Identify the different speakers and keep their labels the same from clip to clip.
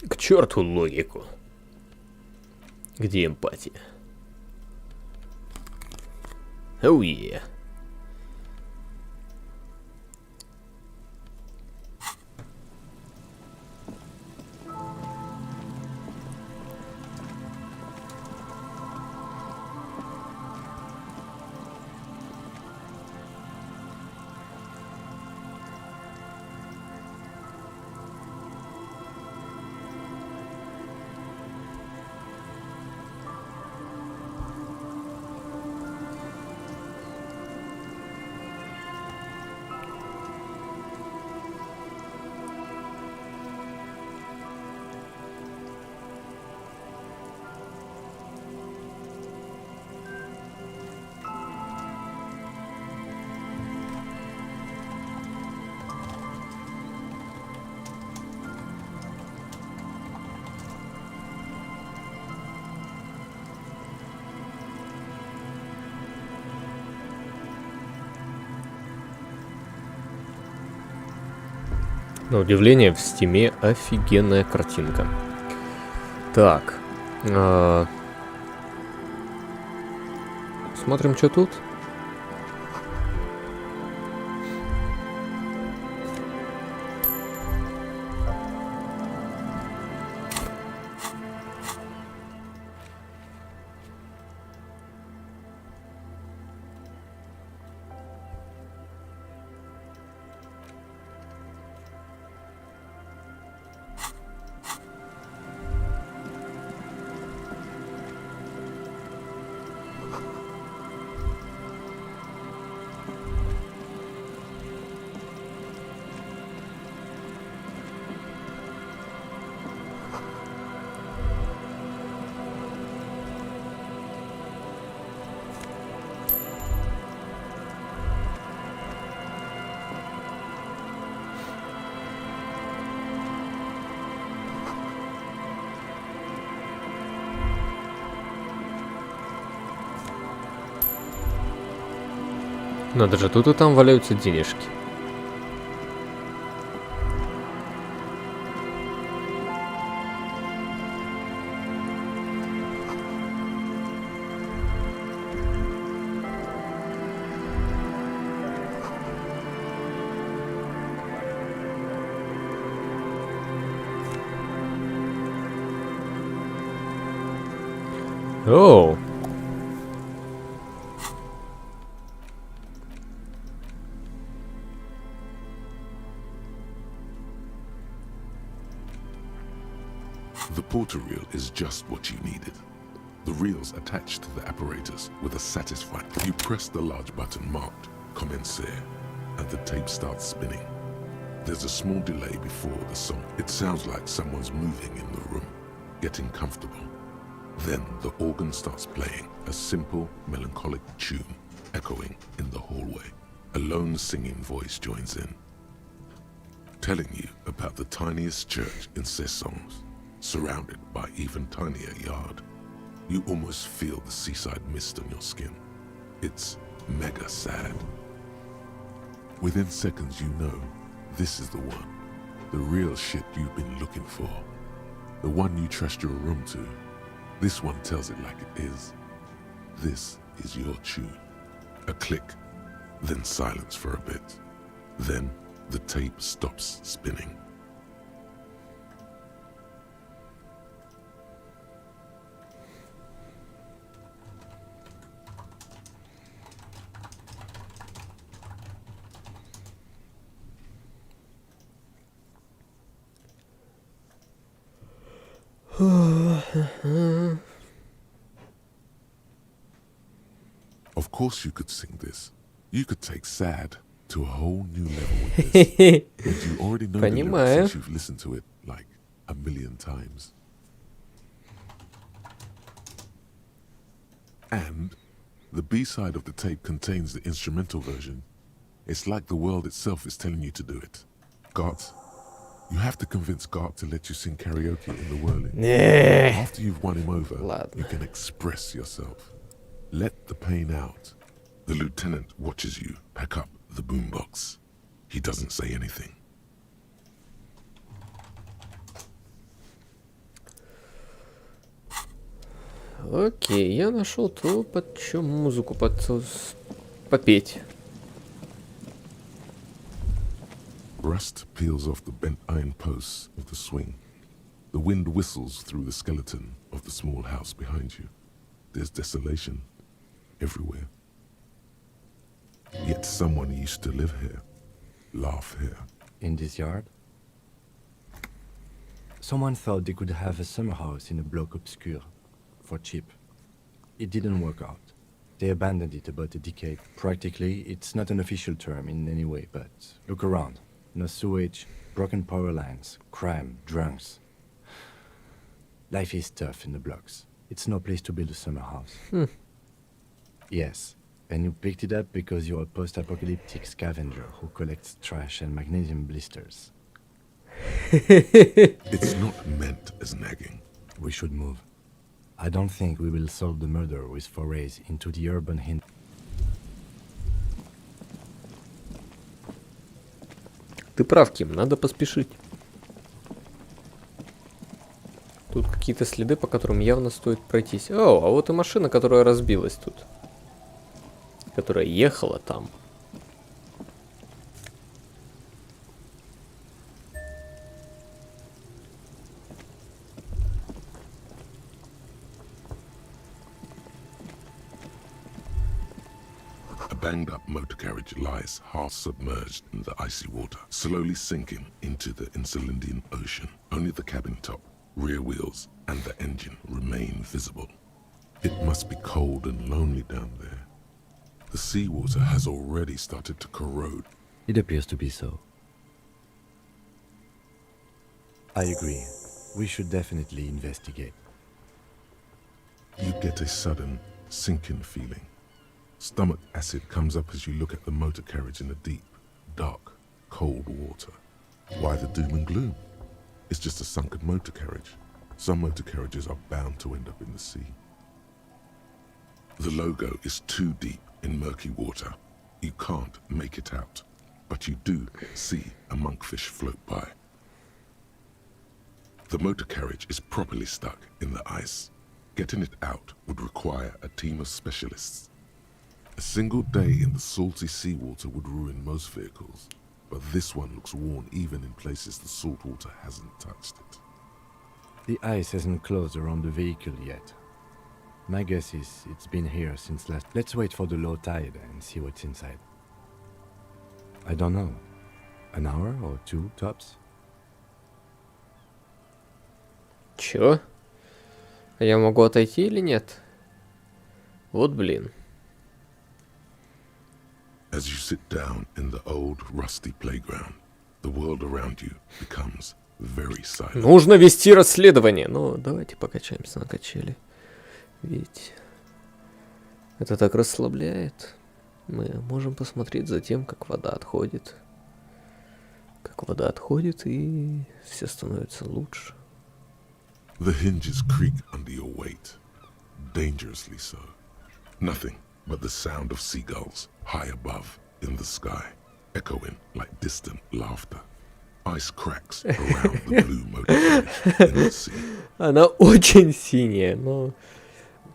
Speaker 1: К черту логику. Где эмпатия? Оу е. На удивление, в стиме офигенная картинка. Так. Смотрим, что тут. Надо же, тут и там валяются денежки. Оу.
Speaker 2: The porter reel is just what you needed. The reel's attached to the apparatus with a satisfying. You press the large button marked Commencer, and the tape starts spinning. There's a small delay before the song. It sounds like someone's moving in the room, getting comfortable. Then the organ starts playing, a simple, melancholic tune echoing in the hallway. A lone singing voice joins in. telling you about the tiniest church in Sessons, surrounded by even tinier yard. You almost feel the seaside mist on your skin. It's mega sad. Within seconds you know, this is the one. The real shit you've been looking for. The one you trust your room to. This one tells it like it is. This is your tune. A click, then silence for a bit. Then the tape stops spinning. Of course you could sing this. You could take sad to a whole new level with this. And you already know the lyrics since you've listened to it like a million times. And the B-side of the tape contains the instrumental version. It's like the world itself is telling you to do it. Gart, you have to convince Gart to let you sing karaoke in the whirling. After you've won him over, you can express yourself. Let the pain out. The lieutenant watches you pack up the boombox. He doesn't say anything.
Speaker 1: Окей, я нашел то, под чем музыку попеть.
Speaker 2: Rust peels off the bent iron posts of the swing. The wind whistles through the skeleton of the small house behind you. There's desolation everywhere. Yet someone used to live here, laugh here.
Speaker 3: In this yard? Someone thought they could have a summer house in a block obscure, for cheap. It didn't work out. They abandoned it about a decade. Practically, it's not an official term in any way, but look around. No sewage, broken power lines, crime, drunks. Life is tough in the blocks. It's no place to build a summer house. Yes, and you picked it up because you're a post-apocalyptic scavenger who collects trash and magnesium blisters.
Speaker 2: It's not meant as nagging.
Speaker 3: We should move. I don't think we will solve the murder with forays into the urban hint.
Speaker 1: Ты прав, Ким, надо поспешить. Тут какие-то следы, по которым явно стоит пройтись. О, а вот и машина, которая разбилась тут. Которая ехала там.
Speaker 2: A banged-up motor carriage lies half-submerged in the icy water, slowly sinking into the Insulindian Ocean. Only the cabin top, rear wheels, and the engine remain visible. It must be cold and lonely down there. The seawater has already started to corrode.
Speaker 3: It appears to be so. I agree. We should definitely investigate.
Speaker 2: You get a sudden, sinking feeling. Stomach acid comes up as you look at the motor carriage in the deep, dark, cold water. Why the doom and gloom? It's just a sunken motor carriage. Some motor carriages are bound to end up in the sea. The logo is too deep in murky water. You can't make it out, but you do see a monkfish float by. The motor carriage is properly stuck in the ice. Getting it out would require a team of specialists. A single day in the salty seawater would ruin most vehicles, but this one looks worn even in places the salt water hasn't touched it.
Speaker 3: The ice hasn't closed around the vehicle yet. My guess is it's been here since last... Let's wait for the low tide and see what's inside. I don't know. An hour or two, tops?
Speaker 1: Чё? А я могу отойти или нет? Вот блин.
Speaker 2: As you sit down in the old rusty playground, the world around you becomes very silent.
Speaker 1: Нужно вести расследование. Ну, давайте покачаемся на качели. Ведь это так расслабляет. Мы можем посмотреть за тем, как вода отходит. Как вода отходит, и все становится лучше.
Speaker 2: The hinges creak under your weight, dangerously so. Nothing but the sound of seagulls high above in the sky, echoing like distant laughter. Ice cracks around the blue motor in the sea.
Speaker 1: Она очень синяя, но...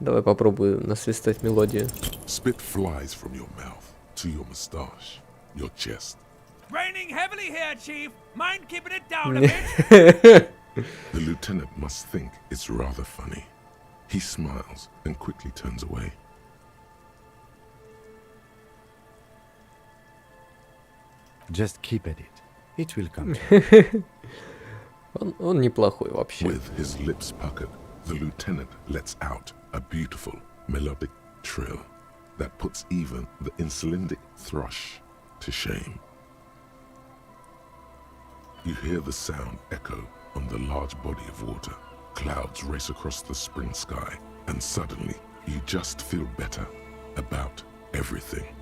Speaker 1: Давай попробую насвистать мелодию.
Speaker 2: Spit flies from your mouth to your moustache, your chest.
Speaker 4: Raining heavily here, Chief. Mind keeping it down a bit?
Speaker 2: The lieutenant must think it's rather funny. He smiles and quickly turns away.
Speaker 3: Just keep at it. It will come.
Speaker 1: Он неплохой вообще.
Speaker 2: With his lips puckered, the lieutenant lets out a beautiful melodic trill that puts even the insulindic thrush to shame. You hear the sound echo on the large body of water. Clouds race across the spring sky, and suddenly you just feel better about everything.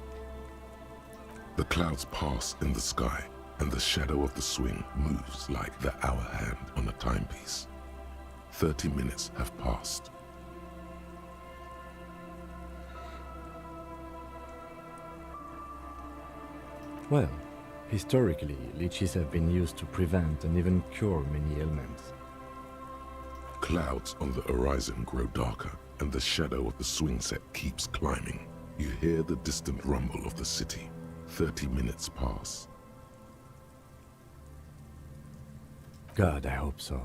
Speaker 2: The clouds pass in the sky, and the shadow of the swing moves like the hour hand on a timepiece. 30 minutes have passed.
Speaker 3: Well, historically, leeches have been used to prevent and even cure many ailments.
Speaker 2: Clouds on the horizon grow darker, and the shadow of the swing set keeps climbing. You hear the distant rumble of the city. 30 minutes pass.
Speaker 3: God, I hope so.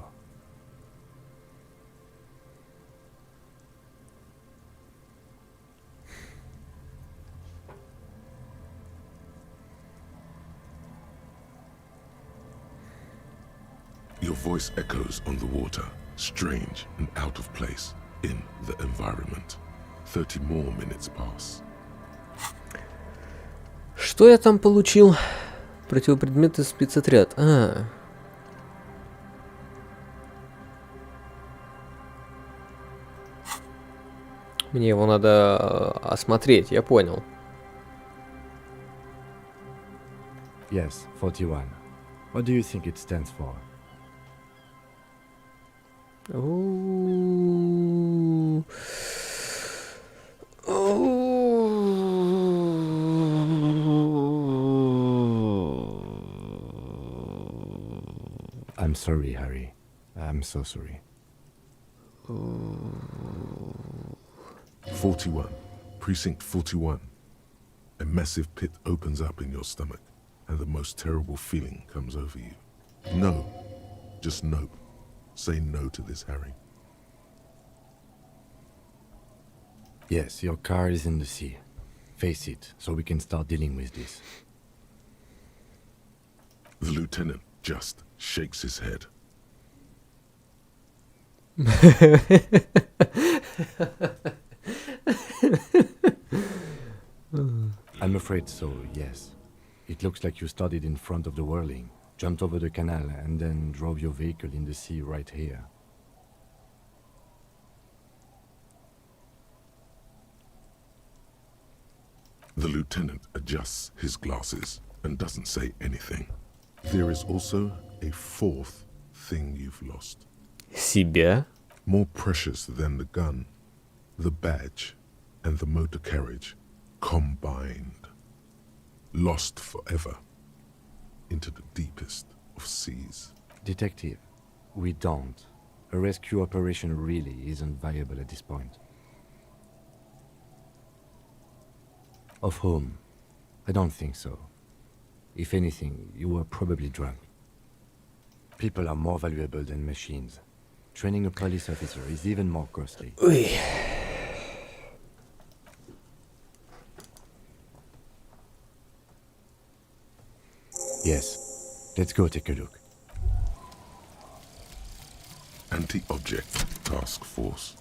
Speaker 2: Your voice echoes on the water, strange and out of place in the environment. 30 more minutes pass.
Speaker 1: Что я там получил? Противопредметный спецотряд. Мне его надо осмотреть, я понял.
Speaker 3: Yes, 41. What do you think it stands for?
Speaker 1: Ooh.
Speaker 3: I'm sorry, Harry. I'm so sorry.
Speaker 2: 41. Precinct 41. A massive pit opens up in your stomach, and the most terrible feeling comes over you. No. Just no. Say no to this, Harry.
Speaker 3: Yes, your car is in the sea. Face it, so we can start dealing with this.
Speaker 2: The lieutenant just shakes his head.
Speaker 3: I'm afraid so, yes. It looks like you started in front of the whirling, jumped over the canal, and then drove your vehicle in the sea right here.
Speaker 2: The lieutenant adjusts his glasses and doesn't say anything. There is also a fourth thing you've lost.
Speaker 1: Себя?
Speaker 2: More precious than the gun, the badge, and the motor carriage combined. Lost forever into the deepest of seas.
Speaker 3: Detective, we don't. A rescue operation really isn't viable at this point. Of whom? I don't think so. If anything, you were probably drunk. People are more valuable than machines. Training a police officer is even more costly.
Speaker 1: Ой.
Speaker 3: Yes, let's go take a look.
Speaker 2: Anti-object task force.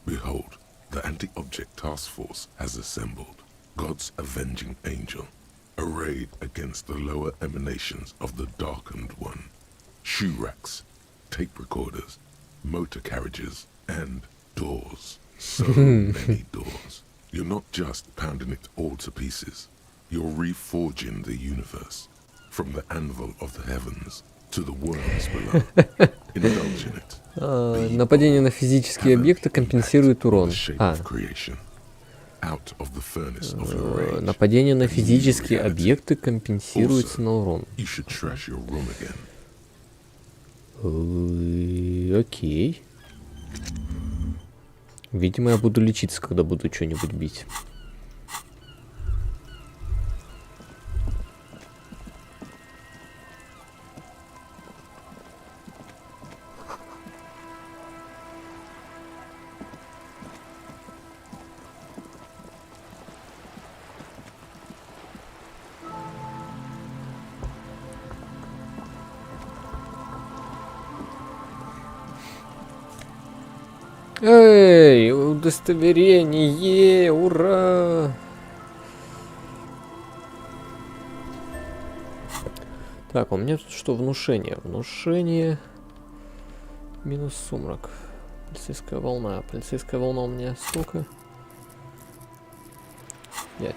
Speaker 2: Behold, the anti-object task force has assembled. God's avenging angel, arrayed against the lower emanations of the darkened one. Shoe racks, tape recorders, motor carriages, and doors. So many doors. You're not just pounding it all to pieces. You're reforging the universe, from the anvil of the heavens to the worlds below. Indulge in it.
Speaker 1: Нападение на физические объекты компенсирует урон. Нападение на физические объекты компенсируется на урон. Окей. Видимо, я буду лечиться, когда буду что-нибудь бить. Эй, удостоверение, ура! Так, у меня тут что, внушение? Внушение минус сумрак. Полицейская волна. Полицейская волна у меня сколько? 5.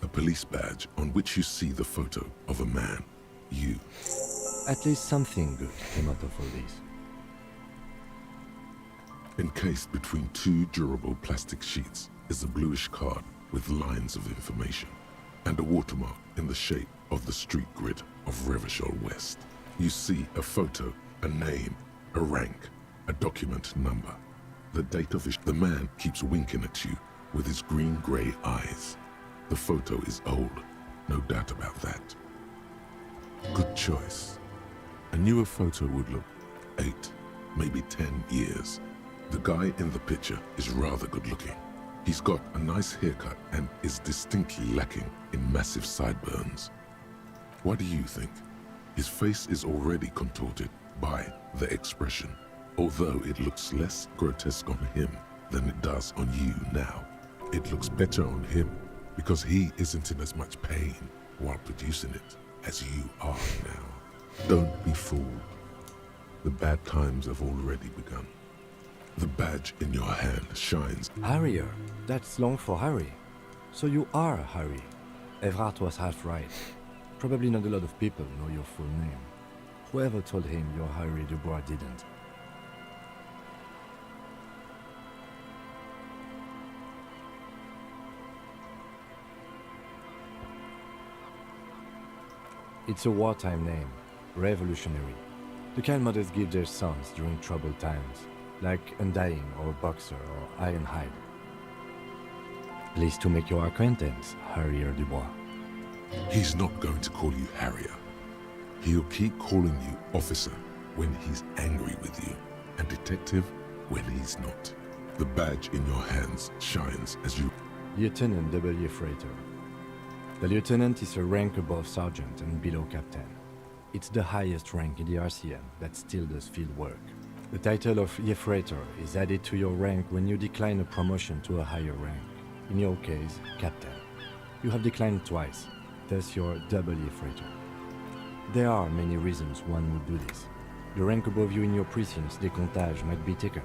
Speaker 2: A police badge on which you see the photo of a man. You.
Speaker 3: At least something good came out of all this.
Speaker 2: Encased between two durable plastic sheets is a bluish card with lines of information and a watermark in the shape of the street grid of Revachol West. You see a photo, a name, a rank, a document number, the date of issue. The man keeps winking at you with his green-grey eyes. The photo is old, no doubt about that. Good choice. A newer photo would look 8, maybe 10 years. The guy in the picture is rather good looking. He's got a nice haircut and is distinctly lacking in massive sideburns. What do you think? His face is already contorted by the expression, although it looks less grotesque on him than it does on you now. It looks better on him because he isn't in as much pain while producing it as you are now. Don't be fooled. The bad times have already begun. The badge in your hand shines.
Speaker 3: Harrier, that's long for Harry. So you are Harry. Evrard was half right. Probably not a lot of people know your full name. Whoever told him you're Harry Dubois didn't. It's a wartime name. Revolutionary. The kind mothers give their sons during troubled times, like Undying or Boxer or Ironhide. Pleased to make your acquaintance, Harrier Dubois.
Speaker 2: He's not going to call you Harrier. He'll keep calling you officer when he's angry with you, and detective when he's not. The badge in your hands shines as you...
Speaker 3: Lieutenant W. Freighter. The lieutenant is a rank above sergeant and below captain. It's the highest rank in the RCM that still does field work. The title of Freighter is added to your rank when you decline a promotion to a higher rank. In your case, captain. You have declined twice, thus you're double Freighter. There are many reasons one would do this. The rank above you in your precinct's décomptage might be taken,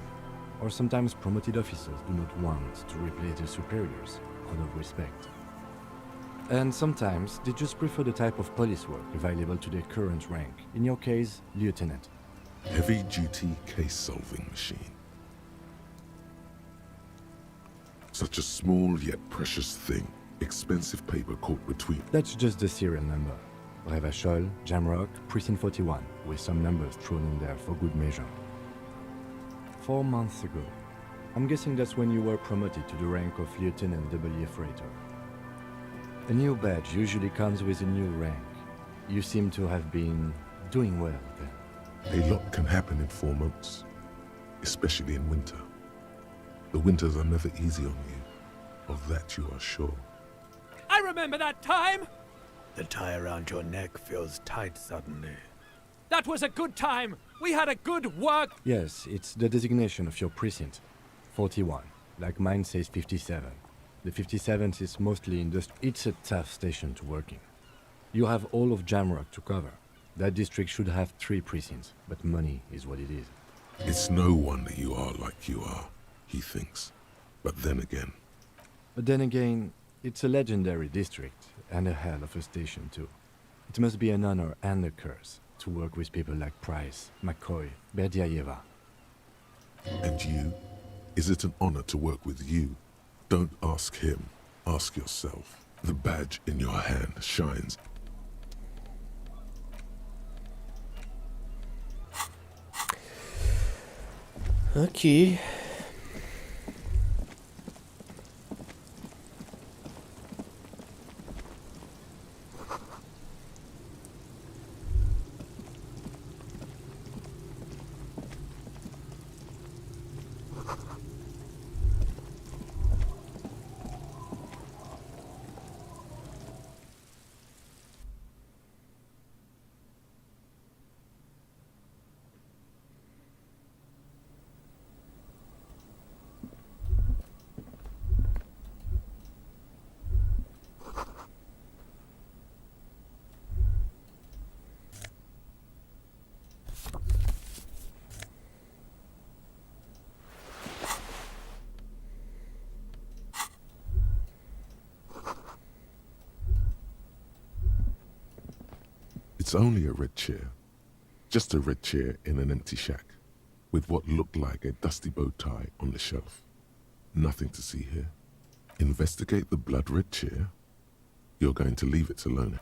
Speaker 3: or sometimes promoted officers do not want to replace their superiors out of respect. And sometimes they just prefer the type of police work available to their current rank. In your case, lieutenant.
Speaker 2: Heavy-duty case-solving machine. Such a small yet precious thing. Expensive paper caught between...
Speaker 3: That's just the serial number. Revachol, Jamrock, Precinct 41, with some numbers thrown in there for good measure. 4 months ago. I'm guessing that's when you were promoted to the rank of Lieutenant W. Freighter. A new badge usually comes with a new rank. You seem to have been doing well then.
Speaker 2: A lot can happen in 4 months, especially in winter. The winters are never easy on you, of that you are sure.
Speaker 4: I remember that time!
Speaker 5: The tie around your neck feels tight suddenly.
Speaker 4: That was a good time! We had a good work!
Speaker 3: Yes, it's the designation of your precinct. 41, like mine says 57. The 57th is mostly it's a tough station to work in. You have all of Jamrock to cover. That district should have 3 precincts, but money is what it is.
Speaker 2: It's no wonder you are like you are, he thinks. But then again,
Speaker 3: But then again, it's a legendary district, and a hell of a station too. It must be an honor and a curse to work with people like Price, McCoy, Berdiaeva.
Speaker 2: And you? Is it an honor to work with you? Don't ask him. Ask yourself. The badge in your hand shines.
Speaker 1: Окей.
Speaker 2: It's only a red chair. Just a red chair in an empty shack, with what looked like a dusty bow tie on the shelf. Nothing to see here. Investigate the blood red chair. You're going to leave it alone.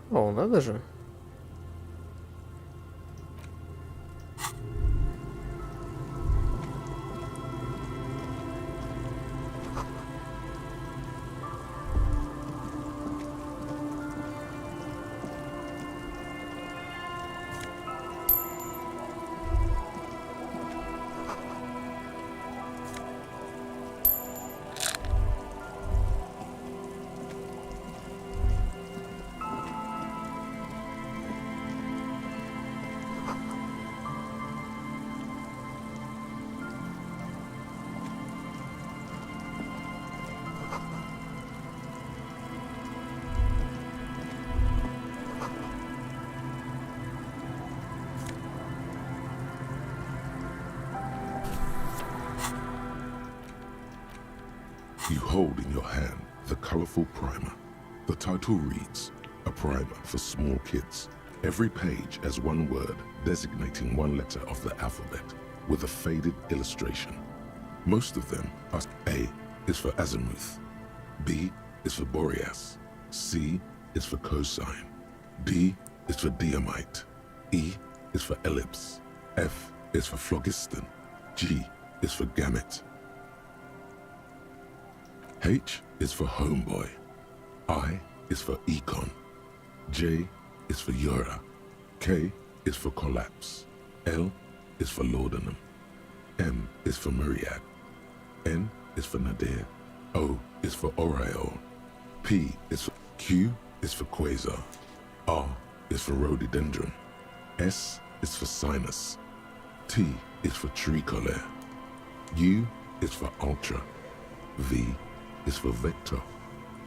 Speaker 1: О, надо же.
Speaker 2: You hold in your hand the colorful primer. The title reads, A Primer for Small Kids. Every page has one word designating one letter of the alphabet with a faded illustration. Most of them are A is for azimuth, B is for Boreas, C is for cosine, D is for diamite, E is for ellipse, F is for phlogiston, G is for gamete. H is for homeboy, I is for econ, J is for Eura, K is for collapse, L is for laudanum, M is for myriad, N is for nadir, O is for aureole, P is for Q is for quasar, R is for rhododendron, S is for sinus, T is for tricolor, U is for ultra, V is for vector,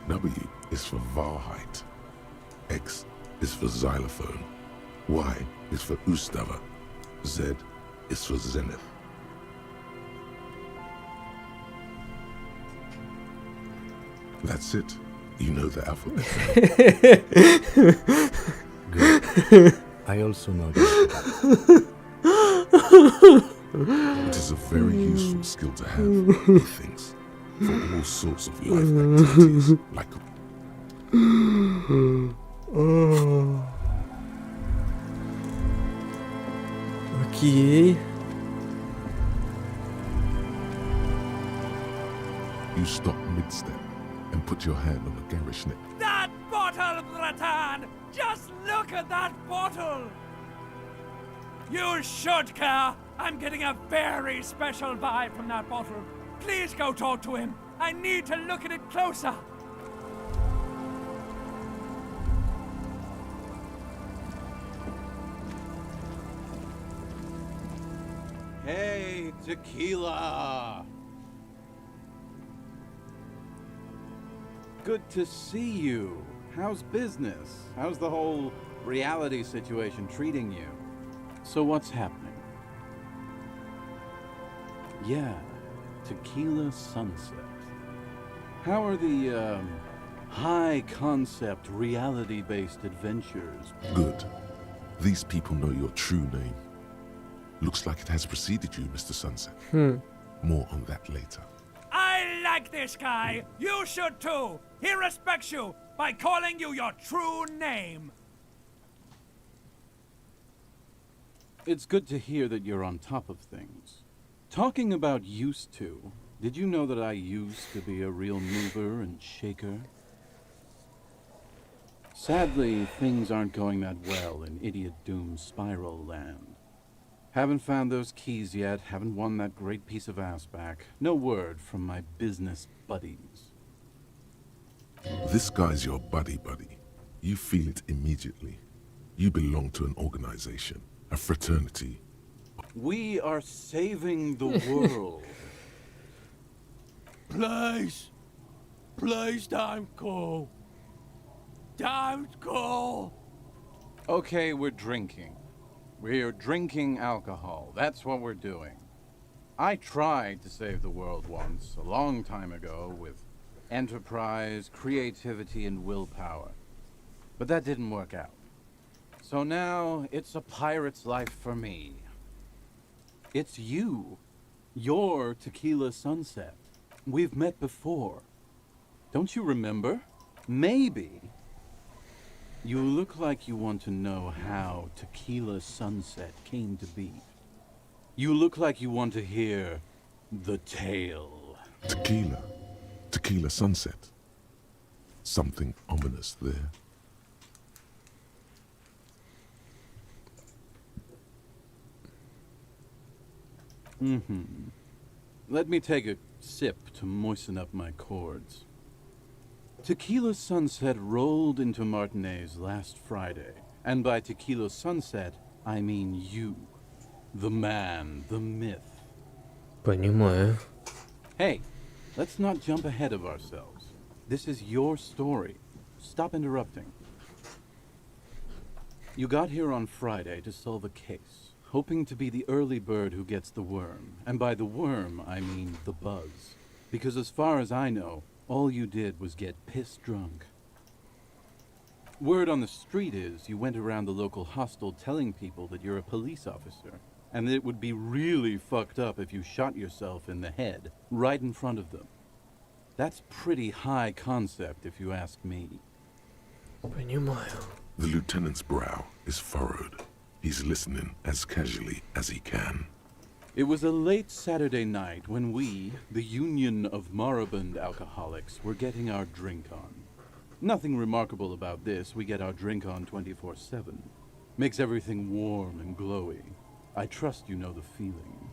Speaker 2: W is for Wahrheit, X is for xylophone, Y is for Ustava, Z is for zenith. That's it. You know the alphabet.
Speaker 3: Good. I also know that.
Speaker 2: It is a very useful skill to have, he thinks, for all sorts of life activities, like
Speaker 1: Окей.
Speaker 2: you stop mid-step and put your hand on a garish neck.
Speaker 4: That bottle, Bratan! Just look at that bottle! You should care. I'm getting a very special vibe from that bottle. Please go talk to him. I need to look at it closer.
Speaker 6: Hey, tequila! Good to see you. How's business? How's the whole reality situation treating you? So what's happening? Yeah, Tequila Sunset. How are the, high concept, reality based adventures?
Speaker 2: Good. These people know your true name. Looks like it has preceded you, Mr. Sunset. More on that later.
Speaker 4: I like this guy. You should too. He respects you by calling you your true name.
Speaker 6: It's good to hear that you're on top of things. Talking about used to, did you know that I used to be a real mover and shaker? Sadly, things aren't going that well in Idiot Doom Spiral Land. Haven't found those keys yet, haven't won that great piece of ass back. No word from my business buddies.
Speaker 2: This guy's your buddy. You feel it immediately. You belong to an organization, a fraternity.
Speaker 6: We are saving the world.
Speaker 4: Please don't go. Don't go.
Speaker 6: Okay, we're drinking. We're drinking alcohol. That's what we're doing. I tried to save the world once, a long time ago, with enterprise, creativity, and willpower. But that didn't work out. So now, it's a pirate's life for me. It's you. You're Tequila Sunset. We've met before. Don't you remember? Maybe. You look like you want to know how Tequila Sunset came to be. You look like you want to hear the tale.
Speaker 2: Tequila Sunset. Something ominous there.
Speaker 6: Let me take a sip to moisten up my chords. Tequila Sunset rolled into Martinez last Friday. And by Tequila Sunset, I mean you. The man, the myth.
Speaker 1: Понимаю.
Speaker 6: Hey, let's not jump ahead of ourselves. This is your story. Stop interrupting. You got here on Friday to solve a case, hoping to be the early bird who gets the worm. And by the worm, I mean the buzz. Because as far as I know, all you did was get pissed drunk. Word on the street is you went around the local hostel telling people that you're a police officer, and that it would be really fucked up if you shot yourself in the head, right in front of them. That's pretty high concept, if you ask me.
Speaker 1: Понимаю.
Speaker 2: The lieutenant's brow is furrowed. He's listening as casually as he can.
Speaker 6: It was a late Saturday night when we, the Union of Moribund Alcoholics, were getting our drink on. Nothing remarkable about this. We get our drink on 24/7. Makes everything warm and glowy. I trust you know the feeling.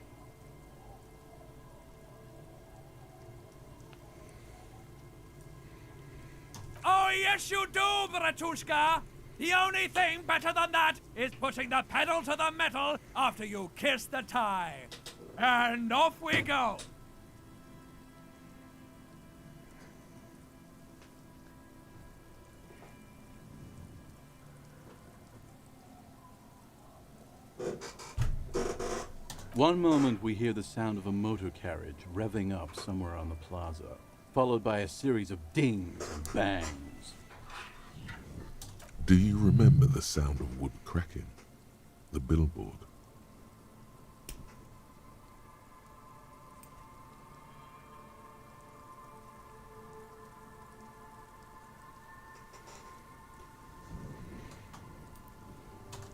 Speaker 4: Oh, yes, you do, Bratushka. The only thing better than that is putting the pedal to the metal after you kiss the tie. And off we go.
Speaker 6: One moment we hear the sound of a motor carriage revving up somewhere on the plaza, followed by a series of dings and bangs.
Speaker 2: Do you remember the sound of wood cracking? The billboard?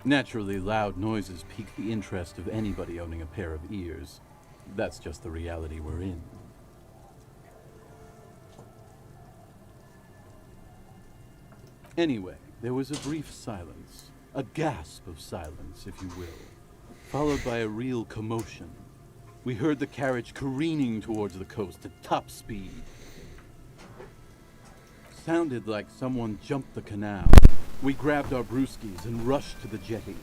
Speaker 6: Naturally, loud noises pique the interest of anybody owning a pair of ears. That's just the reality we're in. Anyway, there was a brief silence, a gasp of silence, if you will, followed by a real commotion. We heard the carriage careening towards the coast at top speed. Sounded like someone jumped the canal. We grabbed our brewskis and rushed to the jetty.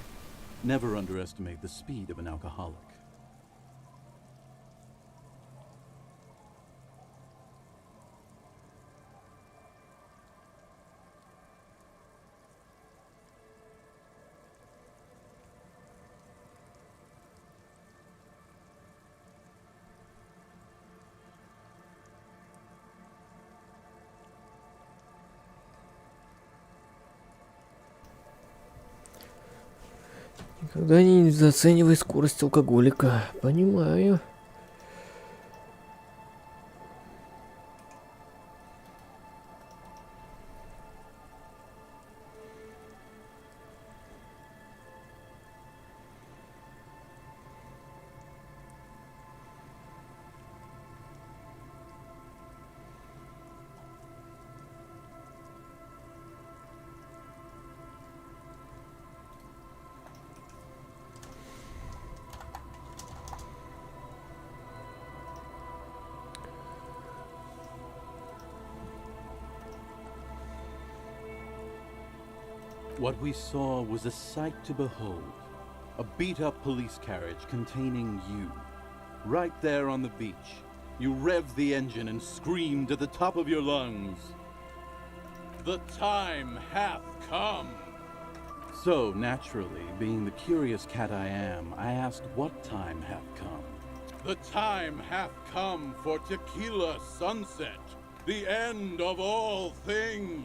Speaker 6: Never underestimate the speed of an alcoholic.
Speaker 1: Никогда не недооценивай скорость алкоголика. Понимаю.
Speaker 6: What we saw was a sight to behold. A beat-up police carriage containing you. Right there on the beach. You revved the engine and screamed at the top of your lungs. The time hath come! So, naturally, being the curious cat I am, I asked what time hath come. The time hath come for tequila sunset, the end of all things.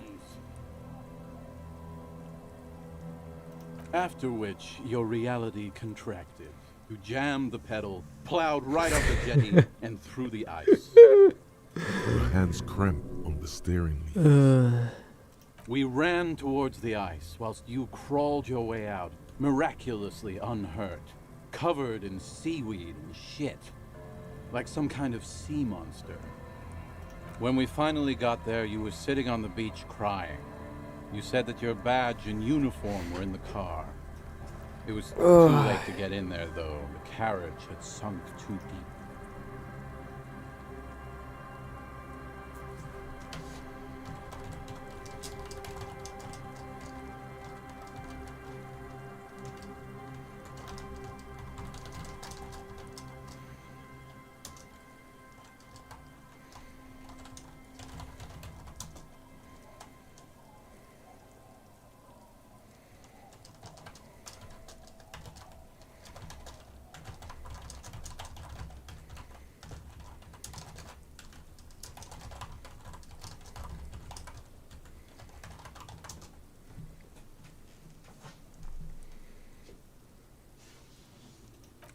Speaker 6: After which, your reality contracted. You jammed the pedal, plowed right up the jetty, and through the ice.
Speaker 2: Your hands cramp on the steering wheel.
Speaker 6: We ran towards the ice, whilst you crawled your way out, miraculously unhurt, covered in seaweed and shit, like some kind of sea monster. When we finally got there, you were sitting on the beach crying. You said that your badge and uniform were in the car. It was too late to get in there, though. The carriage had sunk too deep.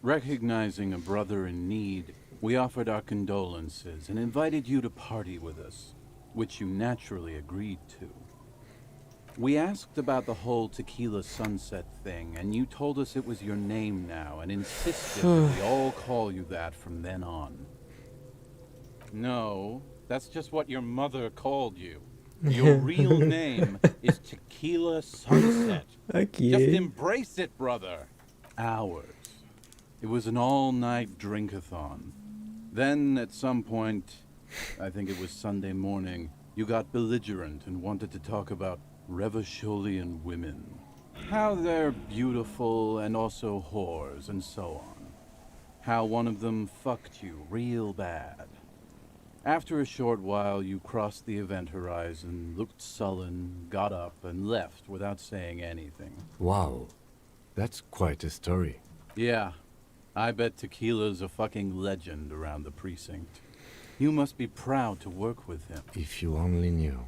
Speaker 6: Recognizing a brother in need, we offered our condolences and invited you to party with us, which you naturally agreed to. We asked about the whole tequila sunset thing, and you told us it was your name now and insisted that we all call you that from then on. No, that's just what your mother called you. Your real name is Tequila Sunset.
Speaker 1: Okay.
Speaker 6: Just embrace it, brother. Ours. It was an all-night drink-a-thon. Then, at some point, I think it was Sunday morning, you got belligerent and wanted to talk about Revacholian women. How they're beautiful and also whores and so on. How one of them fucked you real bad. After a short while, you crossed the event horizon, looked sullen, got up, and left without saying anything.
Speaker 3: Wow, that's quite a story.
Speaker 6: Yeah. I bet Tequila's a fucking legend around the precinct. You must be proud to work with him.
Speaker 3: If you only knew.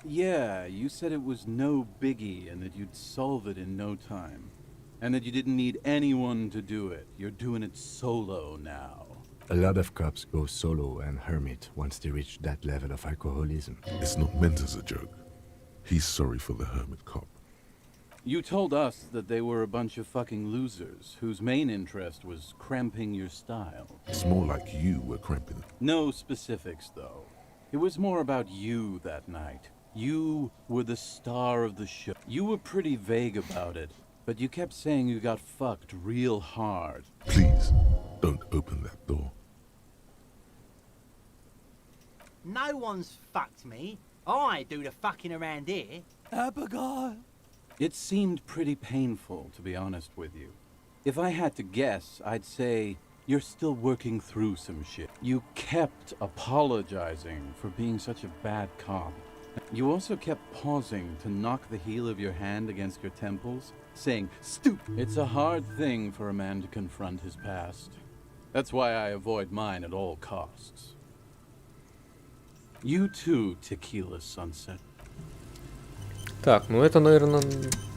Speaker 6: Yeah, you said it was no biggie and that you'd solve it in no time. And that you didn't need anyone to do it. You're doing it solo now.
Speaker 3: A lot of cops go solo and hermit once they reach that level of alcoholism.
Speaker 2: It's not meant as a joke. He's sorry for the hermit cop.
Speaker 6: You told us that they were a bunch of fucking losers whose main interest was cramping your style.
Speaker 2: It's more like you were cramping.
Speaker 6: No specifics, though. It was more about you that night. You were the star of the show. You were pretty vague about it, but you kept saying you got fucked real hard.
Speaker 2: Please, don't open that door.
Speaker 7: No one's fucked me. I do the fucking around here.
Speaker 4: Abigail.
Speaker 6: It seemed pretty painful, to be honest with you. If I had to guess, I'd say you're still working through some shit. You kept apologizing for being such a bad cop. You also kept pausing to knock the heel of your hand against your temples, saying, "Stupid." It's a hard thing for a man to confront his past. That's why I avoid mine at all costs. You too, Tequila Sunset.
Speaker 1: Так, ну это, наверное,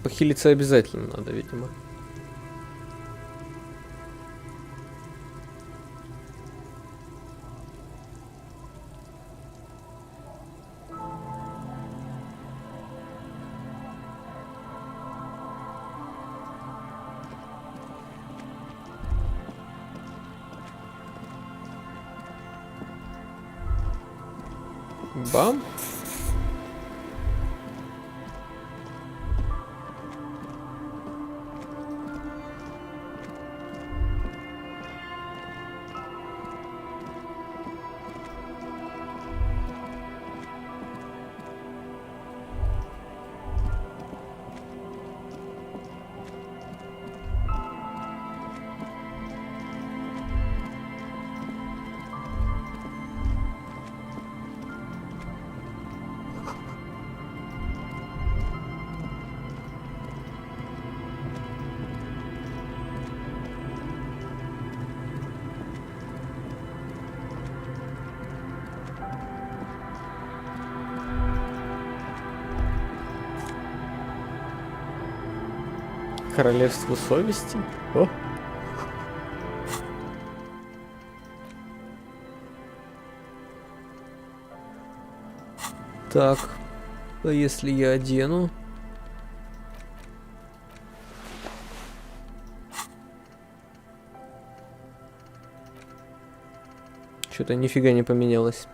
Speaker 1: похилиться обязательно надо, видимо. Бам. Королевство совести. О. Так, а если я одену? Что-то нифига не поменялось.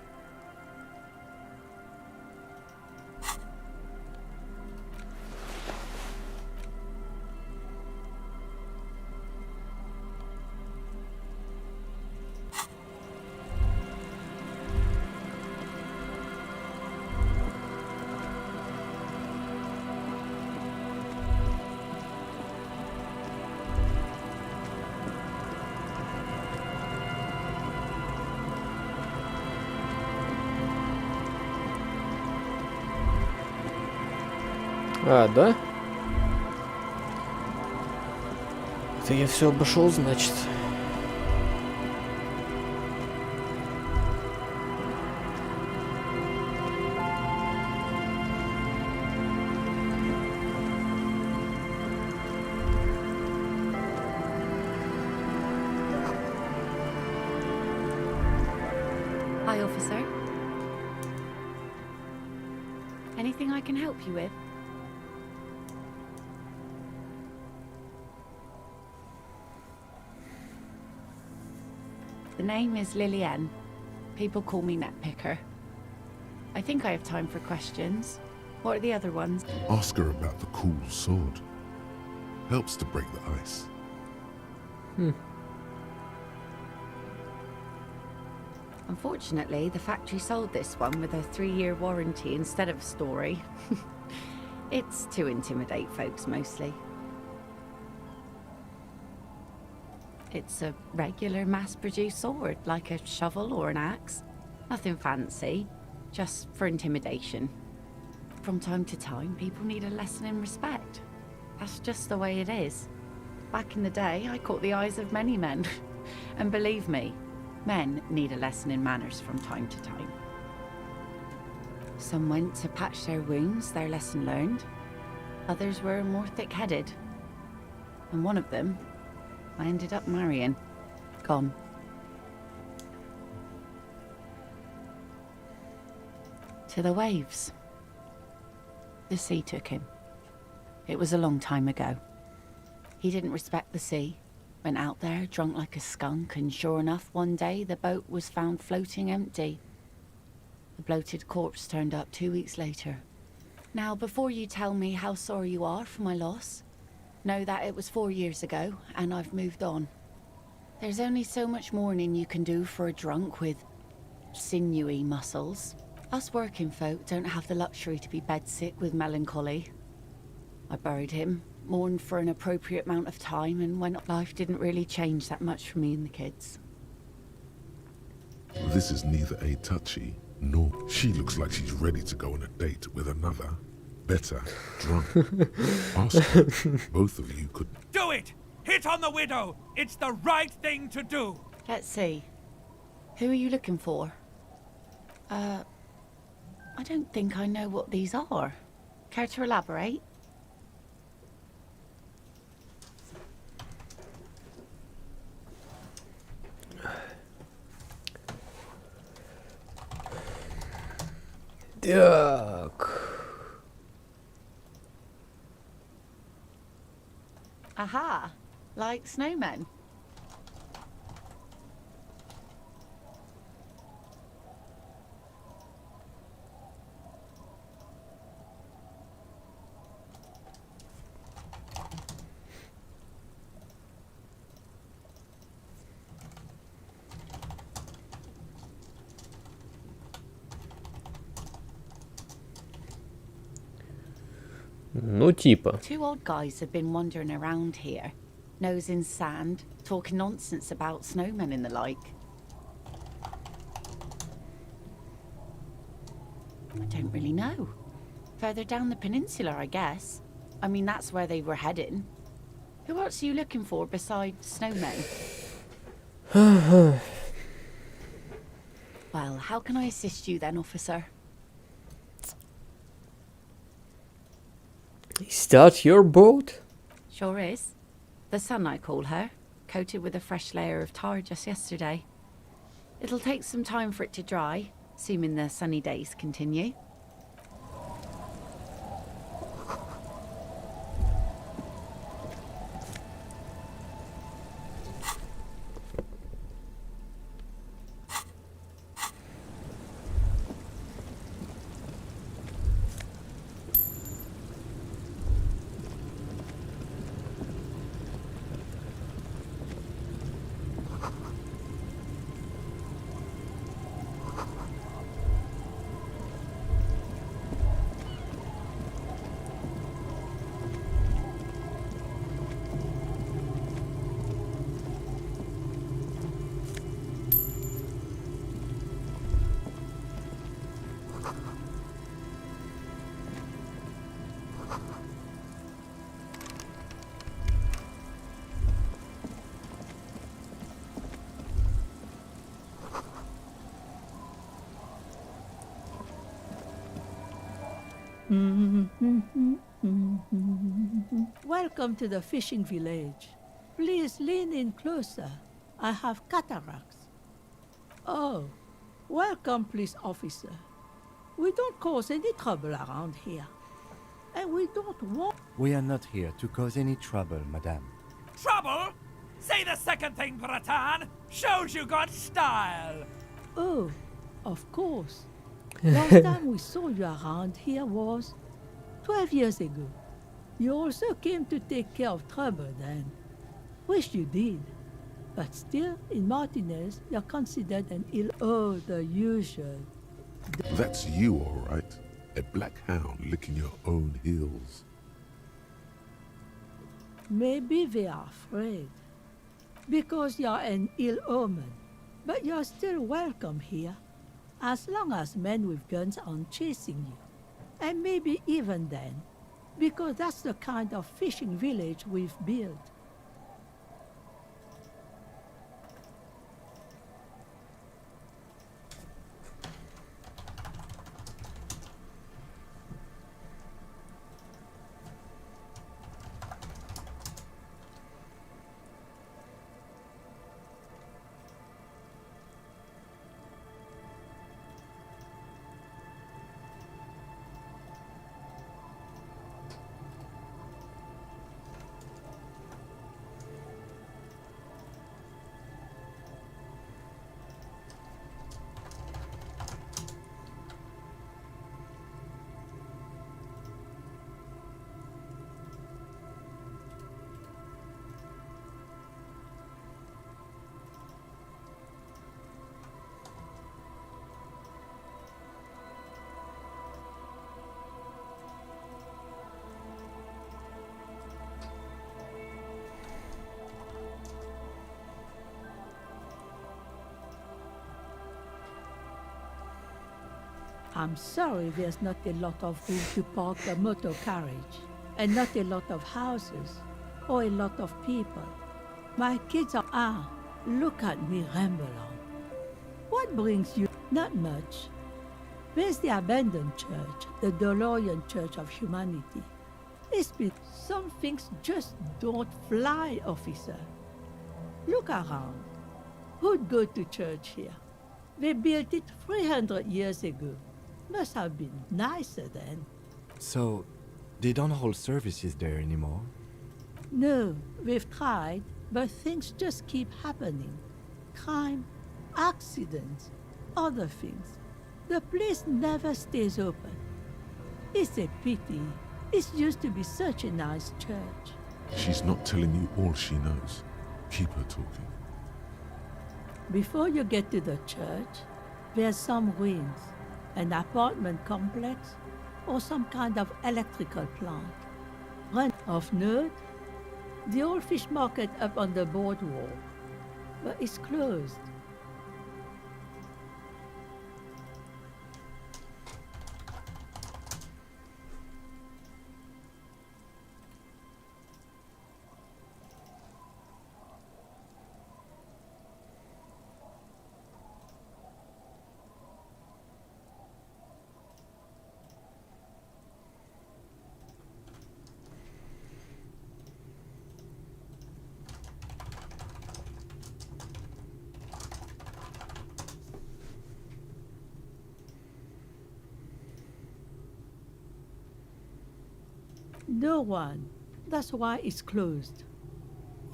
Speaker 1: А, да? Это я все обошел, значит.
Speaker 8: Hi, officer. Anything I can help you with? The name is Lillian. People call me Netpicker. I think I have time for questions. What are the other ones?
Speaker 2: Ask her about the cool sword. Helps to break the ice.
Speaker 8: Unfortunately, the factory sold this one with a 3-year warranty instead of a story. It's to intimidate folks mostly. It's a regular mass-produced sword, like a shovel or an axe. Nothing fancy, just for intimidation. From time to time, people need a lesson in respect. That's just the way it is. Back in the day, I caught the eyes of many men. And believe me, men need a lesson in manners from time to time. Some went to patch their wounds, their lesson learned. Others were more thick-headed. And one of them I ended up marrying. Gone. To the waves. The sea took him. It was a long time ago. He didn't respect the sea. Went out there, drunk like a skunk, and sure enough, one day the boat was found floating empty. The bloated corpse turned up 2 weeks later. Now, before you tell me how sorry you are for my loss, know that it was 4 years ago, and I've moved on. There's only so much mourning you can do for a drunk with sinewy muscles. Us working folk don't have the luxury to be bedsick with melancholy. I buried him, mourned for an appropriate amount of time, and went. Life didn't really change that much for me and the kids.
Speaker 2: This is neither a touchy nor. She looks like she's ready to go on a date with another, better, drunk. Ask her. Both of you could.
Speaker 4: Do it! Hit on the widow! It's the right thing to do!
Speaker 8: Let's see. Who are you looking for? I don't think I know what these are. Care to elaborate?
Speaker 1: Так.
Speaker 8: Aha! Like snowmen.
Speaker 1: Ну, типа.
Speaker 8: 2 old guys have been wandering around here, nose in sand, talking nonsense about snowmen and the like. I don't really know. Further down the peninsula, I guess. I mean, that's where they were heading. Who else are you looking for besides snowmen? Well, how can I assist you then, officer?
Speaker 1: Is that your boat?
Speaker 8: Sure is. The Sun, I call her, coated with a fresh layer of tar just yesterday. It'll take some time for it to dry, assuming the sunny days continue.
Speaker 9: Welcome to the fishing village. Please lean in closer. I have cataracts. Oh, welcome, police officer. We don't cause any trouble around here. And we don't want...
Speaker 3: We are not here to cause any trouble, madame.
Speaker 4: Trouble? Say the second thing, Bratan! Shows you got style!
Speaker 9: Oh, of course. Last time we saw you around here was 12 years ago. You also came to take care of trouble then. Wish you did. But still, in Martinez, you're considered an ill-oh, the usual.
Speaker 2: That's you, all right. A black hound licking your own heels.
Speaker 9: Maybe they are afraid. Because you're an ill omen. But you're still welcome here. As long as men with guns aren't chasing you. And maybe even then. Because that's the kind of fishing village we've built. I'm sorry there's not a lot of room to park a motor carriage, and not a lot of houses, or a lot of people. My kids are look at me ramble on. What brings you? Not much. There's the abandoned church, the DeLorean Church of Humanity. It's been some things just don't fly, officer. Look around. Who'd go to church here? They built it 300 years ago. Must have been nicer then.
Speaker 3: So, they don't hold services there anymore?
Speaker 9: No, we've tried, but things just keep happening. Crime, accidents, other things. The place never stays open. It's a pity. It used to be such a nice church.
Speaker 2: She's not telling you all she knows. Keep her talking.
Speaker 9: Before you get to the church, there's some ruins, an apartment complex, or some kind of electrical plant. One of note, the old fish market up on the boardwalk, but it's closed. No one. That's why it's closed.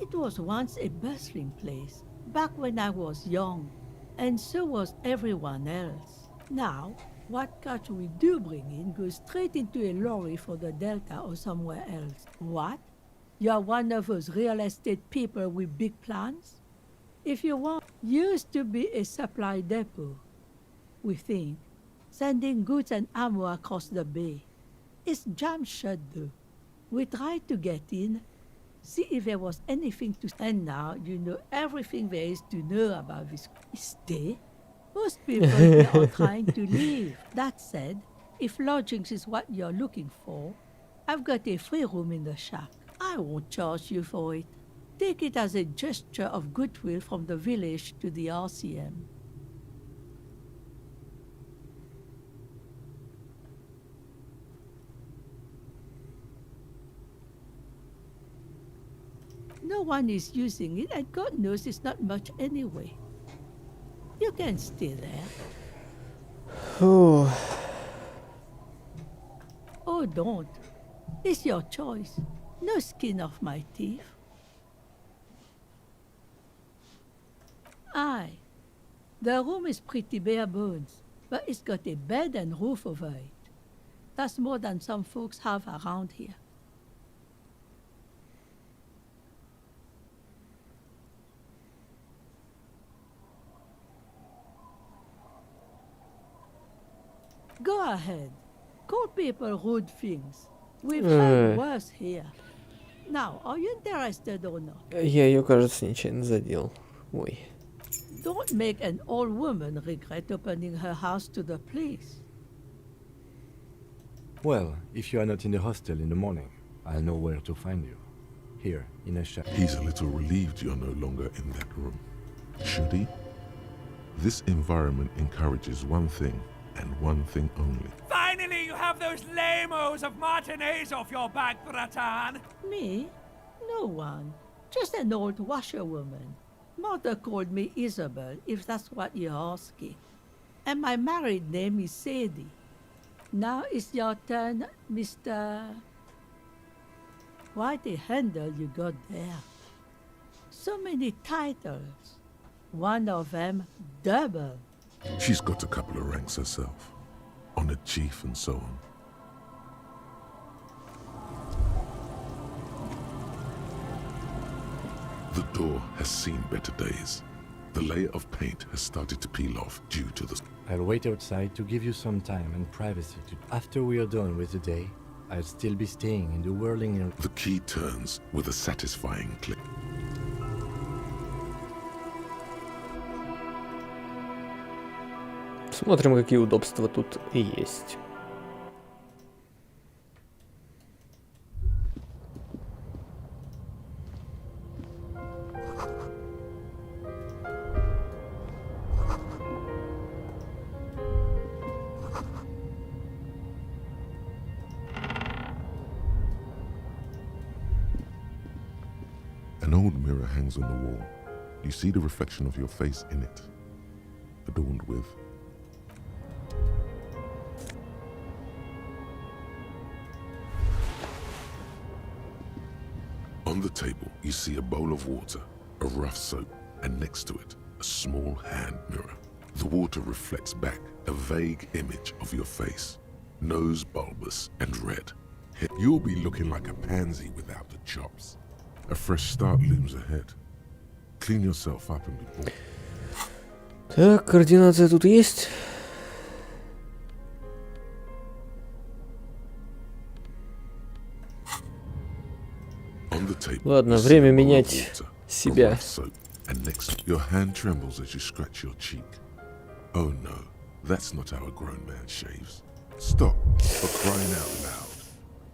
Speaker 9: It was once a bustling place, back when I was young, and so was everyone else. Now, what catch we do bring in goes straight into a lorry for the Delta or somewhere else. What? You're one of those real estate people with big plans? If you want, used to be a supply depot, we think, sending goods and ammo across the bay. It's jammed shut though. We tried to get in, see if there was anything to... And now you know everything there is to know about this. Stay? Most people here are trying to leave. That said, if lodgings is what you're looking for, I've got a free room in the shack. I won't charge you for it. Take it as a gesture of goodwill from the village to the RCM. No one is using it, and God knows it's not much anyway. You can stay there.
Speaker 1: Фу.
Speaker 9: Oh, don't. It's your choice. No skin off my teeth. Aye. The room is pretty bare bones, but it's got a bed and roof over it. That's more than some folks have around here. Go ahead. Call people rude things. We've heard worse here. Now, are you interested or not?
Speaker 1: Я ее, кажется, нечаянно задел. Ой.
Speaker 9: Don't make an old woman regret opening her house to the police.
Speaker 3: Well, if you are not in the hostel in the morning, I'll know where to find you. Here, in a shack.
Speaker 2: He's a little relieved you're no longer in that room. Should he? This environment encourages one thing, and one thing only.
Speaker 4: Finally, you have those lame-os of matinees off your back, Bratan!
Speaker 9: Me? No one. Just an old washerwoman. Mother called me Isabel, if that's what you're asking. And my married name is Sadie. Now it's your turn, Mr... What a handle you got there. So many titles. One of them double.
Speaker 2: She's got a couple of ranks herself. Honored chief and so on. The door has seen better days. The layer of paint has started to peel off due to the...
Speaker 3: I'll wait outside to give you some time and privacy. After we are done with the day, I'll still be staying in the whirling...
Speaker 2: The key turns with a satisfying click.
Speaker 1: Посмотрим, какие удобства тут есть.
Speaker 2: An old mirror hangs on the wall. You see the reflection of your face in it, adorned with on the table, you see a bowl of water, a rough soap, and next to it, a small hand mirror. The water reflects back a vague image of your face, nose bulbous and red. You'll be looking like a pansy without the chops. A fresh start looms ahead. Clean yourself up and be born.
Speaker 1: Так, координация тут есть. Ладно, время менять себя.
Speaker 2: And next, your hand trembles as you scratch your cheek. Oh no, that's not how a grown man shaves. Stop, for crying out loud.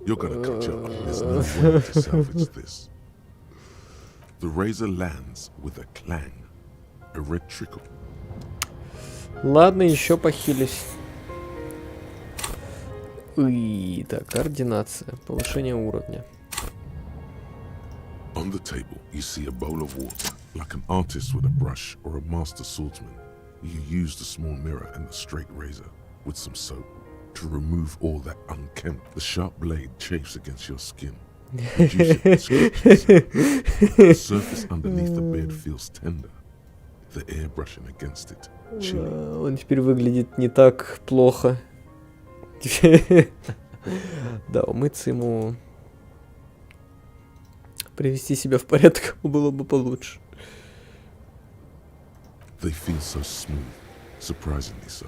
Speaker 2: You're gonna cut your eye. There's no way to salvage this. The razor lands with a clang. A red trickle.
Speaker 1: Ладно, еще похились. Уи, так, координация, повышение уровня.
Speaker 2: On the table, you see a bowl of water. Like an artist with a brush or a master swordsman, you use the small mirror and the straight razor with some soap to remove all that unkempt. The sharp blade chafes against your skin. The surface underneath the beard feels tender. The air brushing against it, chilly.
Speaker 1: Он теперь выглядит не так плохо. Да, умыться ему, привести себя в порядок было бы получше.
Speaker 2: They feel so smooth, surprisingly so.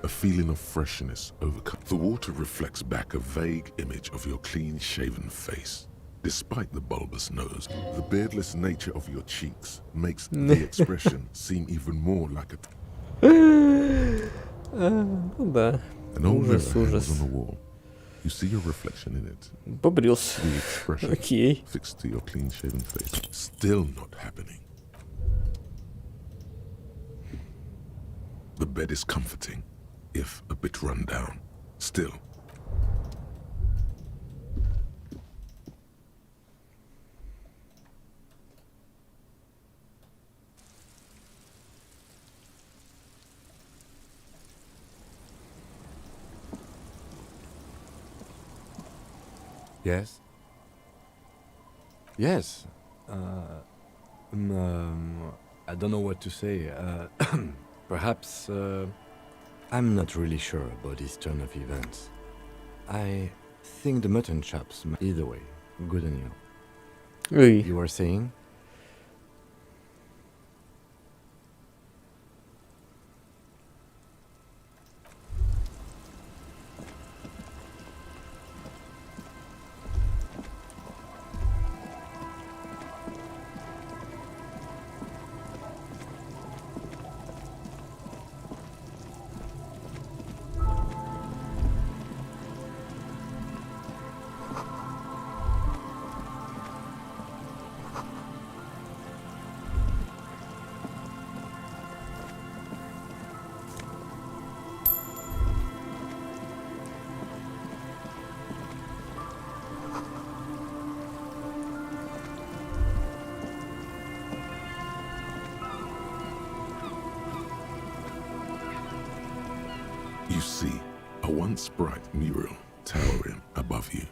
Speaker 2: A feeling of freshness overcomes. The water reflects back a vague image of your clean-shaven face. Despite the bulbous nose, the beardless nature of your cheeks makes the expression seem even more like a...
Speaker 1: Ну да.
Speaker 2: An old mirror
Speaker 1: Ужас,
Speaker 2: hangs
Speaker 1: ужас.
Speaker 2: on the wall. You see your reflection in it.
Speaker 1: Побрился.
Speaker 2: The expression
Speaker 1: Окей.
Speaker 2: fixed to your clean-shaven face. Still not happening. The bed is comforting, if a bit run down. Still.
Speaker 3: Yes? Yes. I don't know what to say. Perhaps I'm not really sure about this turn of events. I think the mutton chops, either way, good on you.
Speaker 1: Ой.
Speaker 3: You were saying?
Speaker 2: You see a once bright mural towering above you.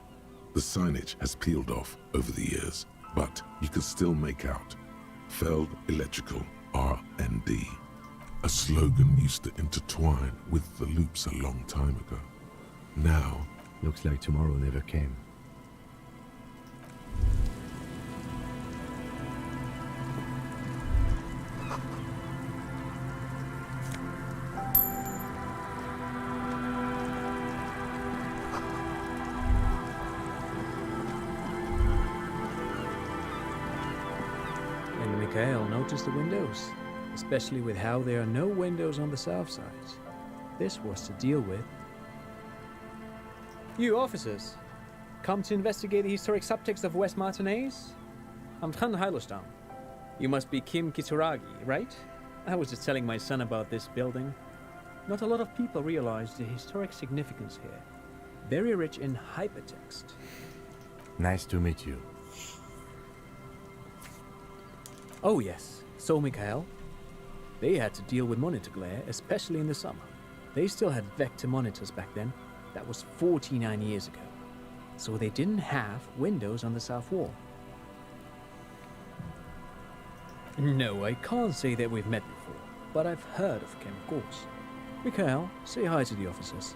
Speaker 2: The signage has peeled off over the years, but you can still make out Feld Electrical R&D. A slogan used to intertwine with the loops a long time ago. Now,
Speaker 3: Looks like tomorrow never came.
Speaker 5: And Mikhail noticed the windows, especially with how there are no windows on the south side.
Speaker 10: this was to deal with. You officers, come to investigate the historic subtext of West Martinez? I'm Tran Heilostam. You must be Kim Kituragi, right? I was just telling my son about this building. Not a lot of people realize the historic significance here. Very rich in hypertext.
Speaker 3: Nice to meet you.
Speaker 10: Oh yes, so Mikhail. They had to deal with monitor glare, especially in the summer. They still had vector monitors back then. That was 49 years ago. So they didn't have windows on the south wall. No, I can't say that we've met before, but I've heard of Kim, of course. Mikhail, say hi to the officers.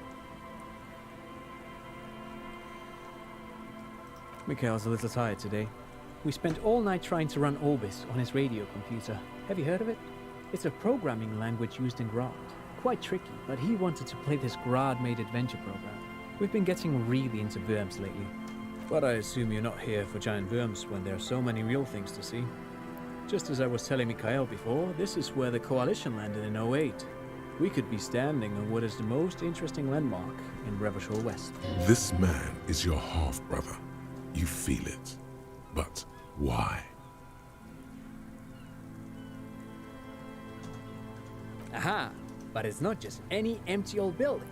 Speaker 10: Mikhail's a little tired today. We spent all night trying to run Orbis on his radio computer. Have you heard of it? It's a programming language used in Grad. Quite tricky, but he wanted to play this Grad-made adventure program. We've been getting really into worms lately. But I assume you're not here for giant worms when there are so many real things to see. Just as I was telling Mikhail before, this is where the Coalition landed in 08. We could be standing on what is the most interesting landmark in Revachol West.
Speaker 2: This man is your half-brother. You feel it. But why?
Speaker 10: Aha! But it's not just any empty old building.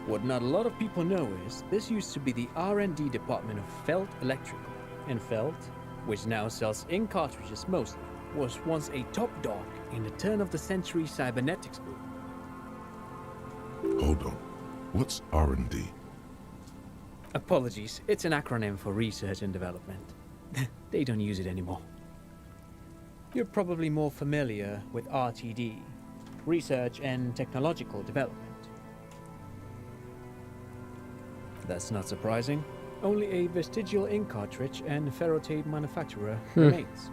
Speaker 10: What not a lot of people know is this used to be the R&D department of Felt Electrical. And Felt, which now sells ink cartridges mostly, was once a top dog in the turn-of-the-century cybernetics boom.
Speaker 2: Hold on. What's R&D?
Speaker 10: Apologies, it's an acronym for research and development. They don't use it anymore. You're probably more familiar with RTD, Research and Technological Development. That's not surprising. Only a vestigial ink cartridge and ferrotape manufacturer remains.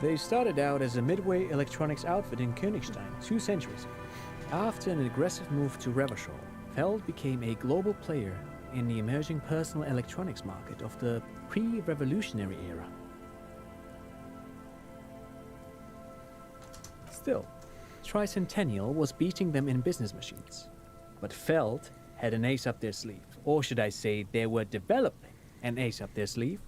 Speaker 10: They started out as a midway electronics outfit in Königstein 2 centuries ago. After an aggressive move to Revachol, Feld became a global player in the emerging personal electronics market of the pre-revolutionary era. Still, Tricentennial was beating them in business machines. But Feld had an ace up their sleeve, or should I say they were developing an ace up their sleeve.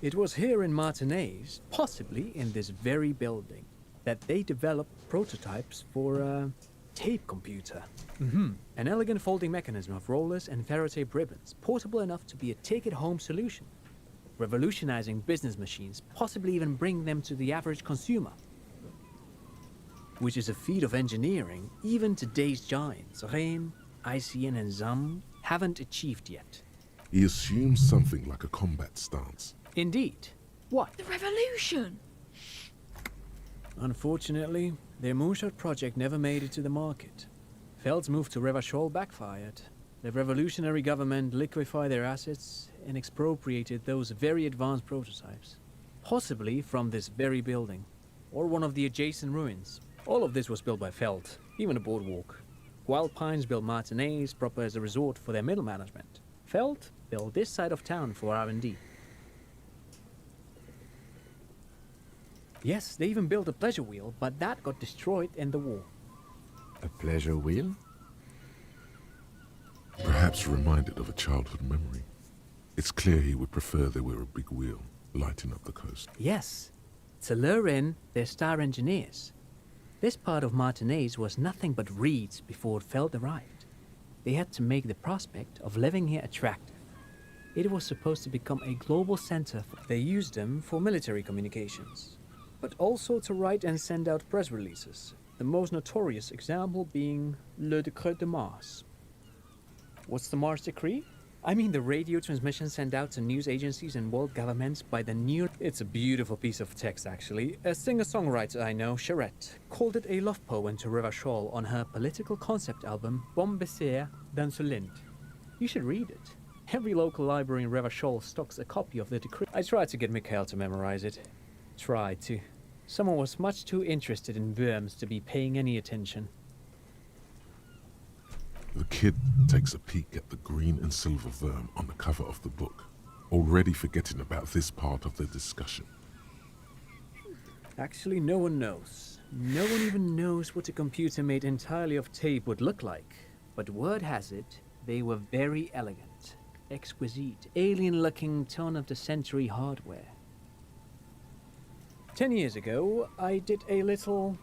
Speaker 10: It was here in Martinez, possibly in this very building, that they developed prototypes for a tape computer. An elegant folding mechanism of rollers and ferrotape ribbons, portable enough to be a take-it-home solution, revolutionizing business machines, possibly even bring them to the average consumer. Which is a feat of engineering even today's giants, Rehm, ICN and ZAM, haven't achieved yet.
Speaker 2: He assumes something like a combat stance.
Speaker 10: Indeed. What?
Speaker 9: The revolution!
Speaker 10: Unfortunately, their moonshot project never made it to the market. Feld's move to Revachol backfired. The revolutionary government liquefied their assets and expropriated those very advanced prototypes. Possibly from this very building, or one of the adjacent ruins. All of this was built by Feld, even a boardwalk. Wild Pines built Martinez proper as a resort for their middle management. Feld built this side of town for R&D. Yes, they even built a pleasure wheel, but that got destroyed in the war.
Speaker 3: A pleasure wheel?
Speaker 2: Perhaps reminded of a childhood memory. It's clear he would prefer there were a big wheel lighting up the coast.
Speaker 10: Yes, to lure in their star engineers. This part of Martinez was nothing but reeds before Feld arrived. They had to make the prospect of living here attractive. It was supposed to become a global center. They used them for military communications, but also to write and send out press releases, the most notorious example being Le Décret de Mars. What's the Mars Decree? I mean the radio transmission sent out to news agencies and world governments by the New... It's a beautiful piece of text, actually. A singer-songwriter I know, Charette, called it a love poem to Revachol on her political concept album, Bom Baiser dans le Lind. You should read it. Every local library in Revachol stocks a copy of the decree. I tried to get Mikhail to memorize it. Tried to. Someone was much too interested in worms to be paying any attention.
Speaker 2: The kid takes a peek at the green and silver worm on the cover of the book, already forgetting about this part of the discussion.
Speaker 10: Actually, no one knows. No one even knows what a computer made entirely of tape would look like. But word has it, they were very elegant, exquisite, alien-looking turn-of-the-century hardware. 10 years ago, I did a little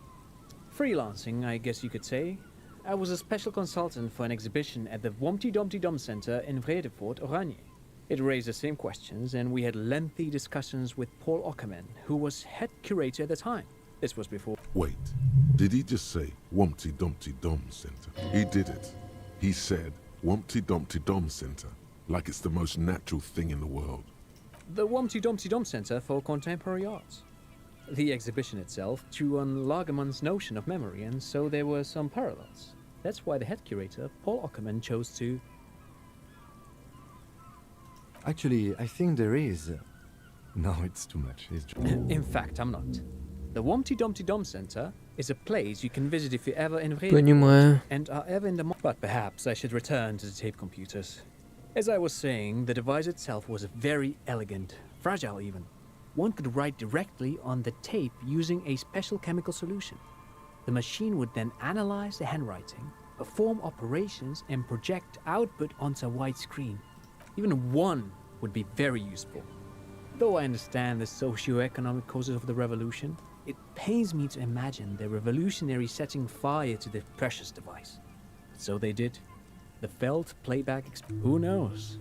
Speaker 10: freelancing, I guess you could say. I was a special consultant for an exhibition at the Wompty Dumpty Dum Center in Vredefort, Oranje. It raised the same questions, and we had lengthy discussions with Paul Ockerman, who was head curator at the time. This was before.
Speaker 2: Wait, did he just say Wompty Dumpty Dum Center? He did it. He said Wompty Dumpty Dum Center, like it's the most natural thing in the world.
Speaker 10: The Wompty Dumpty Dum Center for Contemporary Arts. The exhibition itself drew on Lagerman's notion of memory, and so there were some parallels. That's why the head curator, Paul Ockerman, chose to...
Speaker 3: Actually, I think there is. No, it's too much.
Speaker 10: In fact, I'm not. The Wompty Dumpty Dum Center is a place you can visit if you're ever in Vredefort
Speaker 1: Понимаю.
Speaker 10: and are ever in the... But perhaps I should return to the tape computers. As I was saying, the device itself was very elegant, fragile even. One could write directly on the tape using a special chemical solution. The machine would then analyze the handwriting, perform operations, and project output onto a white screen. Even one would be very useful. Though I understand the socio-economic causes of the revolution, it pains me to imagine the revolutionaries setting fire to the precious device. So they did. The Feld playback who knows?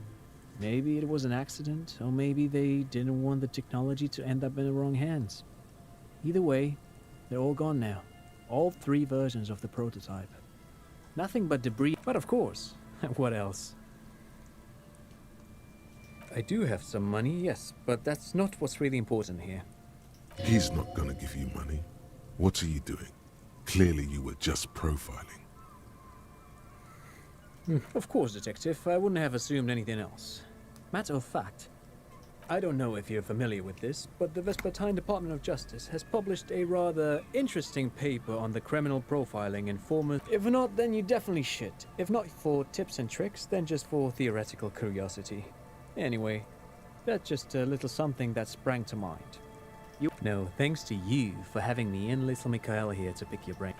Speaker 10: Maybe it was an accident, or maybe they didn't want the technology to end up in the wrong hands. Either way, they're all gone now. All 3 versions of the prototype. Nothing but debris, but of course, what else? I do have some money, yes, but that's not what's really important here.
Speaker 2: He's not gonna give you money. What are you doing? Clearly you were just profiling.
Speaker 10: Of course, Detective, I wouldn't have assumed anything else. Matter of fact, I don't know if you're familiar with this, but the Vespertine Department of Justice has published a rather interesting paper on the criminal profiling in former... If not, then you definitely should. If not for tips and tricks, then just for theoretical curiosity. Anyway, that's just a little something that sprang to mind. No, thanks to you for having me and little Mikhail here to pick your brain.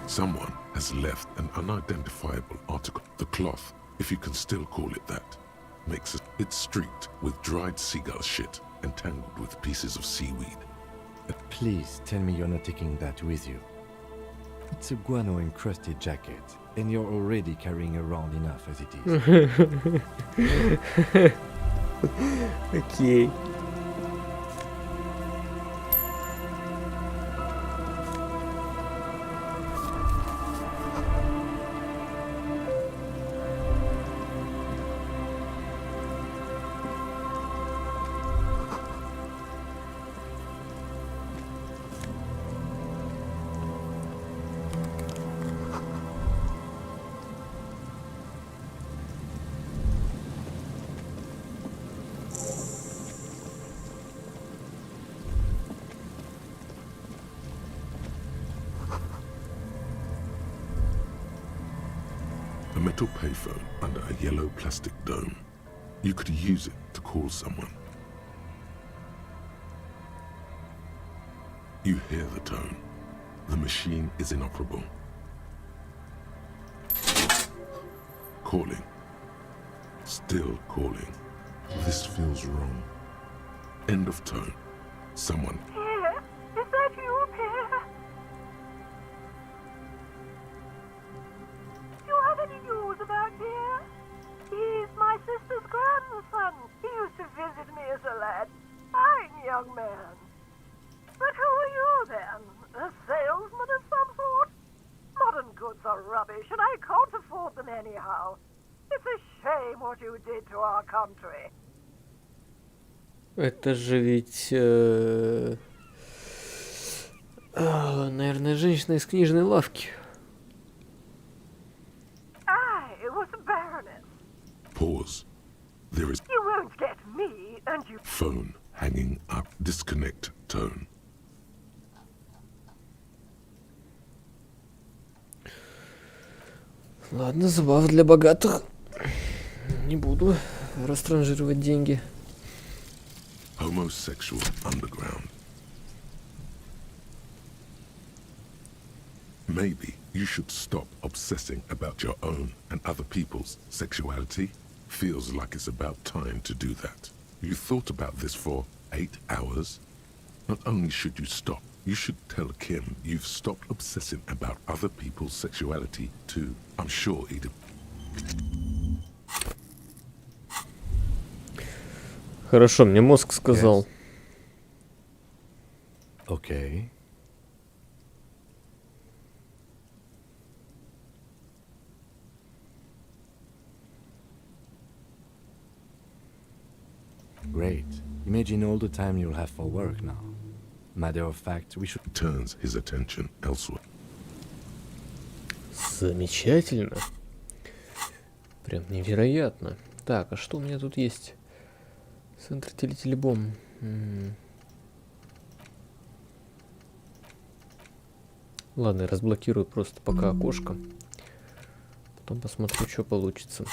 Speaker 2: Someone has left an unidentifiable article. The cloth, if you can still call it that, makes it streaked with dried seagull shit and tangled with pieces of seaweed.
Speaker 3: Please tell me you're not taking that with you. It's a guano-encrusted jacket, and you're already carrying around enough as it is.
Speaker 1: Окей.
Speaker 2: A metal payphone under a yellow plastic dome. You could use it to call someone. You hear the tone. The machine is inoperable. Calling. Still calling. This feels wrong. End of tone. Someone.
Speaker 11: Pierre, is that you, Pierre? Do you have any news about Pierre? He's my sister's grandson. He used to visit me as a lad. Fine young man. But who are you then? A salesman of some sort? Modern goods are rubbish, and I can't afford them anyhow. It's a shame what you did to our country.
Speaker 1: Это же ведь... наверное, женщина из книжной лавки.
Speaker 11: I was a baroness.
Speaker 2: Pause. There is
Speaker 11: You won't get me, and you...
Speaker 2: phone hanging up. Disconnect tone.
Speaker 1: Ладно, забав для богатых. Не буду растранжировать деньги.
Speaker 2: Homosexual underground. Maybe you should stop obsessing about your own and other people's sexuality. Feels like it's about time to do that. You thought about this for 8 hours? Not only should you stop, you should tell Kim you've stopped obsessing about other people's sexuality too. I'm sure he'd...
Speaker 1: Хорошо, мне мозг сказал.
Speaker 3: Okay. Great. Imagine all the time you'll have for work now. Matter of fact, we should...
Speaker 2: Turns his attention elsewhere.
Speaker 1: Замечательно. Прям невероятно. Так, а что у меня тут есть? Центр телетелебом. Ладно, я разблокирую просто пока окошко. Потом посмотрю, что получится.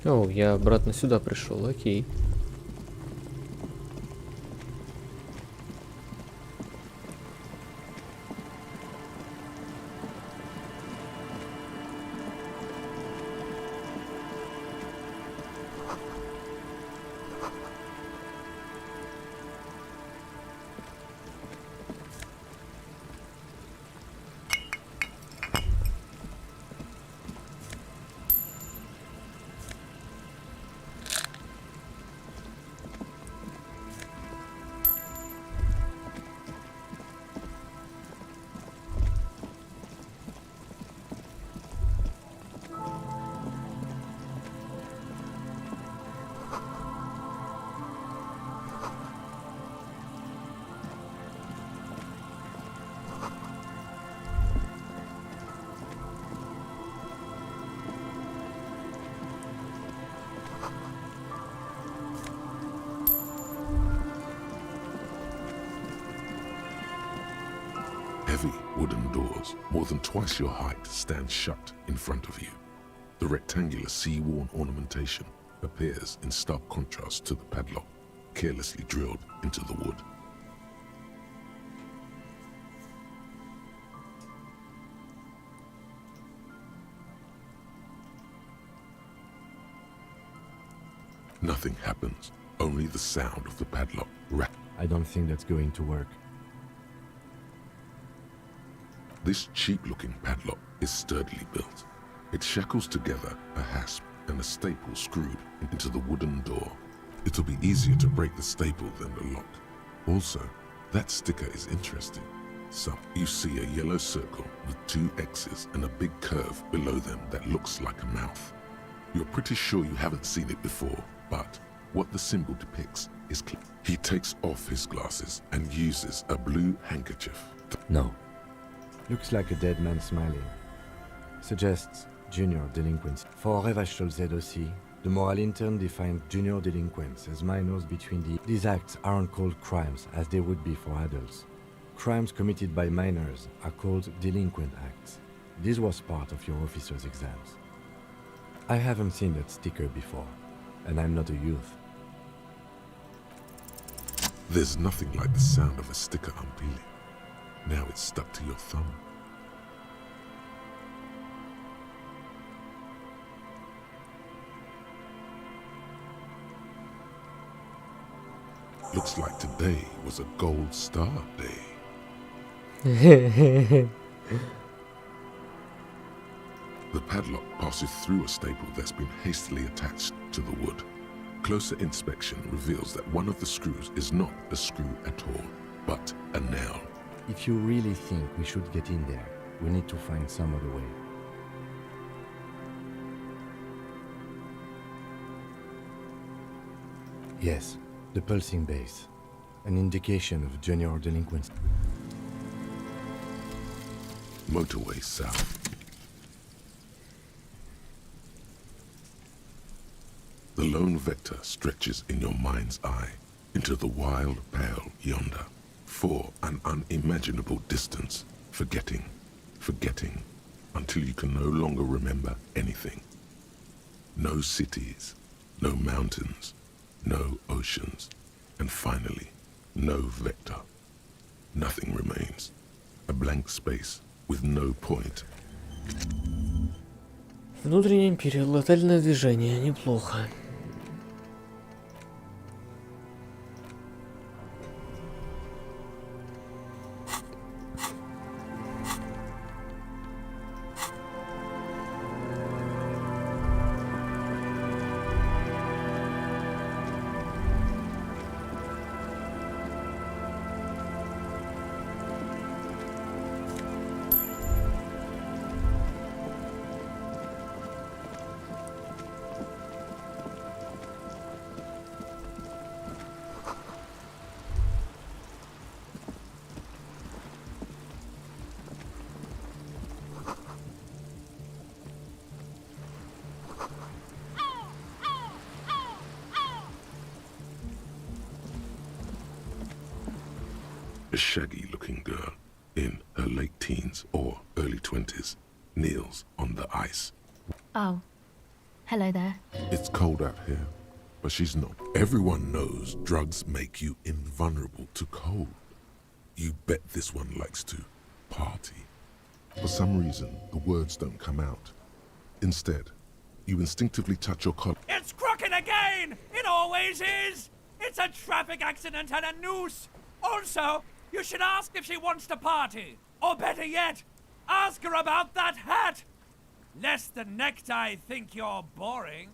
Speaker 1: О, я обратно сюда пришел, окей.
Speaker 2: Heavy wooden doors, more than twice your height, stand shut in front of you. The rectangular sea-worn ornamentation appears in stark contrast to the padlock, carelessly drilled into the wood. Nothing happens, only the sound of the padlock
Speaker 3: I don't think that's going to work.
Speaker 2: This cheap-looking padlock is sturdily built. It shackles together a hasp and a staple screwed into the wooden door. It'll be easier to break the staple than the lock. Also, that sticker is interesting. So, you see a yellow circle with 2 X's and a big curve below them that looks like a mouth. You're pretty sure you haven't seen it before, but what the symbol depicts is clear. He takes off his glasses and uses a blue handkerchief.
Speaker 3: No. Looks like a dead man smiling. Suggests junior delinquents. For Revachol ZOC, the moral intern defined junior delinquents as minors between the... These acts aren't called crimes as they would be for adults. Crimes committed by minors are called delinquent acts. This was part of your officer's exams. I haven't seen that sticker before, and I'm not a youth.
Speaker 2: There's nothing like the sound of a sticker unpeeling. Now it's stuck to your thumb. Looks like today was a gold star day. The padlock passes through a staple that's been hastily attached to the wood. Closer inspection reveals that one of the screws is not a screw at all, but a nail.
Speaker 3: If you really think we should get in there, we need to find some other way. Yes, the pulsing base. An indication of junior delinquency.
Speaker 2: Motorway south. The lone vector stretches in your mind's eye into the wild pale yonder, for an unimaginable distance, forgetting, until you can no longer remember anything. No cities, no mountains, no oceans, and finally, no vector. Nothing remains. A blank space with no point.
Speaker 1: Внутренняя империя, локальное движение, неплохо.
Speaker 2: A shaggy-looking girl in her late teens or early 20s kneels on the ice.
Speaker 12: Oh, hello there.
Speaker 2: It's cold out here, but she's not. Everyone knows drugs make you invulnerable to cold. You bet this one likes to party. For some reason, the words don't come out. Instead, you instinctively touch your collar.
Speaker 4: It's crooked again! It always is! It's a traffic accident and a noose! Also, you should ask if she wants to party. Or better yet, ask her about that hat! Lest the necktie think you're boring.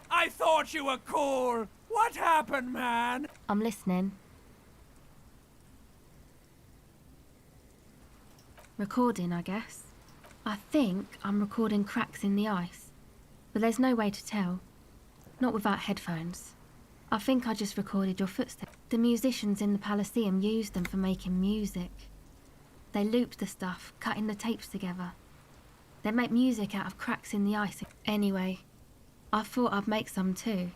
Speaker 4: I thought you were cool. What happened, man?
Speaker 12: I'm listening. Recording, I guess. I think I'm recording cracks in the ice. But there's no way to tell. Not without headphones. I think I just recorded your footsteps. The musicians in the Elysium used them for making music. They looped the stuff, cutting the tapes together. They make music out of cracks in the ice. Anyway, I thought I'd make some too.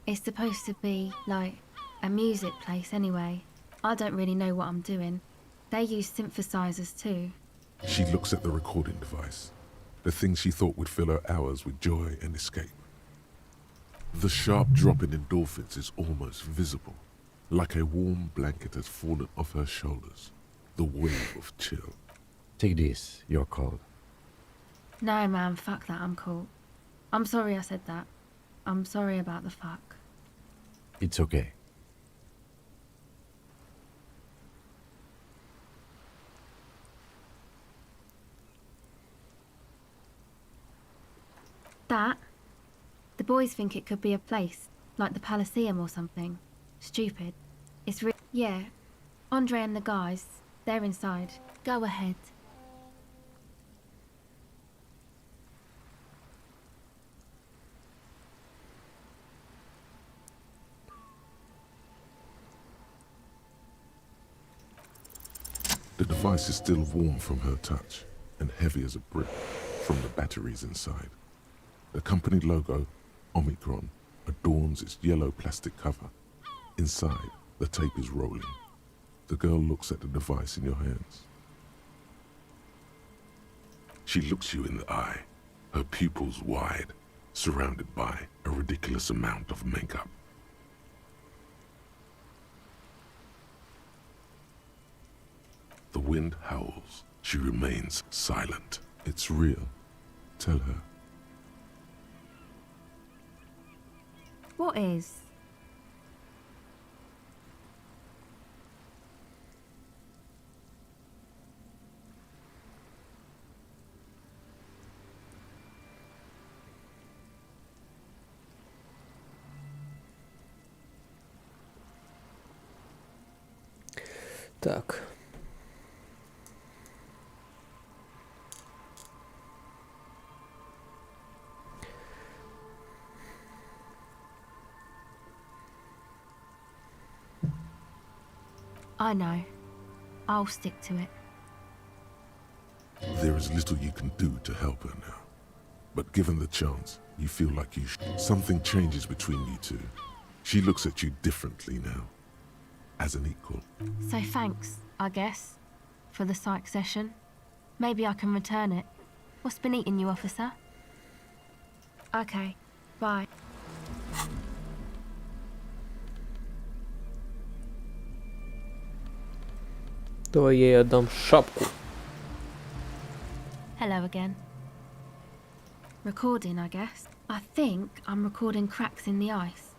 Speaker 12: It's supposed to be, like, a music place anyway. I don't really know what I'm doing. They use synthesizers too.
Speaker 2: She looks at the recording device, the thing she thought would fill her hours with joy and escape. The sharp drop in endorphins is almost visible, like a warm blanket has fallen off her shoulders. The wave of chill.
Speaker 3: Take this, you're cold.
Speaker 12: No man, fuck that, I'm cool. I'm sorry I said that. I'm sorry about the fuck.
Speaker 3: It's okay.
Speaker 12: That? The boys think it could be a place, like the Elysium or something. Stupid. It's yeah. Andre and the guys, they're inside. Go ahead.
Speaker 2: The device is still warm from her touch and heavy as a brick from the batteries inside. The company logo, Omicron, adorns its yellow plastic cover. Inside, the tape is rolling. The girl looks at the device in your hands. She looks you in the eye, her pupils wide, surrounded by a ridiculous amount of makeup. The wind howls. She remains silent. It's real. Tell her.
Speaker 12: What is?
Speaker 1: Так.
Speaker 12: I know. I'll stick to it.
Speaker 2: There is little you can do to help her now. But given the chance, you feel like you should. Something changes between you two. She looks at you differently now. As an equal.
Speaker 12: So thanks, I guess, for the psych session. Maybe I can return it. What's been eating you, officer? Okay, bye.
Speaker 1: Давай я ей отдам шапку.
Speaker 12: Hello again. Recording, I guess. I think I'm recording cracks in the ice.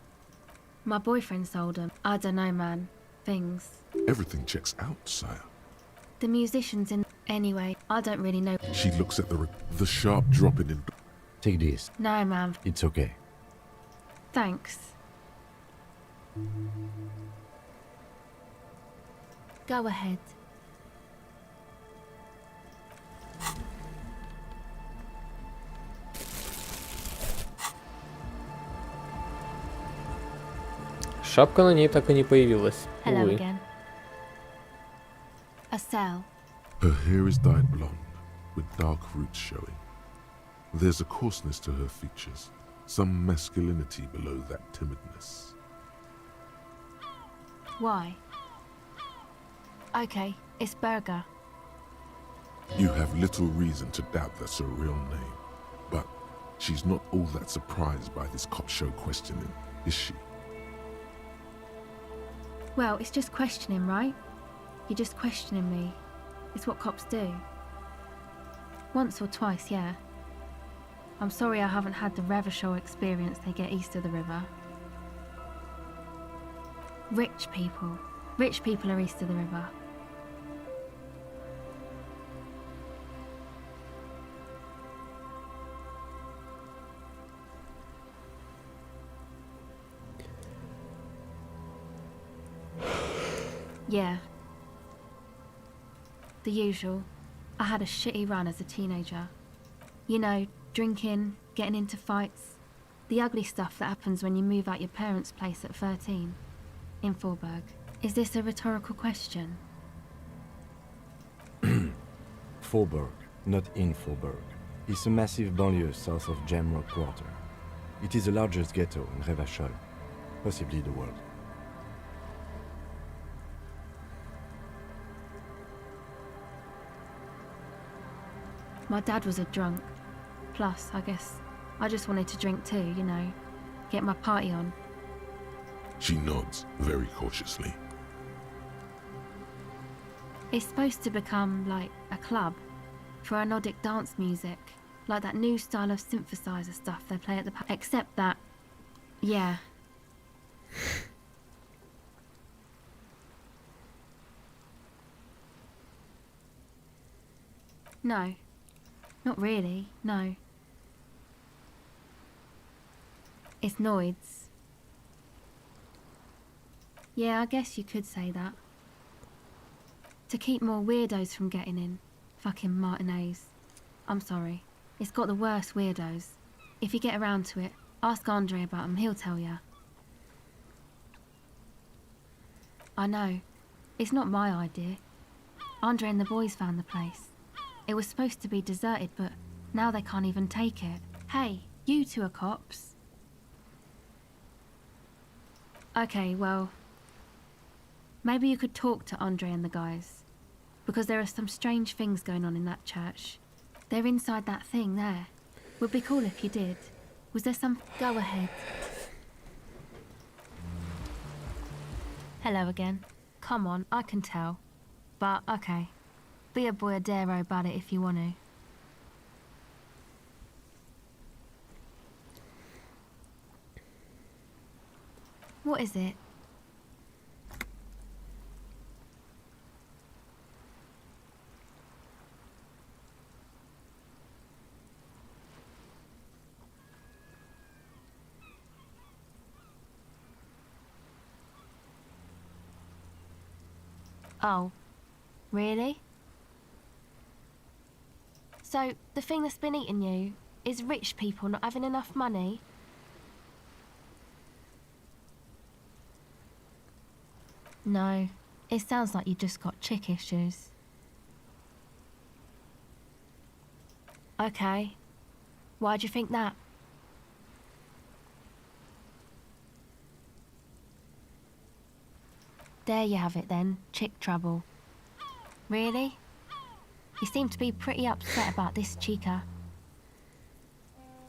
Speaker 12: My boyfriend sold them. I don't know, man. Things.
Speaker 2: Everything checks out, sire.
Speaker 12: The musicians in... Anyway, I don't really know.
Speaker 2: She looks at the sharp dropping in.
Speaker 3: Take this.
Speaker 12: No, man.
Speaker 3: It's okay.
Speaker 12: Thanks. Go ahead.
Speaker 1: Шапка на ней так и не появилась.
Speaker 12: Hello
Speaker 1: Увы.
Speaker 12: again. A cell.
Speaker 2: Her hair is dyed blonde, with dark roots showing. There's a coarseness to her features, some masculinity below that timidness.
Speaker 12: Why? Okay, it's Burger.
Speaker 2: You have little reason to doubt that's her real name, but she's not all that surprised by this cop show questioning, is she?
Speaker 12: Well, it's just questioning, right? You're just questioning me. It's what cops do. Once or twice, yeah. I'm sorry I haven't had the Revershaw experience they get east of the river. Rich people. Rich people are east of the river. Yeah. The usual. I had a shitty run as a teenager. You know, drinking, getting into fights. The ugly stuff that happens when you move out your parents' place at 13. In Forberg. Is this a rhetorical question?
Speaker 3: Forberg, not in Forberg. It's a massive banlieue south of Jamrock Quarter. It is the largest ghetto in Revachol, possibly the world.
Speaker 12: My dad was a drunk. Plus, I guess, I just wanted to drink too, you know. Get my party on.
Speaker 2: She nods very cautiously.
Speaker 12: It's supposed to become, like, a club. For Nordic dance music. Like that new style of synthesizer stuff they play at the except that... Yeah. No. Not really, no. It's Noids. Yeah, I guess you could say that. To keep more weirdos from getting in. Fucking Martinez. I'm sorry. It's got the worst weirdos. If you get around to it, ask Andre about them, he'll tell ya. I know. It's not my idea. Andre and the boys found the place. It was supposed to be deserted, but now they can't even take it. Hey, you two are cops. Okay, well... Maybe you could talk to Andre and the guys. Because there are some strange things going on in that church. They're inside that thing there. Would be cool if you did. Was there some... Go ahead. Hello again. Come on, I can tell. But, okay. Be a boyadero about it if you want to. What is it? Oh, really? So, the thing that's been eating you is rich people not having enough money? No, it sounds like you just got chick issues. Okay. Why do you think that? There you have it then, chick trouble. Really? You seem to be pretty upset about this chica.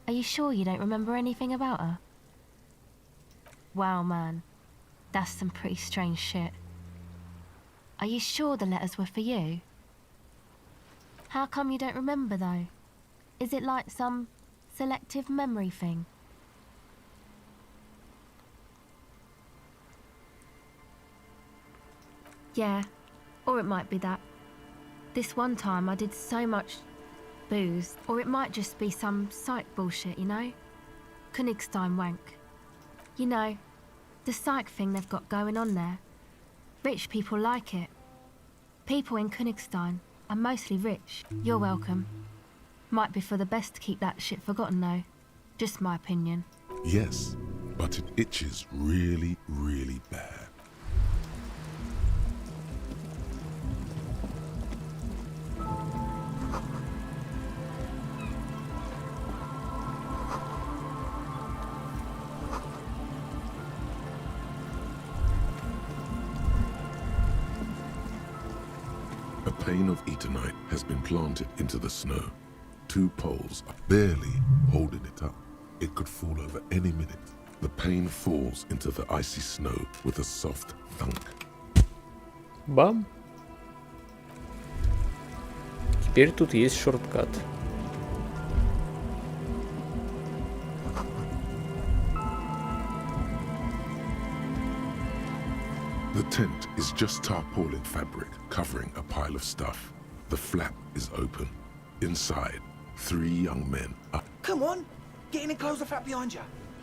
Speaker 12: Are you sure you don't remember anything about her? Wow, man. That's some pretty strange shit. Are you sure the letters were for you? How come you don't remember, though? Is it like some selective memory thing? Yeah, or it might be that. This one time I did so much booze, or it might just be some psych bullshit, you know? Königstein wank. You know, the psych thing they've got going on there. Rich people like it. People in Königstein are mostly rich. You're welcome. Might be for the best to keep that shit forgotten though. Just my opinion.
Speaker 2: Yes, but it itches really, really bad. A pane of eternite has been planted into the snow. 2 poles are barely holding it up. It could fall over any minute. The pane falls into the icy snow with a soft thunk.
Speaker 1: Бам. Теперь тут есть шорткат.
Speaker 2: The tent is just tarpaulin fabric covering a pile of stuff. The flap is open. Inside, 3 young men are...
Speaker 13: Come on! Get in and close the flap behind you.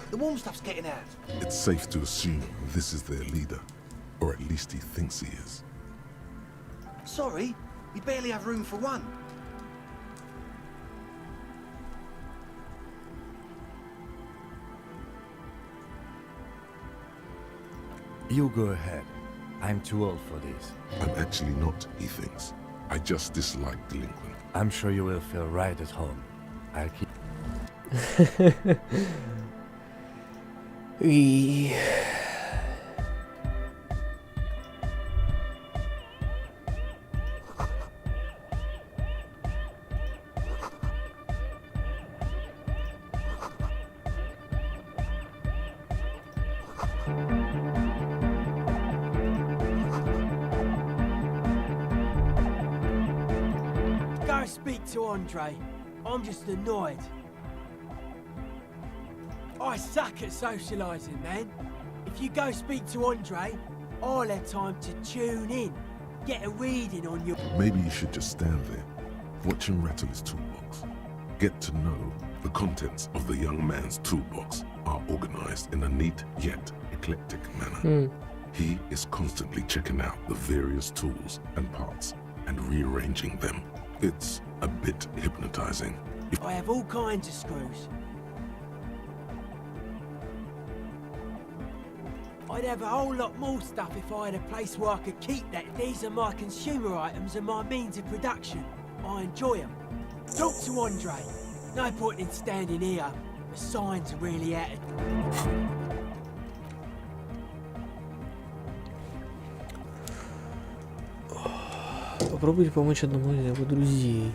Speaker 13: The warm stuff's getting out.
Speaker 2: It's safe to assume this is their leader. Or at least he thinks he is.
Speaker 13: Sorry, we barely have room for one.
Speaker 3: You go ahead. I'm too old for this.
Speaker 2: I'm actually not, he thinks. I just dislike delinquent.
Speaker 3: I'm sure you will feel right at home. I'll keep...
Speaker 7: Go speak to Andre. I'm just annoyed. I suck at socialising, man. If you go speak to Andre, I'll have time to tune in, get a reading on your...
Speaker 2: Maybe you should just stand there, watch him rattle his toolbox. Get to know the contents of the young man's toolbox are organized in a neat yet eclectic manner. He is constantly checking out the various tools and parts and rearranging them. It's a bit hypnotizing.
Speaker 7: I have all kinds of screws. I'd have a whole lot more stuff if I had a place where I could keep that. These are my consumer items and my means of production. I enjoy them. Talk to Andre. No point in standing here. The signs are really out of...
Speaker 1: Попробуйте помочь одному из его друзей.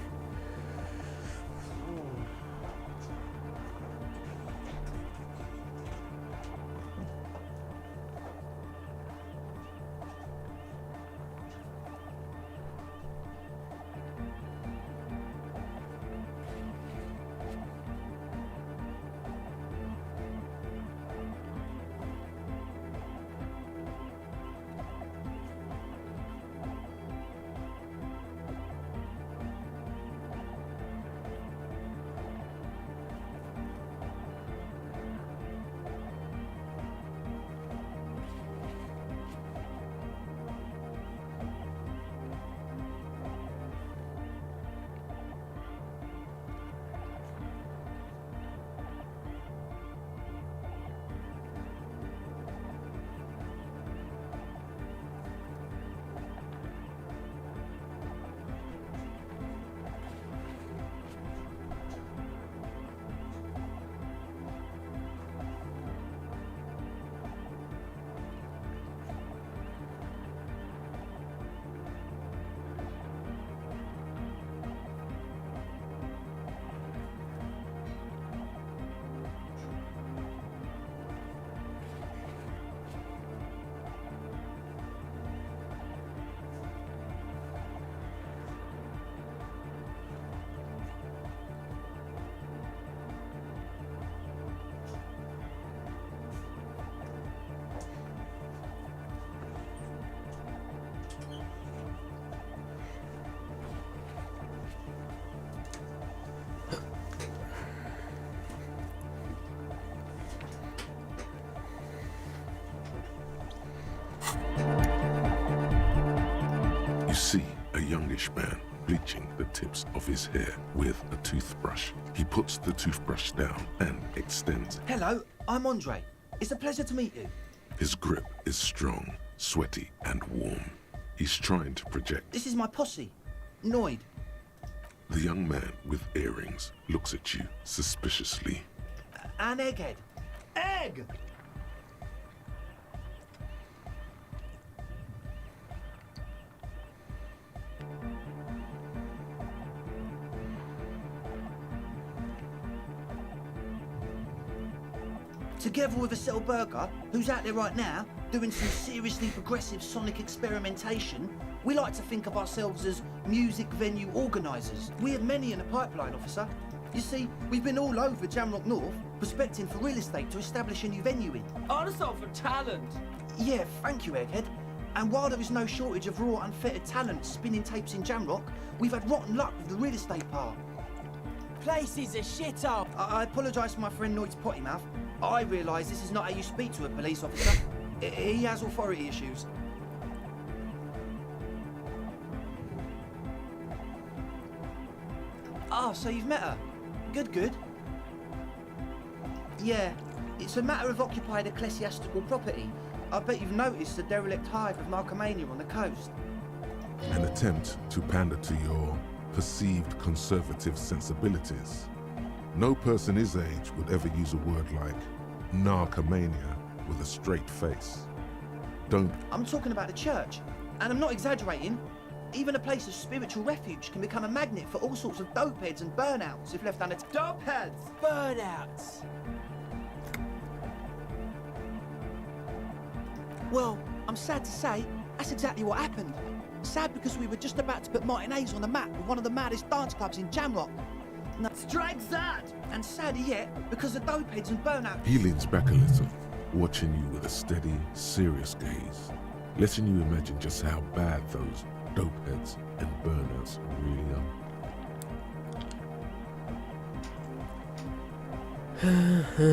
Speaker 2: British man bleaching the tips of his hair with a toothbrush. He puts the toothbrush down and extends.
Speaker 13: Hello, I'm Andre. It's a pleasure to meet you.
Speaker 2: His grip is strong, sweaty, and warm. He's trying to project.
Speaker 13: This is my posse, Noid.
Speaker 2: The young man with earrings looks at you suspiciously.
Speaker 13: And Egghead. Egg! Together with a Cell Burger, who's out there right now, doing some seriously progressive sonic experimentation, we like to think of ourselves as music venue organisers. We have many in the pipeline, officer. You see, we've been all over Jamrock North, prospecting for real estate to establish a new venue in.
Speaker 7: Also for talent.
Speaker 13: Yeah, thank you, Egghead. And while there is no shortage of raw, unfettered talent spinning tapes in Jamrock, we've had rotten luck with the real estate part.
Speaker 7: Place is a shithole.
Speaker 13: I apologise for my friend Noid's potty mouth. I realise this is not how you speak to a police officer. He has authority issues. Ah, so you've met her. Good. Yeah, it's a matter of occupied ecclesiastical property. I bet you've noticed the derelict hive of Narcomania on the coast.
Speaker 2: An attempt to pander to your perceived conservative sensibilities. No person his age would ever use a word like narcomania with a straight face. Don't...
Speaker 13: I'm talking about the church, and I'm not exaggerating. Even a place of spiritual refuge can become a magnet for all sorts of dopeheads and burnouts if left unattended.
Speaker 7: Dopeheads! Burnouts!
Speaker 13: Well, I'm sad to say, that's exactly what happened. Sad because we were just about to put Martinez on the map with one of the maddest dance clubs in Jamrock. No, strike that! And sadder yet, because the dopeheads and burnout...
Speaker 2: He leans back a little, watching you with a steady, serious gaze, letting you imagine just how bad those dopeheads and burnouts really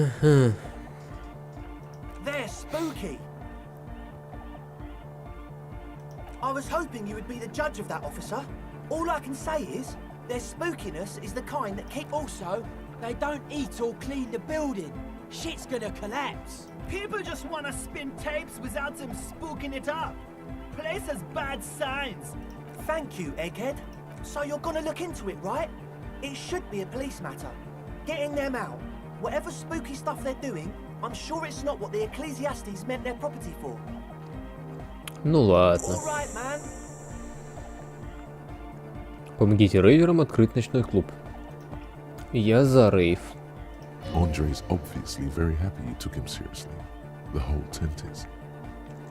Speaker 13: are. They're spooky. I was hoping you would be the judge of that, officer. All I can say is, their spookiness is the kind that keep...
Speaker 7: Also, they don't eat or clean the building. Shit's gonna collapse.
Speaker 14: People just wanna spin tapes without them spooking it up. Place has bad signs.
Speaker 13: Thank you, Egghead. So you're gonna look into it, right? It should be a police matter. Getting them out. Whatever spooky stuff they're doing, I'm sure it's not what the Ecclesiastes meant their property for.
Speaker 1: Ну ладно. Помогите рейверам открыть ночной клуб. Я за рейв.
Speaker 2: Andre's obviously very happy you took him seriously. The whole tent is.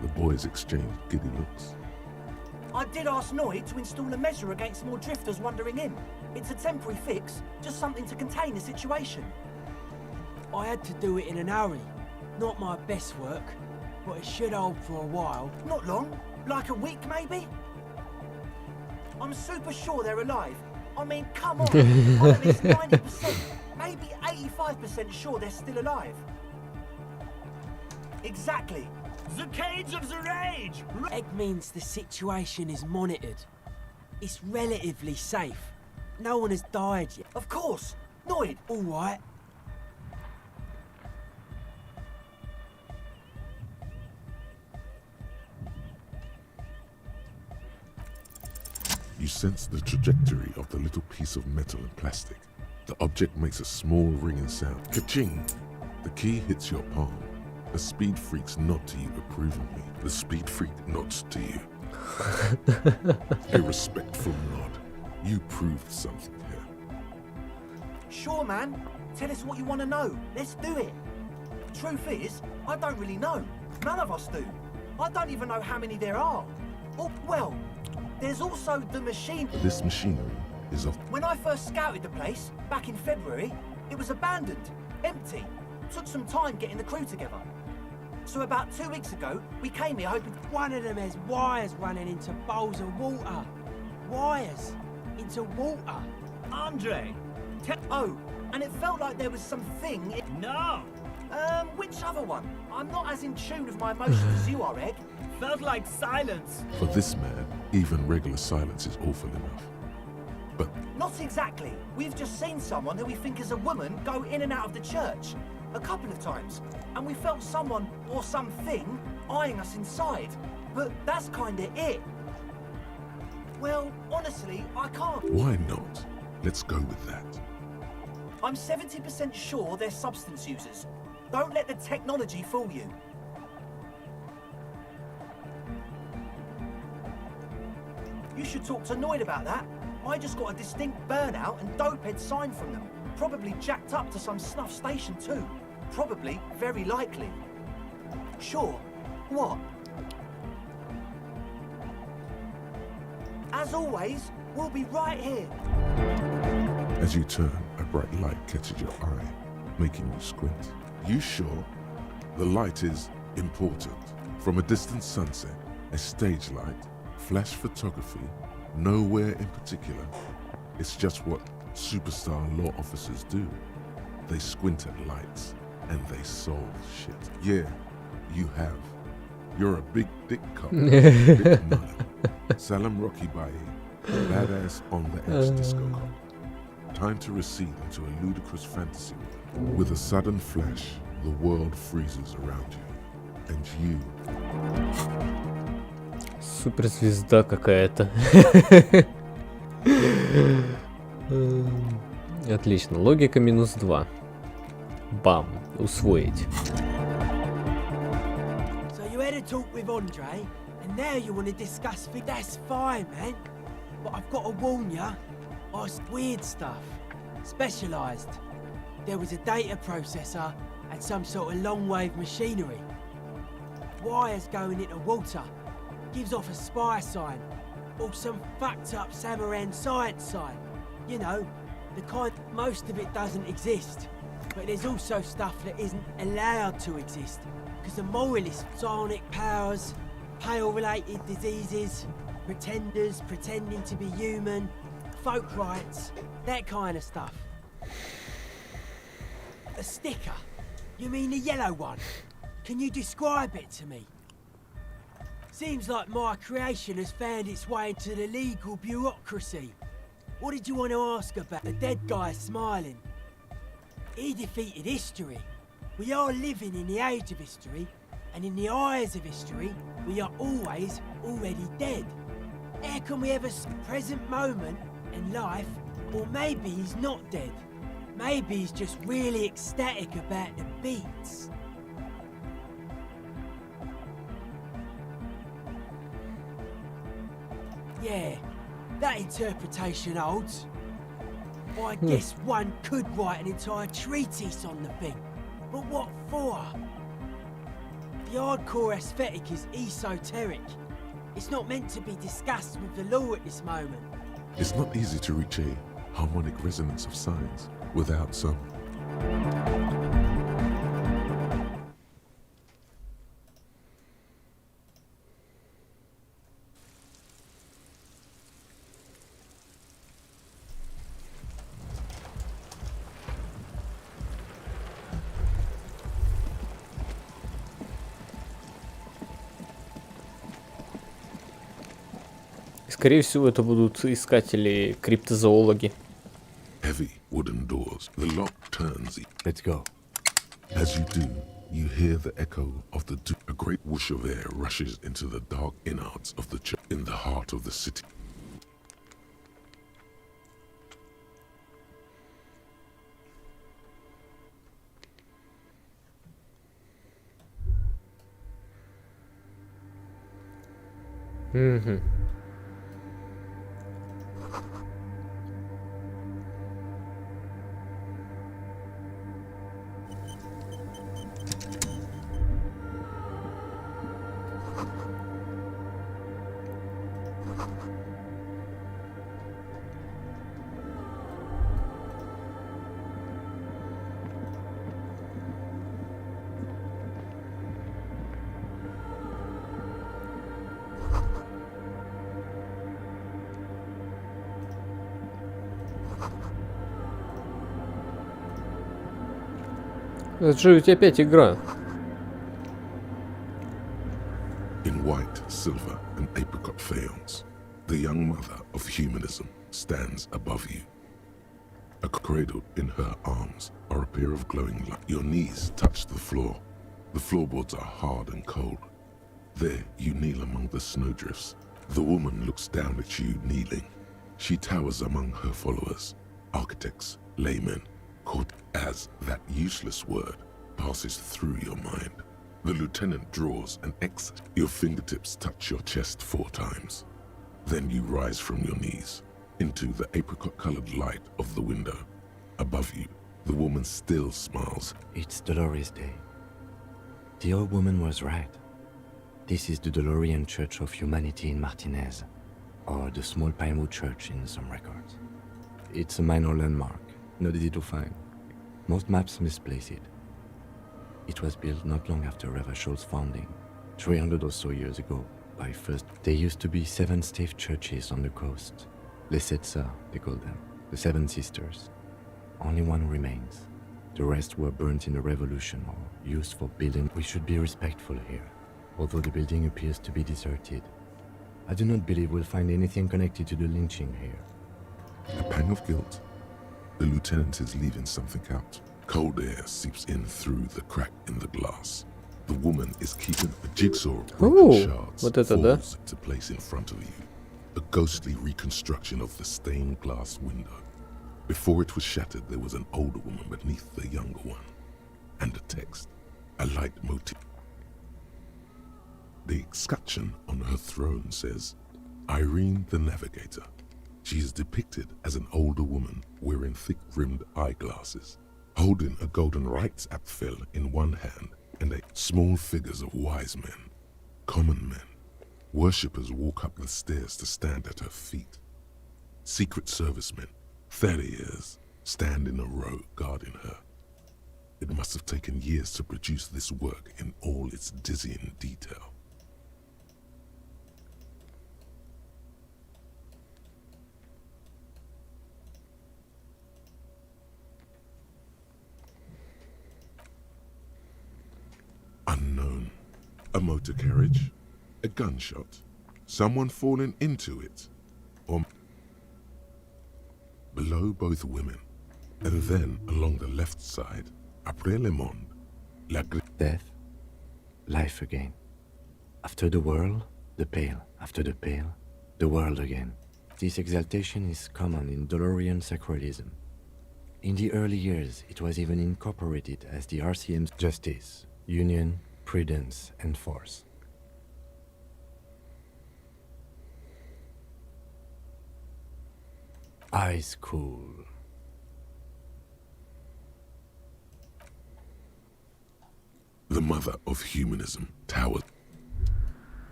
Speaker 2: The boys exchanged giddy looks.
Speaker 13: I did ask Noid to install a measure against more drifters wandering in. It's a temporary fix, just something to contain the situation.
Speaker 7: I had to do it in an hurry. Not my best work, but it should hold for a while.
Speaker 13: Not long, like a week maybe? I'm super sure they're alive. I mean, come on, I'm at least 90%, maybe 85% sure they're still alive. Exactly.
Speaker 14: The cage of the rage!
Speaker 7: Egg means the situation is monitored. It's relatively safe. No one has died yet.
Speaker 13: Of course! Noid!
Speaker 7: All right.
Speaker 2: You sense the trajectory of the little piece of metal and plastic. The object makes a small ringing sound. Ka-ching! The key hits your palm. The speed freaks nod to you approvingly. The speed freak nods to you. A respectful nod. You proved something here.
Speaker 13: Sure, man. Tell us what you want to know. Let's do it. Truth is, I don't really know. None of us do. I don't even know how many there are. Oh, well, there's also the machine.
Speaker 2: This machinery is of...
Speaker 13: When I first scouted the place, back in February, it was abandoned, empty. Took some time getting the crew together. So about 2 weeks ago, we came here hoping...
Speaker 7: One of them has wires running into bowls of water. Wires into water.
Speaker 14: Andre!
Speaker 13: Oh, and it felt like there was something...
Speaker 14: No! Which other one? I'm not as in tune with my emotions as you are, Egg. Felt like silence.
Speaker 2: For this man, even regular silence is awful enough. But
Speaker 14: Not exactly. We've just seen someone who we think is a woman go in and out of the church. A couple of times. And we felt someone or something eyeing us inside. But that's kinda it. Well, honestly, I can't.
Speaker 2: why not? Let's go with that.
Speaker 14: I'm 70% sure they're substance users. Don't let the technology fool you. You should talk to Noid about that. I just got a distinct burnout and dopehead sign from them. Probably jacked up to some snuff station too. Probably, very likely. Sure. What? As always, we'll be right here.
Speaker 2: As you turn, a bright light catches your eye, making you squint. You sure? The light is important. From a distant sunset, a stage light, flash photography, nowhere in particular. It's just what superstar law officers do. They squint at lights and they solve shit. Yeah, you have. You're a big dick cop. Big man. Salam Rocky Baye, badass on the edge disco cop. Time to recede into a ludicrous fantasy world. With a sudden flash, the world freezes around you. And you...
Speaker 1: Суперзвезда какая-то. Отлично. Логика -2. Бам. Усвоить.
Speaker 7: So you had a talk with Andre, and now you want to discuss things. That's fine, man. But I've got to warn ya. Weird stuff. Specialised. There was a data processor and some sort of long-wave machinery. Wires going into water. Gives off a spy sign. Or some fucked up Samaran science sign. You know, the kind most of it doesn't exist. But there's also stuff that isn't allowed to exist. Because the moralists, psionic powers, pale-related diseases, pretenders pretending to be human, folk rights, that kind of stuff. A sticker? You mean the yellow one? Can you describe it to me? Seems like my creation has found its way into the legal bureaucracy. What did you want to ask about? The dead guy smiling. He defeated history. We are living in the age of history, and in the eyes of history, we are always already dead. How can we have a present moment in life, or maybe he's not dead? Maybe he's just really ecstatic about the beats. Yeah, that interpretation holds. I guess one could write an entire treatise on the thing. But what for? The hardcore aesthetic is esoteric. It's not meant to be discussed with the law at this moment.
Speaker 2: It's not easy to reach a harmonic resonance of signs without some...
Speaker 1: Скорее всего, это будут искатели, криптозоологи.
Speaker 2: Heavy wooden doors. The lock turns.
Speaker 3: Let's go.
Speaker 2: As you do, you hear the echo of the a great whoosh of air rushes into the dark innards of the church in the heart of the city.
Speaker 1: Угу. Это же у тебя опять игра.
Speaker 2: In white, silver, and apricot faience, the young mother of humanism stands above you. Cradled in her arms are a pair of glowing lights. Your knees touch the floor. The floorboards are hard and cold. There you kneel among the snowdrifts. The woman looks down at you kneeling. She towers among her followers, architects, laymen, caught as that useless word passes through your mind. The lieutenant draws an exit. Your fingertips touch your chest 4 times. Then you rise from your knees into the apricot-colored light of the window. Above you, the woman still smiles.
Speaker 3: It's Dolores Day. The old woman was right. This is the DeLorean Church of Humanity in Martinez, or the Small Pinewood Church in some records. It's a minor landmark, not easy to find. Most maps misplace it. It was built not long after Ravachol's founding, 300 or so years ago, by first. There used to be 7 stave churches on the coast. Les Sept Sœurs, they call them, the 7 sisters. Only one remains. The rest were burnt in the revolution or used for building. We should be respectful here, although the building appears to be deserted. I do not believe we'll find anything connected to the lynching here.
Speaker 2: A pang of guilt. The lieutenant is leaving something out. Cold air seeps in through the crack in the glass. The woman is keeping a jigsaw of broken shards falls into place in front of you. A ghostly reconstruction of the stained glass window. Before it was shattered, there was an older woman beneath the younger one. And a text, a light motif. The escutcheon on her throne says, Irene the Navigator. She is depicted as an older woman wearing thick-rimmed eyeglasses, holding a golden rights apfel in one hand and small figures of wise men, common men. Worshippers walk up the stairs to stand at her feet. Secret servicemen, farriers, stand in a row guarding her. It must have taken years to produce this work in all its dizzying detail. Unknown. A motor carriage, a gunshot, someone falling into it, or below both women, and then along the left side, après le monde,
Speaker 3: death, life again. After the world, the pale. After the pale, the world again. This exaltation is common in DeLorean sacralism. In the early years, it was even incorporated as the RCM's justice, union, prudence, and force. Eyes cool.
Speaker 2: The mother of humanism towered.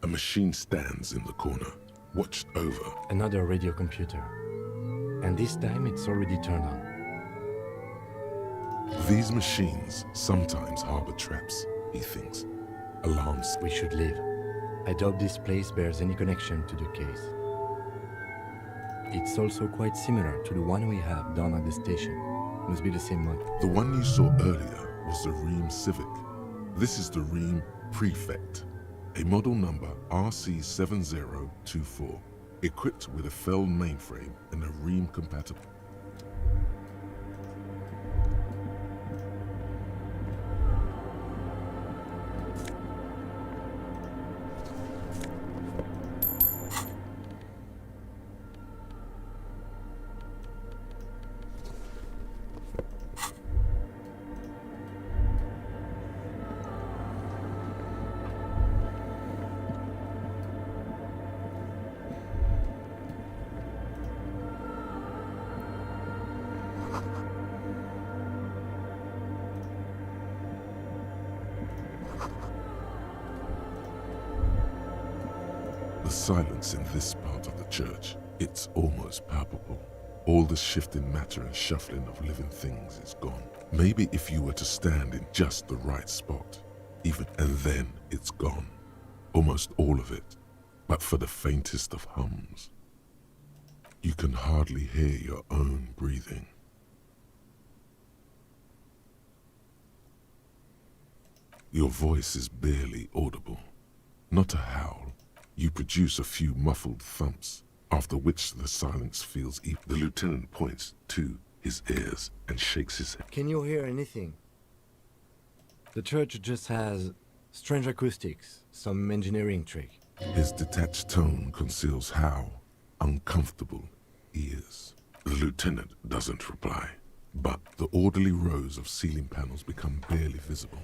Speaker 2: A machine stands in the corner, watched over.
Speaker 3: Another radio computer. And this time it's already turned on.
Speaker 2: These machines sometimes harbor traps, he thinks. Alarms.
Speaker 3: We should leave. I doubt this place bears any connection to the case. It's also quite similar to the one we have down at the station. Must be the same one.
Speaker 2: The one you saw earlier was the Ream Civic. This is the Ream Prefect, a model number RC7024, equipped with a Fell mainframe and a Ream compatible. The silence in this part of the church, it's almost palpable. All the shifting matter and shuffling of living things is gone. Maybe if you were to stand in just the right spot, and then it's gone. Almost all of it. but for the faintest of hums. You can hardly hear your own breathing. Your voice is barely audible, not a howl. You produce a few muffled thumps, after which the silence feels even. The lieutenant points to his ears and shakes his head.
Speaker 3: Can you hear anything? The church just has strange acoustics, some engineering trick.
Speaker 2: His detached tone conceals how uncomfortable he is. The lieutenant doesn't reply, but the orderly rows of ceiling panels become barely visible,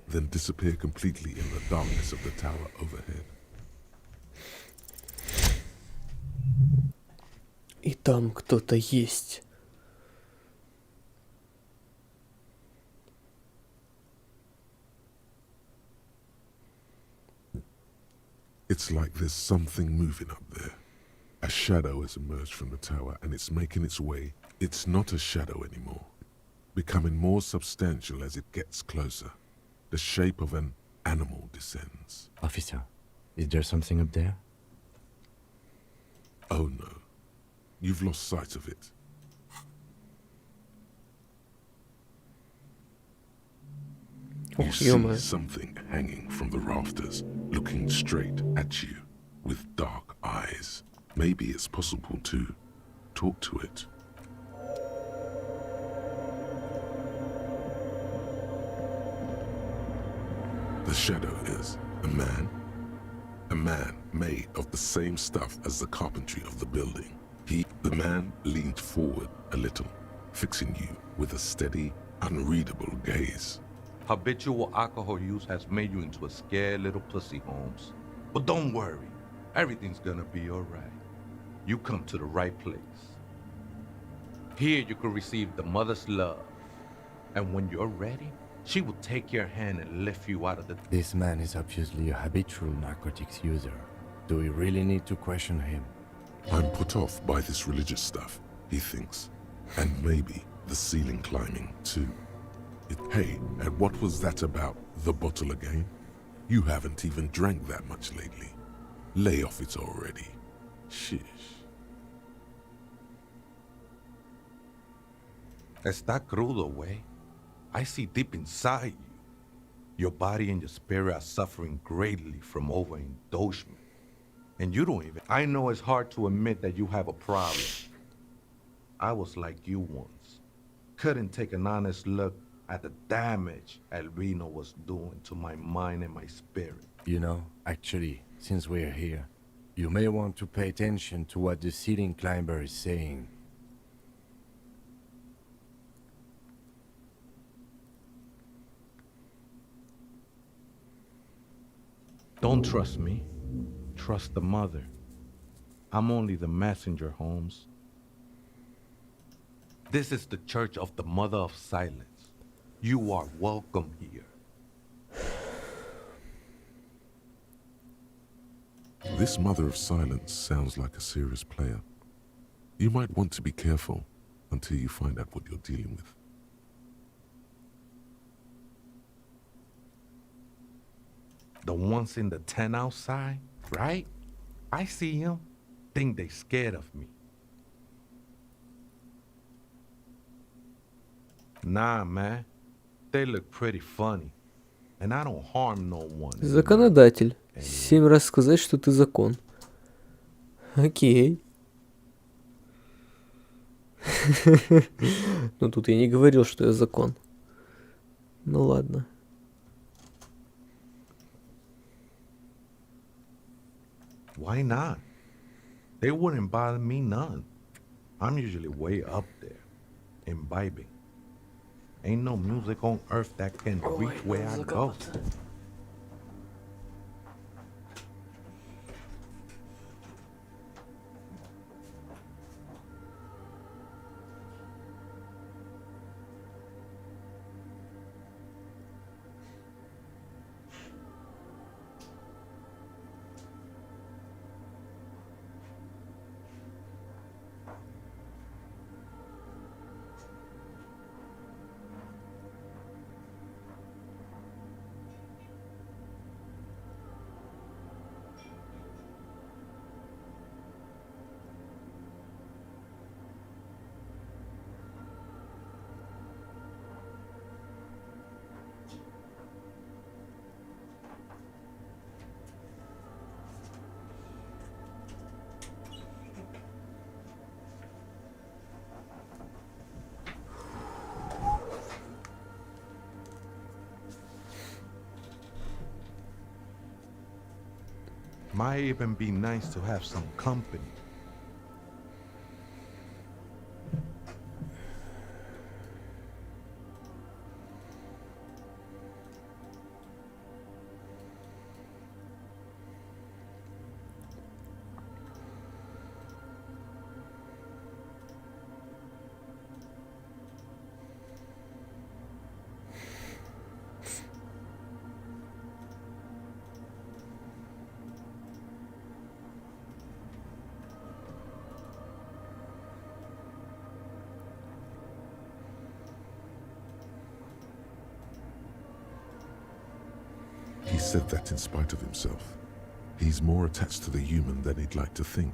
Speaker 2: then disappear completely in the darkness of the tower overhead.
Speaker 1: И там кто-то есть.
Speaker 2: It's like there's something moving up there. A shadow has emerged from the tower and it's making its way. It's not a shadow anymore, becoming more substantial as it gets closer. The shape of an animal descends.
Speaker 3: Officer, is there something up there?
Speaker 2: Oh no, you've lost sight of it. You see something hanging from the rafters, looking straight at you with dark eyes. Maybe it's possible to talk to it. The shadow is a man made of the same stuff as the carpentry of the building. The man leaned forward a little, fixing you with a steady, unreadable gaze.
Speaker 15: Habitual alcohol use has made you into a scared little pussy, Holmes. But don't worry, everything's gonna be all right. You come to the right place. Here you can receive the mother's love. And when you're ready, she will take your hand and lift you out of the...
Speaker 3: This man is obviously a habitual narcotics user. Do we really need to question him?
Speaker 2: I'm put off by this religious stuff, he thinks. And maybe the ceiling climbing, too. Hey, and what was that about, the bottle again? You haven't even drank that much lately. Lay off it already. Shish.
Speaker 15: Está crudo, way. I see deep inside you. Your body and your spirit are suffering greatly from overindulgence. And you don't even... I know it's hard to admit that you have a problem. I was like you once. Couldn't take an honest look at the damage Albino was doing to my mind and my spirit.
Speaker 3: You know, actually, since we're here, you may want to pay attention to what the ceiling climber is saying.
Speaker 15: Don't trust me. Trust the mother. I'm only the messenger, Holmes. This is the Church of the Mother of Silence. You are welcome here.
Speaker 2: This Mother of Silence sounds like a serious player. You might want to be careful until you find out what you're dealing with.
Speaker 15: The ones in the tent outside, right? I see them. Think they scared of me. Nah, man. They look pretty funny. And I don't harm no one.
Speaker 1: Законодатель. 7 раз сказать, что ты закон. Окей. Ну тут я не говорил, что я закон. Ну ладно.
Speaker 15: Why not? They wouldn't bother me none. I'm usually way up there, imbibing. Ain't no music on earth that can reach where I go. Might even be nice to have some company.
Speaker 2: He said that in spite of himself. He's more attached to the human than he'd like to think.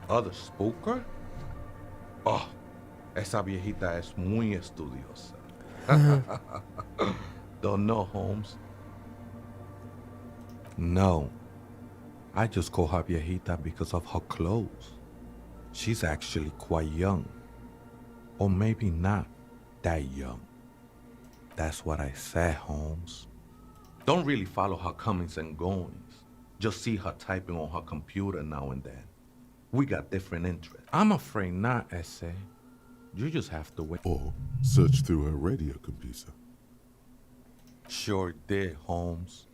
Speaker 15: Other spooker? Oh, esa viejita es muy estudiosa. Don't know, Holmes? No. I just call her viejita because of her clothes. She's actually quite young. Or maybe not that young. That's what I said, Holmes. Don't really follow her comings and goings. Just see her typing on her computer now and then. We got different interests. I'm afraid not, Essay. You just have to wait.
Speaker 2: Or search through her radio computer.
Speaker 15: Sure did, Holmes.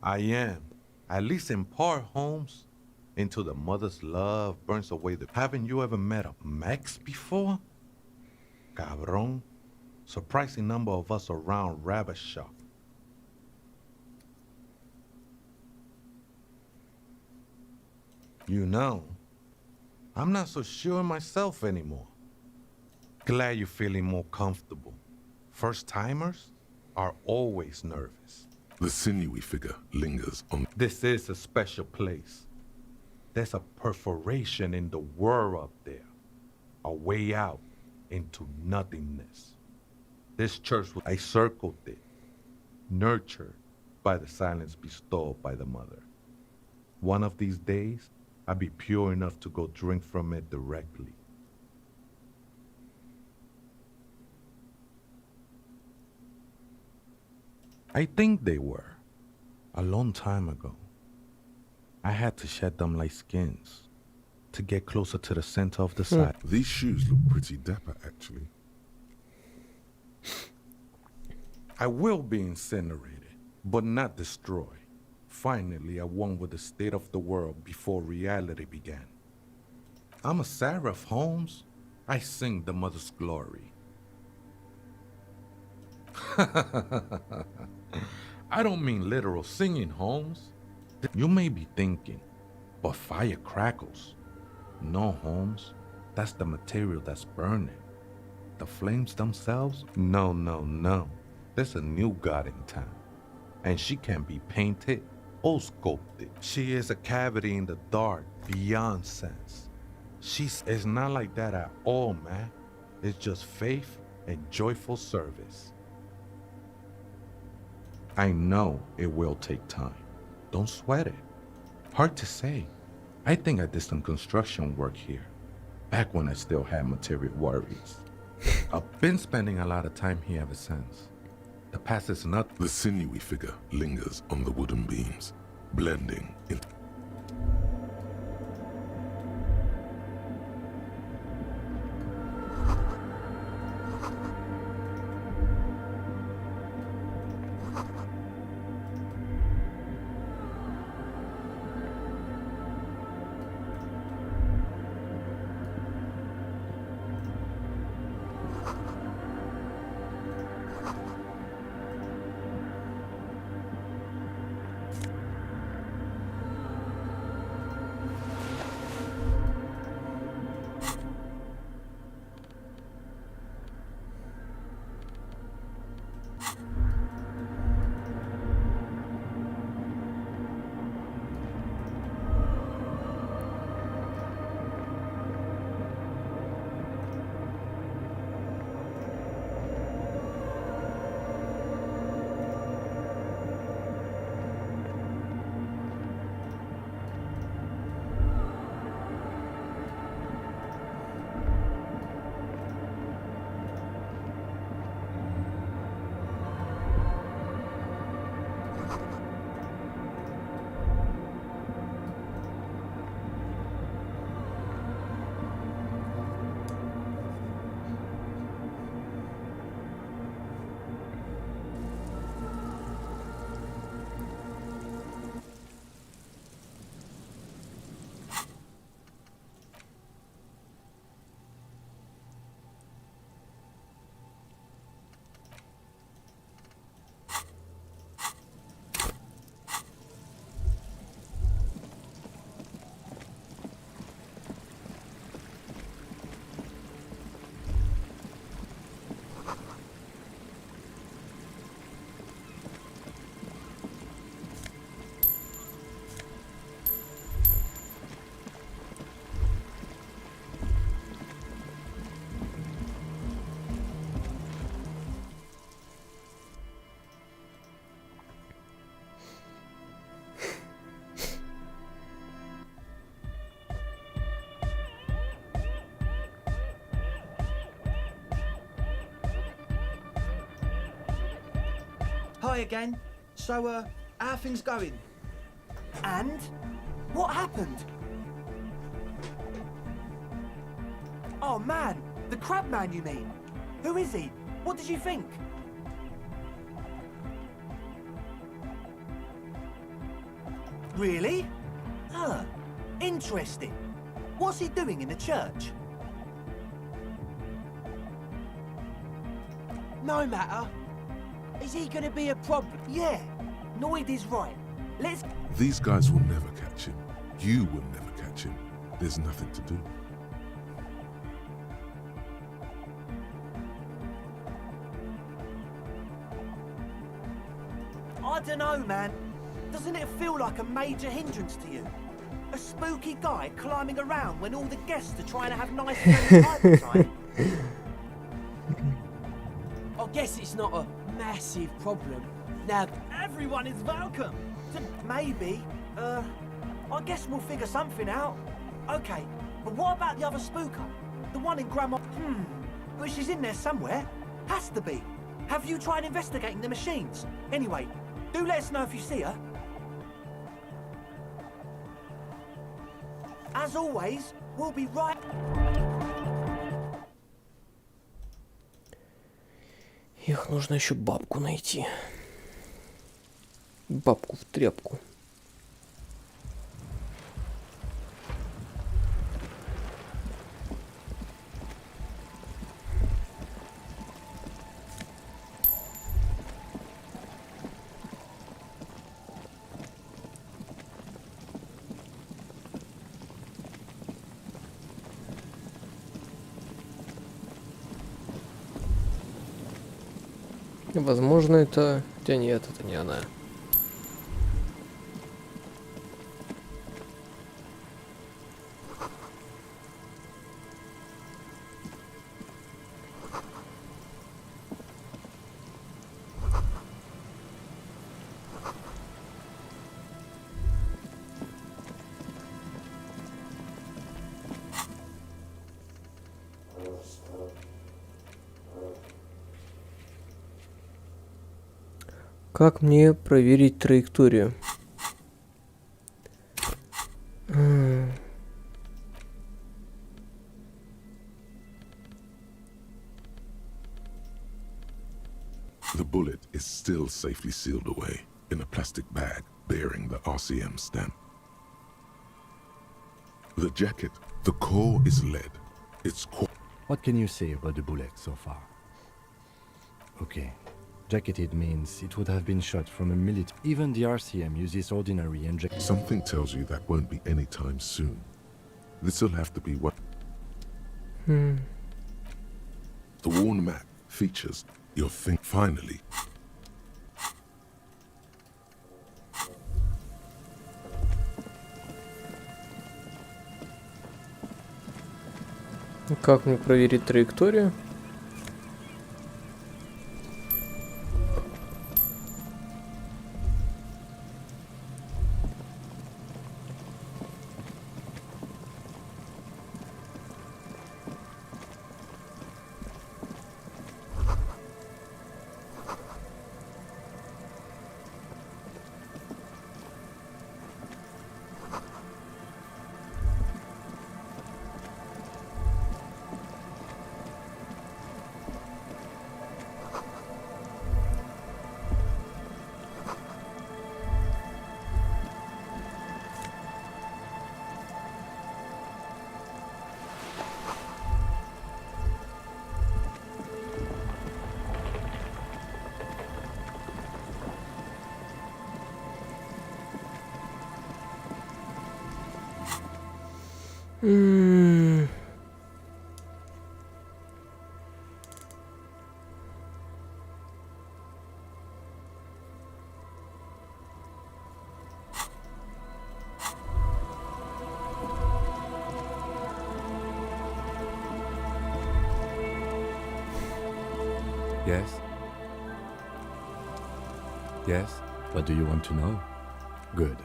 Speaker 15: I am, at least in part, Holmes. Into the mother's love burns away the... Haven't you ever met a Mex before? Cabrón. Surprising number of us around Rabbit Shop. You know, I'm not so sure myself anymore. Glad you're feeling more comfortable. First-timers are always nervous.
Speaker 2: The sinewy figure lingers on...
Speaker 15: This is a special place. There's a perforation in the world up there. A way out into nothingness. This church, I circled it. Nurtured by the silence bestowed by the mother. One of these days, I'll be pure enough to go drink from it directly. I think they were. A long time ago. I had to shed them like skins to get closer to the center of the site.
Speaker 2: These shoes look pretty dapper, actually.
Speaker 15: I will be incinerated, but not destroyed. Finally, I won with the state of the world before reality began. I'm a seraph, Holmes. I sing the mother's glory. I don't mean literal singing, Holmes. You may be thinking, but fire crackles. No, Holmes. That's the material that's burning. The flames themselves? No, no, no. There's a new god in town. And she can be painted or sculpted. She is a cavity in the dark, beyond sense. It's not like that at all, man. It's just faith and joyful service. I know it will take time. Don't sweat it. Hard to say. I think I did some construction work here, back when I still had material worries. I've been spending a lot of time here ever since. The past is not...
Speaker 2: The sinewy figure lingers on the wooden beams, blending into...
Speaker 13: Hi again. So, how are things going?
Speaker 14: And? What happened? Oh man, the crab man you mean? Who is he? What did you think? Really? Huh. Interesting. What's he doing in the church?
Speaker 7: No matter. Is he gonna be a problem?
Speaker 14: Yeah, Noid is right. Let's...
Speaker 2: These guys will never catch him. You will never catch him. There's nothing to do.
Speaker 14: I don't know, man. Doesn't it feel like a major hindrance to you? A spooky guy climbing around when all the guests are trying to have nice friendly time?
Speaker 7: I guess it's not a massive problem. Now,
Speaker 14: Everyone is welcome. Maybe. I guess we'll figure something out. Okay, but what about the other spooker? The one in Grandma... but she's in there somewhere. Has to be. Have you tried investigating the machines? Anyway, do let us know if you see her. As always, we'll be right...
Speaker 1: Их нужно еще бабку найти. Бабку в тряпку. Возможно, это... Хотя нет, это не она. Как мне проверить траекторию?
Speaker 2: The bullet is still safely sealed away in a plastic bag bearing the RCM stamp. The jacket, the core is lead. It's
Speaker 3: What can you say about the bullet so far? Okay. Jacketed means it would have been shot from a military. Even the RCM uses ordinary and
Speaker 2: Something tells you that won't be anytime soon. This'll have to be what... The worn map features your thing finally.
Speaker 1: Как мне проверить траекторию?
Speaker 3: Yes? Yes? What do you want to know? Good.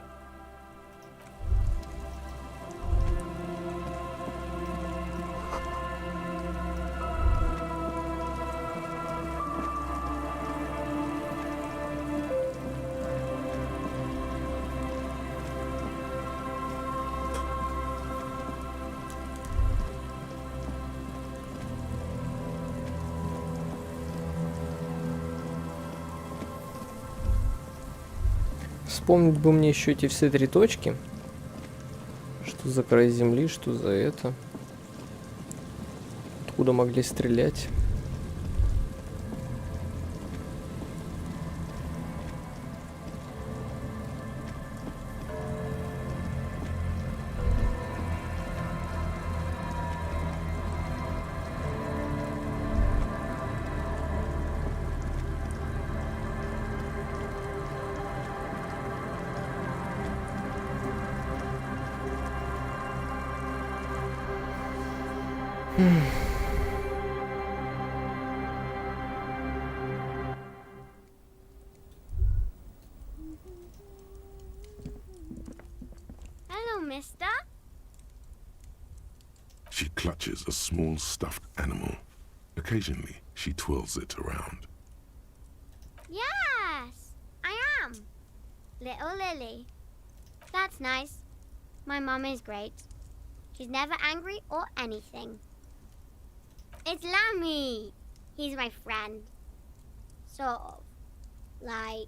Speaker 1: Вспомнить бы мне еще эти все 3 точки. Что за край земли, что за это. Откуда могли стрелять.
Speaker 16: Hello, mister.
Speaker 2: She clutches a small stuffed animal. Occasionally, she twirls it around.
Speaker 16: Yes, I am. Little Lily. That's nice. My mum is great. She's never angry or anything. It's Lammy. He's my friend. Sort of. Like...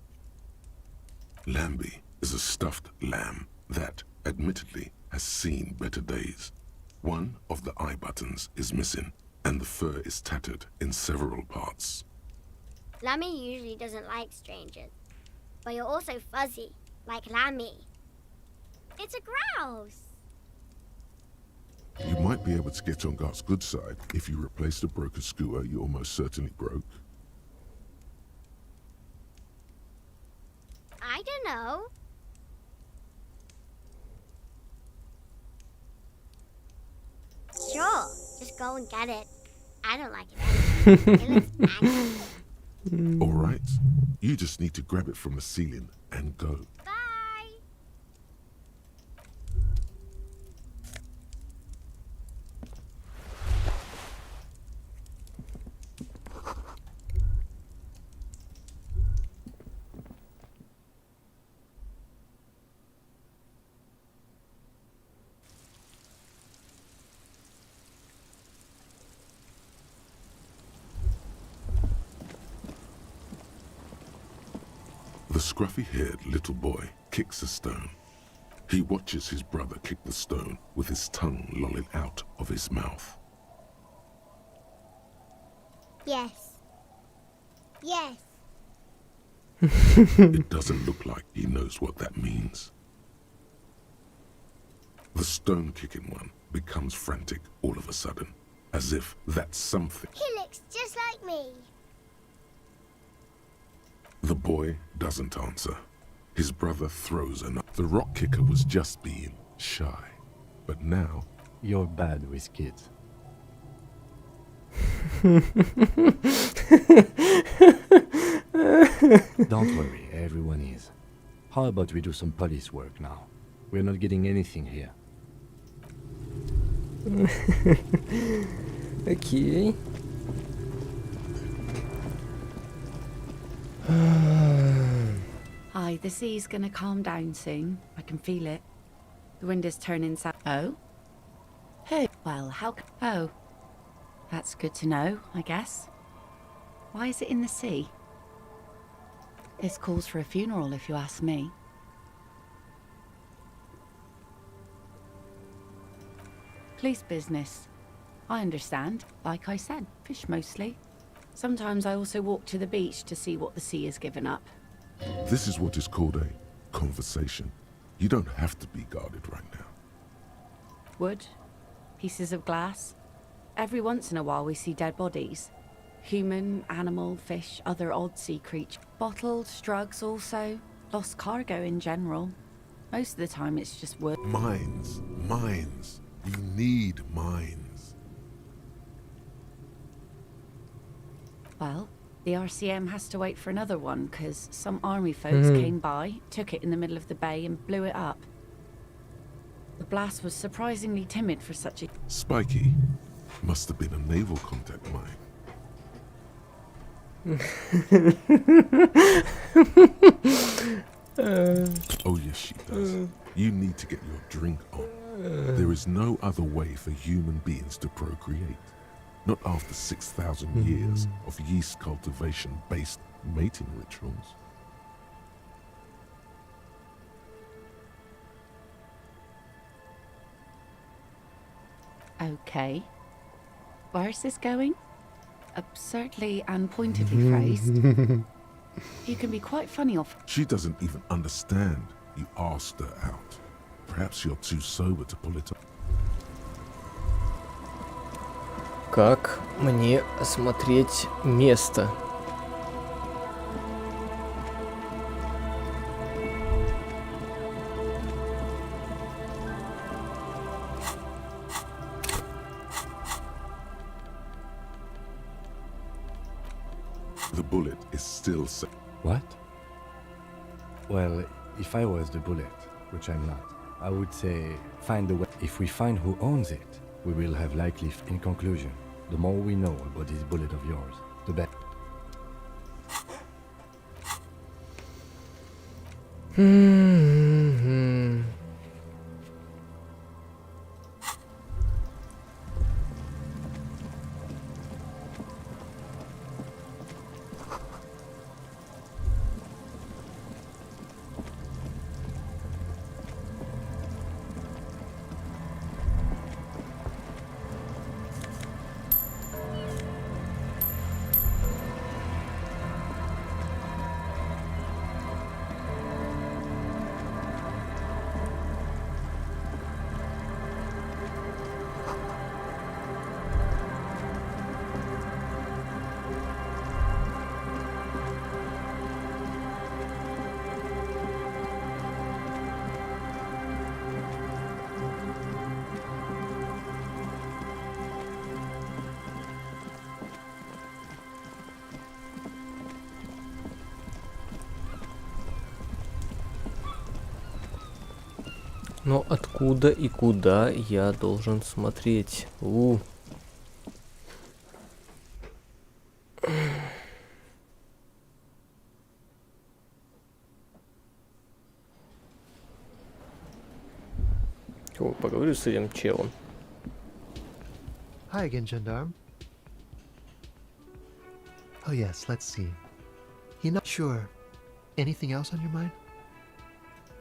Speaker 2: Lambie is a stuffed lamb that, admittedly, has seen better days. One of the eye buttons is missing, and the fur is tattered in several parts.
Speaker 16: Lammy usually doesn't like strangers. But you're also fuzzy, like Lammy. It's a grouse.
Speaker 2: You might be able to get on Gart's good side if you replace the broken scooter you almost certainly broke.
Speaker 16: I don't know. Sure, just go and get it. I don't like it anyway. It looks angry.
Speaker 2: All right, you just need to grab it from the ceiling and go.
Speaker 16: Bye.
Speaker 2: The scruffy-haired little boy kicks a stone. He watches his brother kick the stone with his tongue lolling out of his mouth.
Speaker 16: Yes. Yes.
Speaker 2: It doesn't look like he knows what that means. The stone-kicking one becomes frantic all of a sudden, as if that's something.
Speaker 16: He looks just like me.
Speaker 2: The boy doesn't answer. His brother throws a knife. The rock kicker was just being shy, but now...
Speaker 3: You're bad with kids. Don't worry, everyone is. How about we do some police work now? We're not getting anything here.
Speaker 1: Окей.
Speaker 8: Aye, the sea's gonna calm down soon. I can feel it. The wind is turning south. Oh? Hey. Well, how oh. That's good to know, I guess. Why is it in the sea? This calls for a funeral, if you ask me. Police business. I understand. Like I said, fish mostly. Sometimes I also walk to the beach to see what the sea has given up.
Speaker 2: This is what is called a conversation. You don't have to be guarded right now.
Speaker 8: Wood, pieces of glass. Every once in a while we see dead bodies. Human, animal, fish, other odd sea creatures. Bottles, drugs also. Lost cargo in general. Most of the time it's just wood.
Speaker 2: Mines. Mines. You need mines.
Speaker 8: Well, the RCM has to wait for another one, because some army folks came by, took it in the middle of the bay and blew it up. The blast was surprisingly timid for such a...
Speaker 2: Spiky. Must have been a naval contact mine. Oh yes, she does. You need to get your drink on. There is no other way for human beings to procreate. Not after 6,000 years of yeast cultivation-based mating rituals.
Speaker 8: Okay. Where's this going? Absurdly and pointedly phrased. You can be quite funny off.
Speaker 2: She doesn't even understand. You asked her out. Perhaps you're too sober to pull it off.
Speaker 1: Как мне осмотреть место?
Speaker 2: The bullet is still safe.
Speaker 3: What? Well, if I was the bullet, which I'm not, I would say find the way. If we find who owns it, we will have likely. In conclusion, the more we know about this bullet of yours, the better.
Speaker 1: Но откуда и куда я должен смотреть? О, поговорю с этим челом.
Speaker 17: Hi again, gendarme. Oh yes, let's see. You're not sure. Anything else on your mind?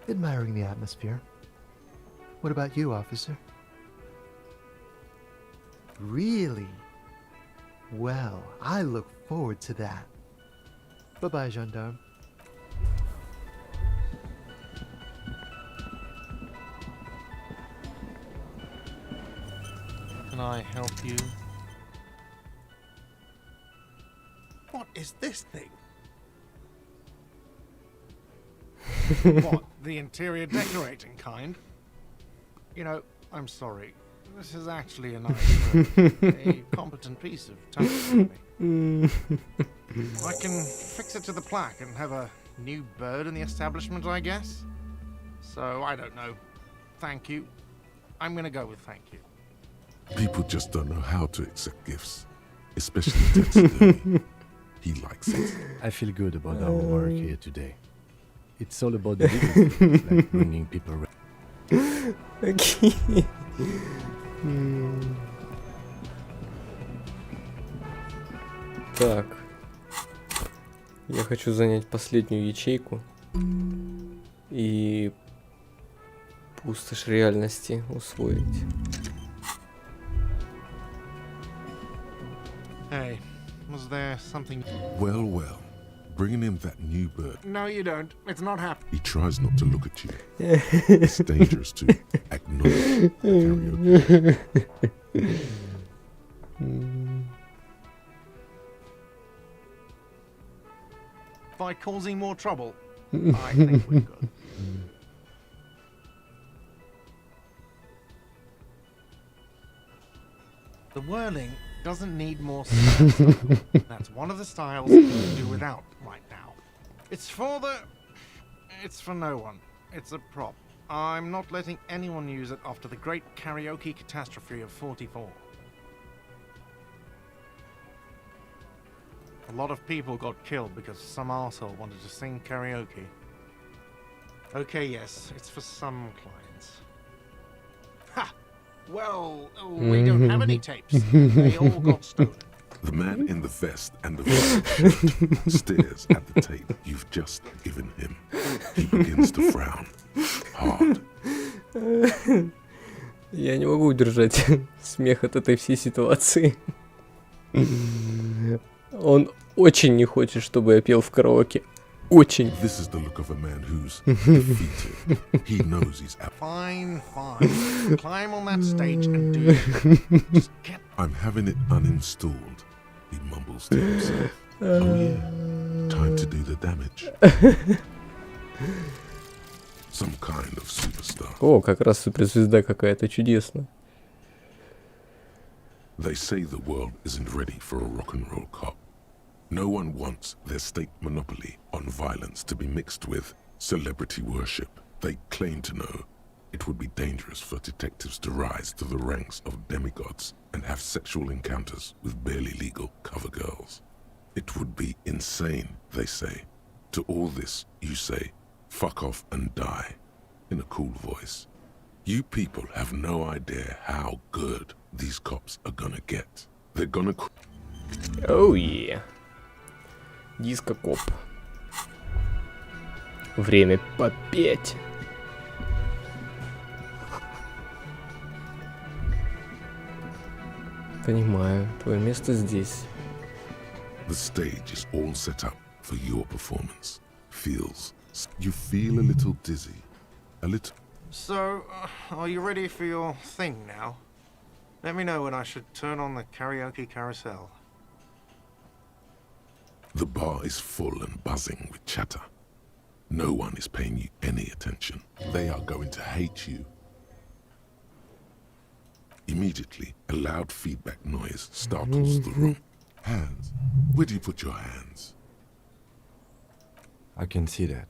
Speaker 17: Admiring the atmosphere. What about you, officer? Really? Well, I look forward to that. Bye-bye, gendarme.
Speaker 18: Can I help you? What is this thing? What, the interior decorating kind? You know, I'm sorry. This is actually a nice room. A competent piece of taxidermy. I can fix it to the plaque and have a new bird in the establishment, I guess. So, I don't know. Thank you. I'm gonna go with thank you.
Speaker 2: People just don't know how to accept gifts, especially taxidermy. He likes it.
Speaker 3: I feel good about our work here today. It's all about the little things, like bringing people around.
Speaker 1: Окей. Так. Я хочу занять последнюю ячейку. И пустошь реальности усвоить.
Speaker 18: Hey, was there something...
Speaker 2: Well, well. Bringing him that new bird.
Speaker 18: No, you don't. It's not happening.
Speaker 2: He tries not to look at you. It's dangerous to acknowledge karaoke.
Speaker 18: By causing more trouble, I think we're good. The whirling doesn't need more style. That's one of the styles you can do without right now. It's for no one. It's a prop. I'm not letting anyone use it after the great karaoke catastrophe of '44. A lot of people got killed because some arsehole wanted to sing karaoke. Okay, yes, it's for some clients. Ha! Well, we don't have any tapes. They all got stolen.
Speaker 2: The man in the vest and the shirt stares at the tape you've just given him. He begins to frown. Hard.
Speaker 1: Я не могу удержать смех от этой всей ситуации. Он очень не хочет, чтобы я пел в караоке. Очень.
Speaker 2: This is the look of a man who's defeated. He knows he's out.
Speaker 18: Fine, fine. Climb on that stage and do it. Just get...
Speaker 2: I'm having it uninstalled, he mumbles to himself. Oh yeah, time to do the damage. Some kind of superstar.
Speaker 1: О, как раз суперзвезда какая-то, чудесно.
Speaker 2: They say the world isn't ready for a rock and roll cop. No one wants their state monopoly on violence to be mixed with celebrity worship. They claim to know it would be dangerous for detectives to rise to the ranks of demigods and have sexual encounters with barely legal cover girls. It would be insane, they say. To all this, you say, fuck off and die, in a cool voice. You people have no idea how good these cops are gonna get. They're gonna...
Speaker 1: Oh yeah. Диско-коп. Время попеть. Понимаю, твое место здесь.
Speaker 2: The stage is all set up for your performance. You feel a little dizzy. A little...
Speaker 18: So, are you ready for your thing now? Let me know when I should turn on the karaoke carousel.
Speaker 2: The bar is full and buzzing with chatter. No one is paying you any attention. They are going to hate you. Immediately, a loud feedback noise startles the room. Hands. Where do you put your hands?
Speaker 3: I can see that.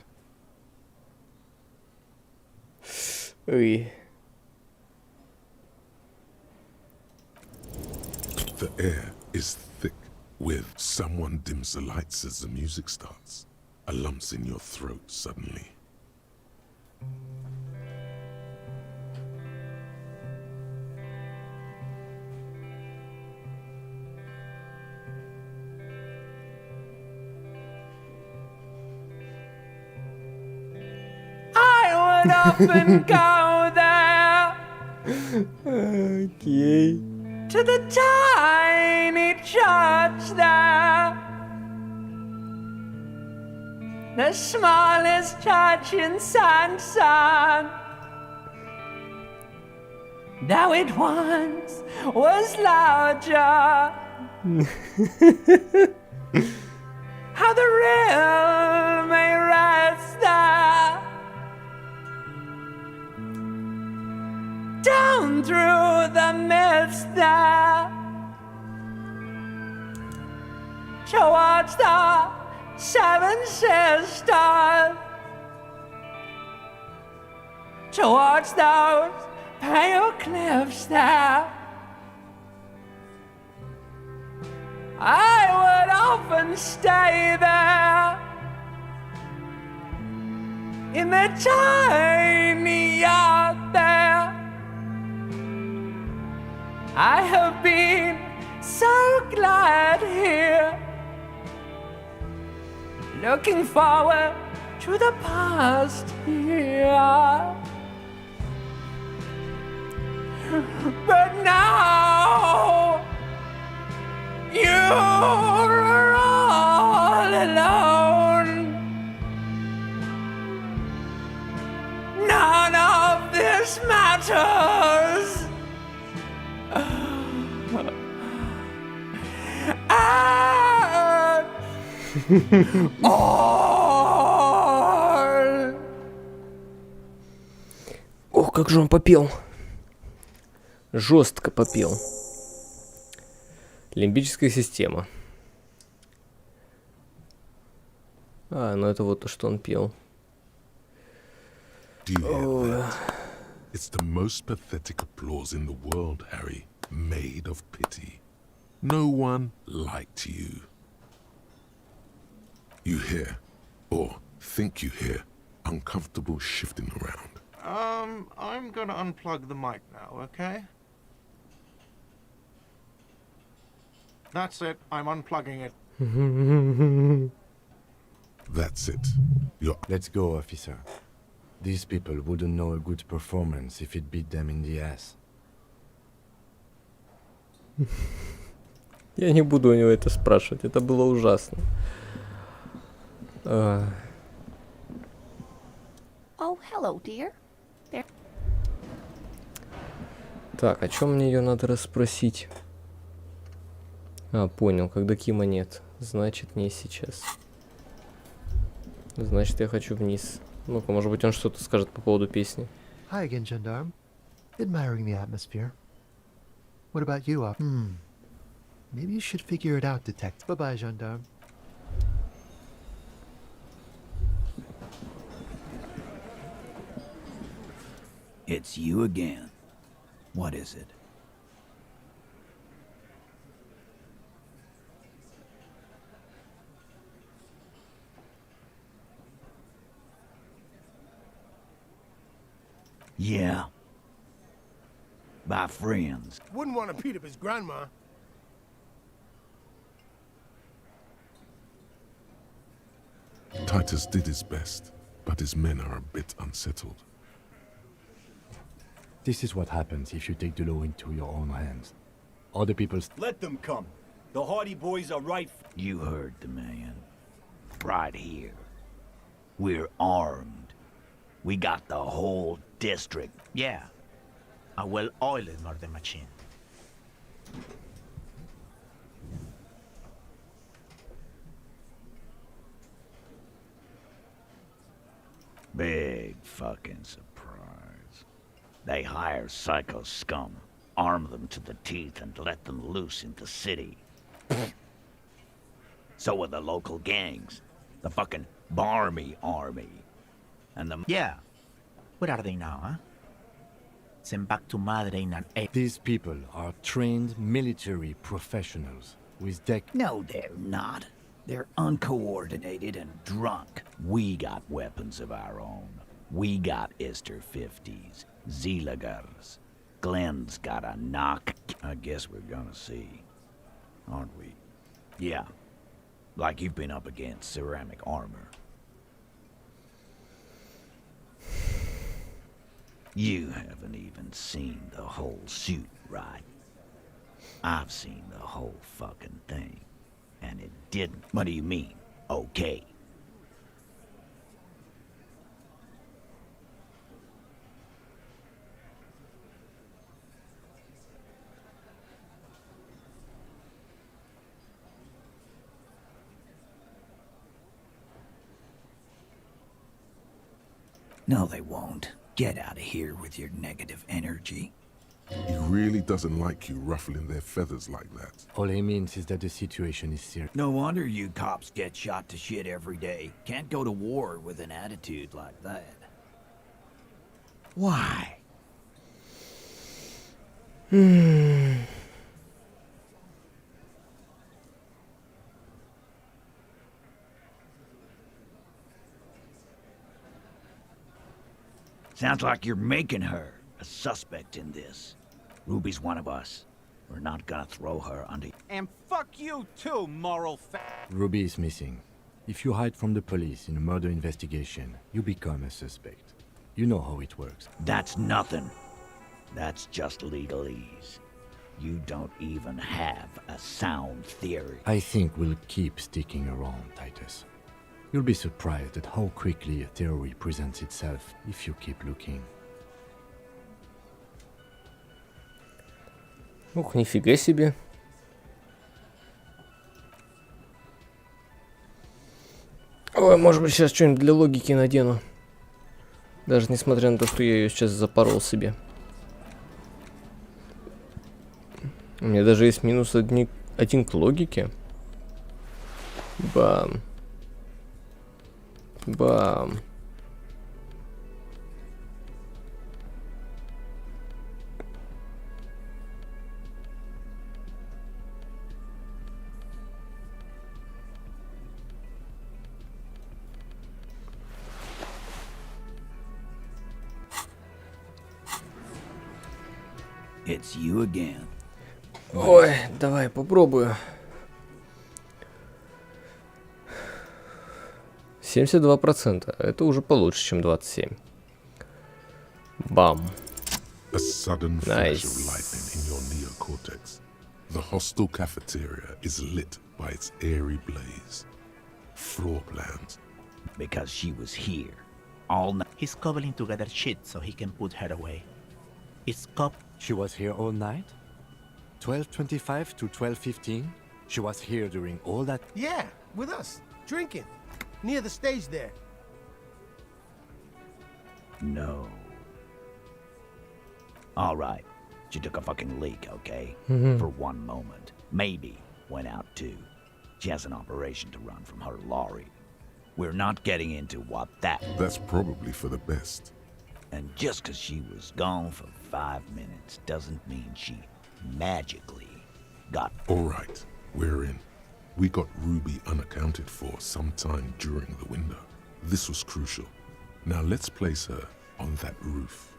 Speaker 1: Ой.
Speaker 2: The air is thick with someone dims the lights as the music starts. A lump's in your throat suddenly.
Speaker 4: I would often go there.
Speaker 1: Okay.
Speaker 4: To the tiny church there. The smallest church in Sansan. Though it once was larger. How the real may rest there. Down through the mist there. Towards the Seven Sisters. Towards those pale cliffs there. I would often stay there. In the tiny yard there. I have been so glad here. Looking forward to the past here. But now you're all alone. None of this matters.
Speaker 1: Ох, как же он попел. Жестко попел. Лимбическая система. А, ну это вот то, что он пел.
Speaker 2: Do you hear that? It's the most pathetic applause in the world, Harry. Made of pity. No one liked you. You hear, or think you hear, uncomfortable shifting around.
Speaker 18: I'm gonna unplug the mic now, okay? That's it. I'm unplugging it.
Speaker 2: That's it.
Speaker 3: Let's go, officer. These people wouldn't know a good performance if it beat them in the ass.
Speaker 1: Я не буду у него это спрашивать, это было ужасно.
Speaker 8: Oh, hello, dear. There.
Speaker 1: Так, о чем мне ее надо расспросить? А, понял, когда Кима нет. Значит, не сейчас. Значит, я хочу вниз. Ну-ка, может быть, он что-то скажет по поводу песни.
Speaker 17: Hi again, gendarme. Admiring the atmosphere. What about you, Maybe you should figure it out, detective. Bye-bye, gendarme.
Speaker 5: It's you again. What is it? Yeah. My friends.
Speaker 19: Wouldn't want to beat up his grandma.
Speaker 2: Titus did his best, but his men are a bit unsettled.
Speaker 3: This is what happens if you take the law into your own hands. Other people's...
Speaker 20: Let them come. The Hardy Boys are right.
Speaker 5: You heard the man. Right here. We're armed. We got the whole district.
Speaker 20: Yeah. A well-oiled murder machine.
Speaker 5: Big fucking surprise. They hire psycho scum, arm them to the teeth, and let them loose in the city. So are the local gangs. The fucking Barmy Army. And the...
Speaker 20: Yeah. Where are they now, huh? Sent back to madre in an...
Speaker 3: These people are trained military professionals with
Speaker 5: No, they're not. They're uncoordinated and drunk. We got weapons of our own. We got Ister 50s, Zeelagers. Glenn's got a knock. I guess we're gonna see, aren't we? Yeah. Like you've been up against ceramic armor. You haven't even seen the whole suit, right? I've seen the whole fucking thing. And it didn't. What do you mean, okay? No, they won't. Get out of here with your negative energy.
Speaker 2: He really doesn't like you ruffling their feathers like that.
Speaker 3: All he means is that the situation is serious.
Speaker 5: No wonder you cops get shot to shit every day. Can't go to war with an attitude like that. Why? Sounds like you're making her a suspect in this. Ruby's one of us. We're not gonna throw her under...
Speaker 20: And fuck you too, moral
Speaker 3: Ruby is missing. If you hide from the police in a murder investigation, you become a suspect. You know how it works.
Speaker 5: That's nothing. That's just legalese. You don't even have a sound theory.
Speaker 3: I think we'll keep sticking around, Titus. You'll be surprised at how quickly a theory presents itself if you keep looking.
Speaker 1: Ух, нифига себе. Ой, может быть, сейчас что-нибудь для логики надену. Даже несмотря на то, что я ее сейчас запорол себе. У меня даже есть минус один к логике. Бам. Бам.
Speaker 5: It's you again.
Speaker 1: Ой, давай попробую. 72%. Это уже получше, чем 27. Бам.
Speaker 2: A sudden flash of
Speaker 1: Nice.
Speaker 2: lightning in your neocortex. The hostel cafeteria is lit by its airy blaze. Floor plans.
Speaker 5: Because she was here all night.
Speaker 20: He's cobbling together shit so he can put her away. It's cop.
Speaker 3: She was here all night? 12:25 to 12:15? She was here during all that?
Speaker 19: Yeah, with us, drinking, near the stage there.
Speaker 5: No. All right. She took a fucking leak, okay?
Speaker 1: Mhm.
Speaker 5: For one moment. Maybe went out too. She has an operation to run from her lorry. We're not getting into what that...
Speaker 2: That's probably for the best.
Speaker 5: And just because she was gone for 5 minutes doesn't mean she magically got...
Speaker 2: All right, we're in. We got Ruby unaccounted for sometime during the window. This was crucial. Now let's place her on that roof.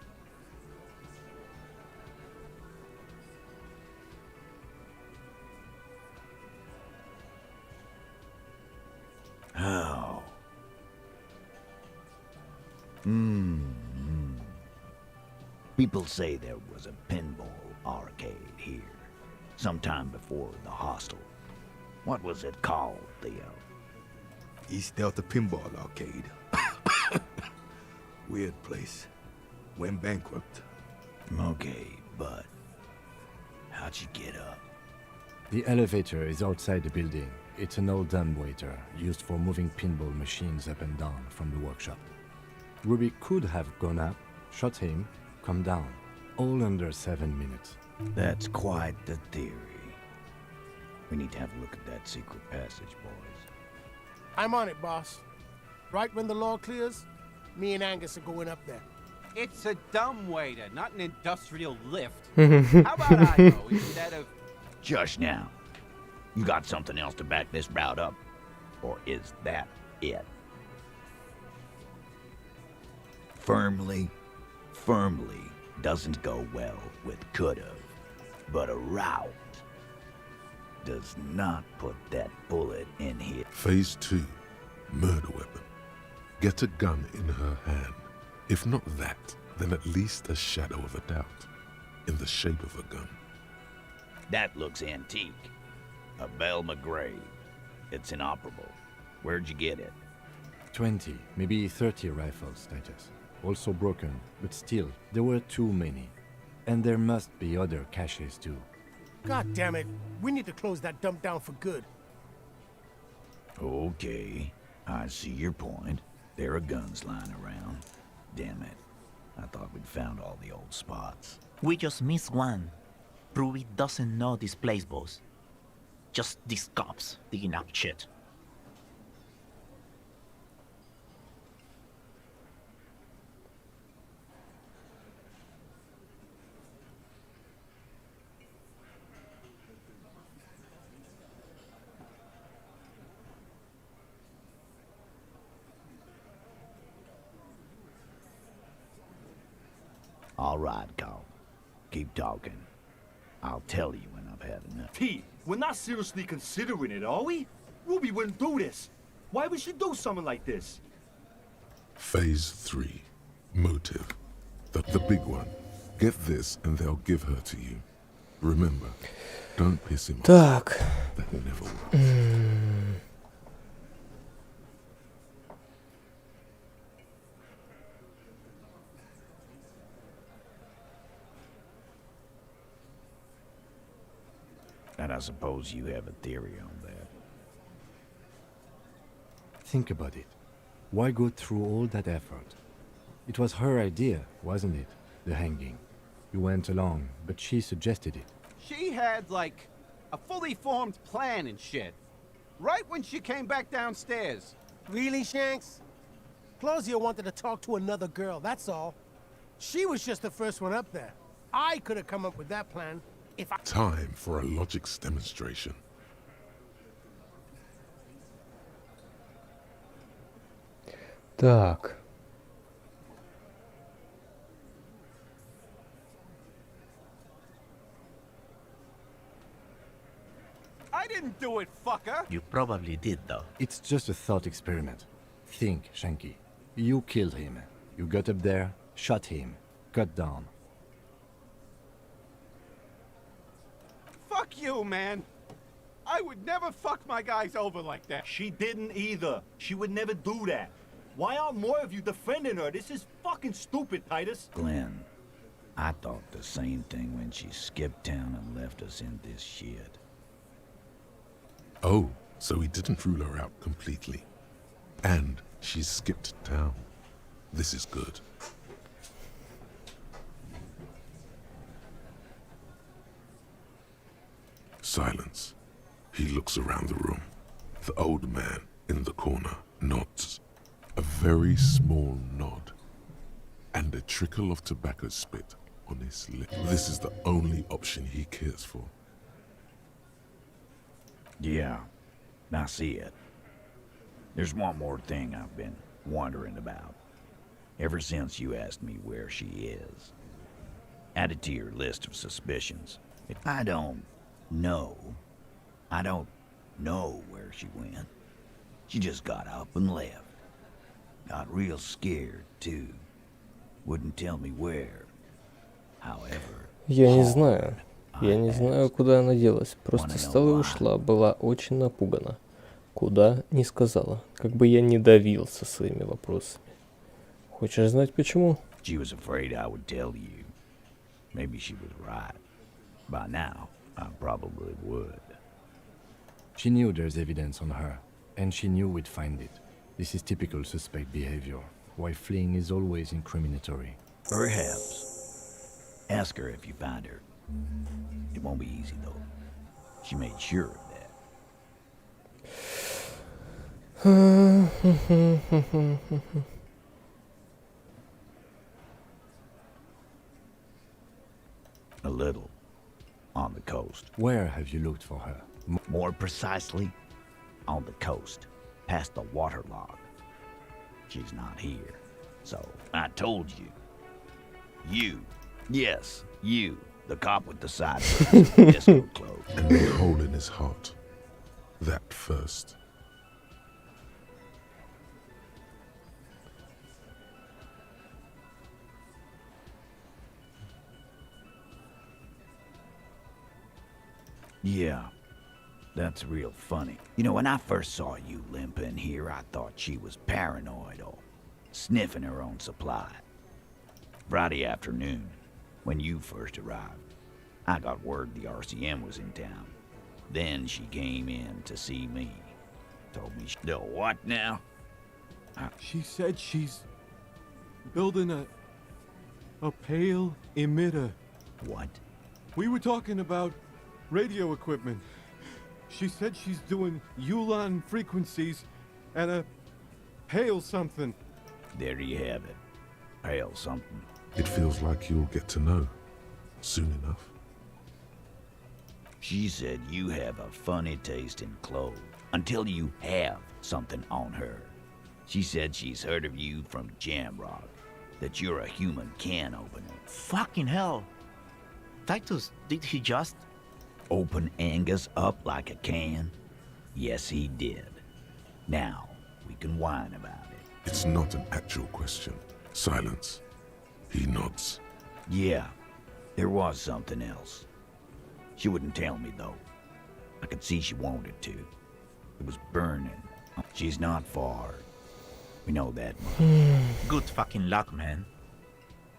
Speaker 5: Oh. People say there was a pinball arcade here, sometime before the hostel. What was it called, Theo?
Speaker 21: East Delta Pinball Arcade. Weird place. Went bankrupt.
Speaker 5: Okay, but how'd you get up?
Speaker 3: The elevator is outside the building. It's an old dumbwaiter used for moving pinball machines up and down from the workshop. Ruby could have gone up, shot him, come down, all under 7 minutes.
Speaker 5: That's quite the theory. We need to have a look at that secret passage, boys.
Speaker 19: I'm on it, boss. Right when the law clears, me and Angus are going up there.
Speaker 22: It's a dumbwaiter, not an industrial lift. How about I go instead of...
Speaker 5: Just now. You got something else to back this route up? Or is that it? Firmly doesn't go well with could've, but a route does not put that bullet in here.
Speaker 2: Phase 2, murder weapon. Get a gun in her hand. If not that, then at least a shadow of a doubt, in the shape of a gun.
Speaker 5: That looks antique. A Bell McGray. It's inoperable. Where'd you get it?
Speaker 3: 20, maybe 30 rifles, Titus. Also broken, but still, there were too many. And there must be other caches too.
Speaker 19: God damn it. We need to close that dump down for good.
Speaker 5: Okay, I see your point. There are guns lying around. Damn it. I thought we'd found all the old spots.
Speaker 20: We just missed one. Ruby doesn't know this place, boss. Just these cops digging up shit.
Speaker 5: All right, Carl. Keep talking. I'll tell you when I've had enough.
Speaker 23: P, we're not seriously considering it, are we? Ruby wouldn't do this. Why would she do something like this?
Speaker 2: Phase 3, motive. The big one. Get this and they'll give her to you. Remember, don't piss him off.
Speaker 1: Так.
Speaker 2: That never works.
Speaker 5: And I suppose you have a theory on that.
Speaker 3: Think about it. Why go through all that effort? It was her idea, wasn't it? The hanging. You went along, but she suggested it.
Speaker 22: She had, like, a fully formed plan and shit. Right when she came back downstairs.
Speaker 19: Really, Shanks? Claudia wanted to talk to another girl, that's all. She was just the first one up there. I could have come up with that plan if I...
Speaker 2: Time for a logics demonstration.
Speaker 1: Так.
Speaker 22: I didn't do it, fucker!
Speaker 20: You probably did, though.
Speaker 3: It's just a thought experiment. Think, Shanky. You killed him. You got up there, shot him, cut down.
Speaker 22: Fuck you, man. I would never fuck my guys over like that.
Speaker 23: She didn't either. She would never do that. Why aren't more of you defending her? This is fucking stupid, Titus.
Speaker 5: Glenn, I thought the same thing when she skipped town and left us in this shit.
Speaker 2: Oh, so he didn't rule her out completely. And she skipped town. This is good. Silence. He looks around the room. The old man in the corner nods. A very small nod. And a trickle of tobacco spit on his lip. This is the only option he cares for.
Speaker 5: Yeah, I see it. There's one more thing I've been wondering about. Ever since you asked me where she is. Add it to your list of suspicions. I don't know where she went. She just got up and left. Got real scared, too. Wouldn't tell me where. However,
Speaker 1: Я не знаю. Я не знаю, куда она делась. Просто встала и ушла. Была очень напугана. Куда, не сказала. Как бы я не давил со своими вопросами. Хочешь знать почему?
Speaker 5: She was afraid I would tell you. Maybe she was right. By now, I probably would.
Speaker 3: She knew there's evidence on her, and she knew we'd find it. This is typical suspect behavior, why fleeing is always incriminatory.
Speaker 5: Perhaps. Ask her if you find her. It won't be easy, though. She made sure of that. A little. On the coast.
Speaker 3: Where have you looked for her?
Speaker 5: More precisely, on the coast, past the waterlog. She's not here. So, I told you. You. Yes, you. The cop with the side disco clothes.
Speaker 2: And the hole in his heart. That first.
Speaker 5: Yeah, that's real funny. You know, when I first saw you limping here, I thought she was paranoid or sniffing her own supply. Friday afternoon, when you first arrived, I got word the RCM was in town. Then she came in to see me. Told me the what now?
Speaker 6: She said she's building a pale emitter.
Speaker 5: What?
Speaker 6: We were talking about radio equipment. She said she's doing Ulan frequencies and a pale something.
Speaker 5: There you have it. Pale something.
Speaker 2: It feels like you'll get to know soon enough.
Speaker 5: She said you have a funny taste in clothes until you have something on her. She said she's heard of you from Jamrock, that you're a human can opener.
Speaker 20: Fucking hell. Titus, did he just
Speaker 5: open Angus up like a can? Yes, he did. Now, we can whine about it.
Speaker 2: It's not an actual question. Silence. He nods.
Speaker 5: Yeah, there was something else. She wouldn't tell me, though. I could see she wanted to. It was burning. She's not far. We know that much.
Speaker 20: Good fucking luck, man.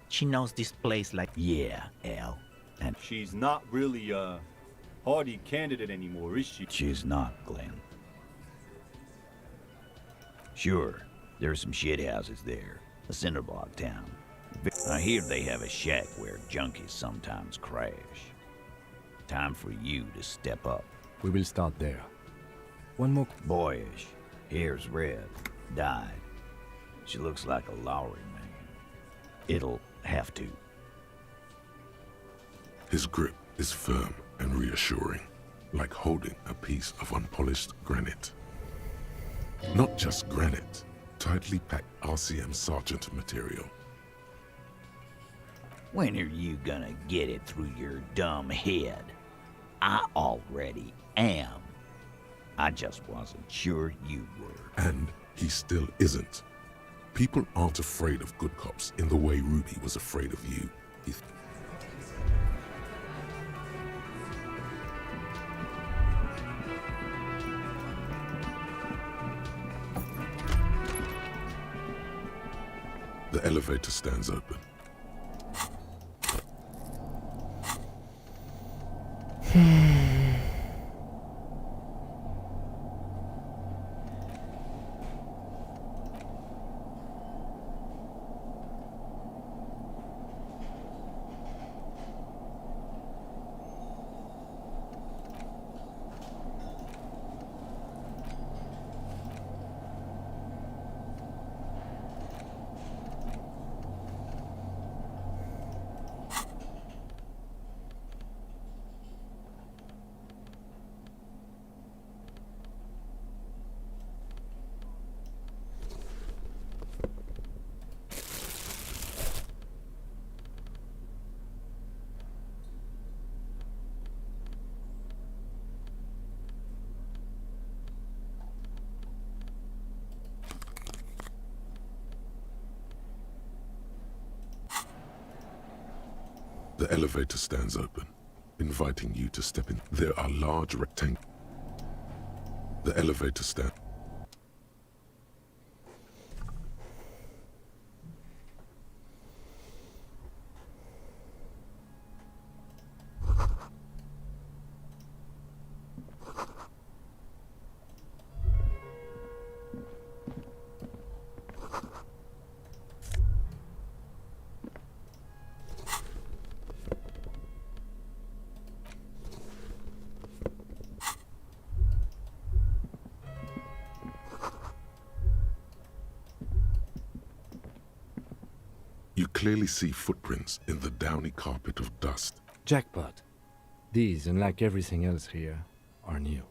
Speaker 20: She knows this place like...
Speaker 5: Yeah, Al. And
Speaker 23: she's not really a hardy candidate anymore, is she?
Speaker 5: She's not, Glenn. Sure, there's some shit houses there. A cinderblock town. I hear they have a shack where junkies sometimes crash. Time for you to step up.
Speaker 3: We will start there. One more...
Speaker 5: Boyish. Hair's red. Dyed. She looks like a Lowry man. It'll have to.
Speaker 2: His grip is firm and reassuring, like holding a piece of unpolished granite. Not just granite, tightly packed RCM Sergeant material.
Speaker 5: When are you gonna get it through your dumb head? I already am. I just wasn't sure you were.
Speaker 2: And he still isn't. People aren't afraid of good cops in the way Ruby was afraid of you. The elevator stands open. The elevator stands open, inviting you to step in. There are large rectangles. The elevator stand. You clearly see footprints in the downy carpet of dust.
Speaker 3: Jackpot. These, unlike everything else here, are new.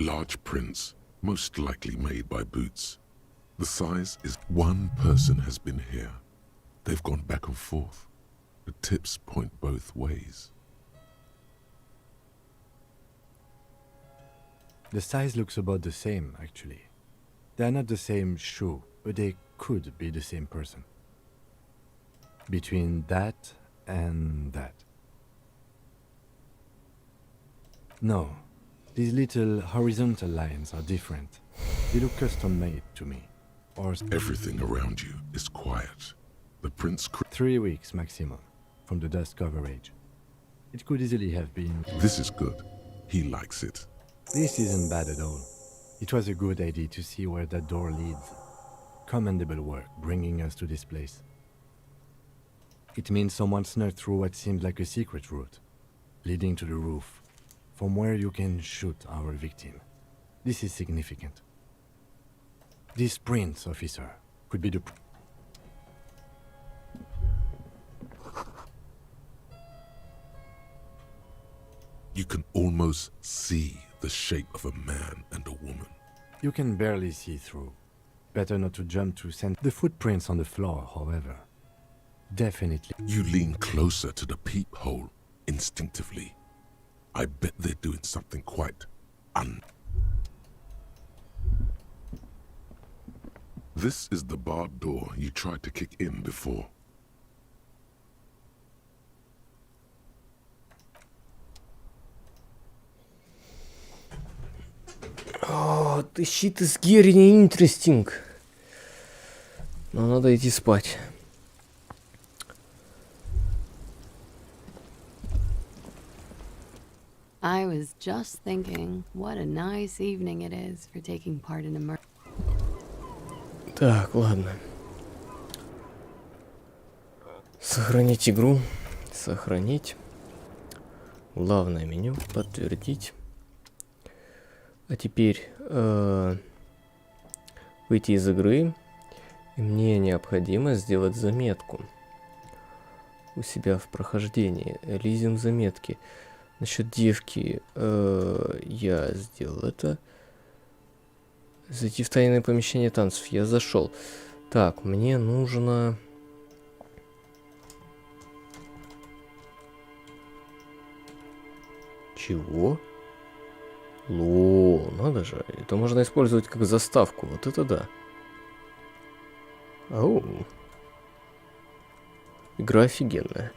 Speaker 2: Large prints, most likely made by boots. The size is one person has been here. They've gone back and forth. The tips point both ways.
Speaker 3: The size looks about the same, actually. They're not the same shoe, but they could be the same person. Between that and that. No, these little horizontal lines are different. They look custom-made to me. Or
Speaker 2: everything around you is quiet. The prints
Speaker 3: 3 weeks maximum from the dust coverage. It could easily have been.
Speaker 2: This is good. He likes it.
Speaker 3: This isn't bad at all. It was a good idea to see where that door leads. Commendable work bringing us to this place. It means someone snuck through what seemed like a secret route, leading to the roof, from where you can shoot our victim. This is significant. This prince, officer, could be the...
Speaker 2: You can almost see the shape of a man and a woman.
Speaker 3: You can barely see through. Better not to jump to send the footprints on the floor, however. Definitely.
Speaker 2: You lean closer to the peephole instinctively. I bet they're doing something quite This is the barred door you tried to kick in before.
Speaker 1: О, the shit is getting interesting. Но надо идти спать.
Speaker 9: I was just thinking, what a nice evening it is for taking part in a murder.
Speaker 1: Так, ладно. Сохранить игру. Сохранить. Главное меню. Подтвердить. А теперь выйти из игры. И мне необходимо сделать заметку у себя в прохождении. Elysium заметки. Насчет девки я сделал это. Зайти в тайное помещение танцев. Я зашел. Так, мне нужно... Чего? Лол, надо же. Это можно использовать как заставку. Вот это да. Оу. Игра офигенная.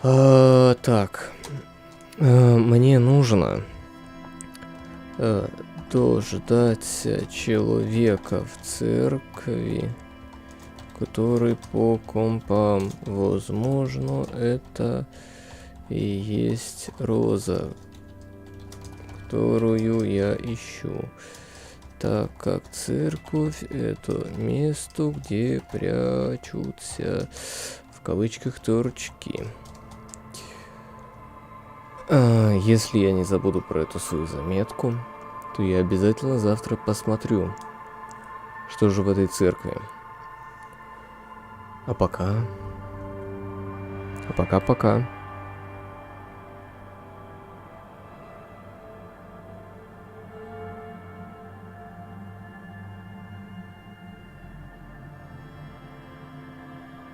Speaker 1: Так. Мне нужно дождаться человека в церкви, который по компам. Возможно, это и есть роза, которую я ищу, так как церковь — это место, где прячутся в кавычках торчки. Если я не забуду про эту свою заметку, то я обязательно завтра посмотрю, что же в этой церкви. А пока.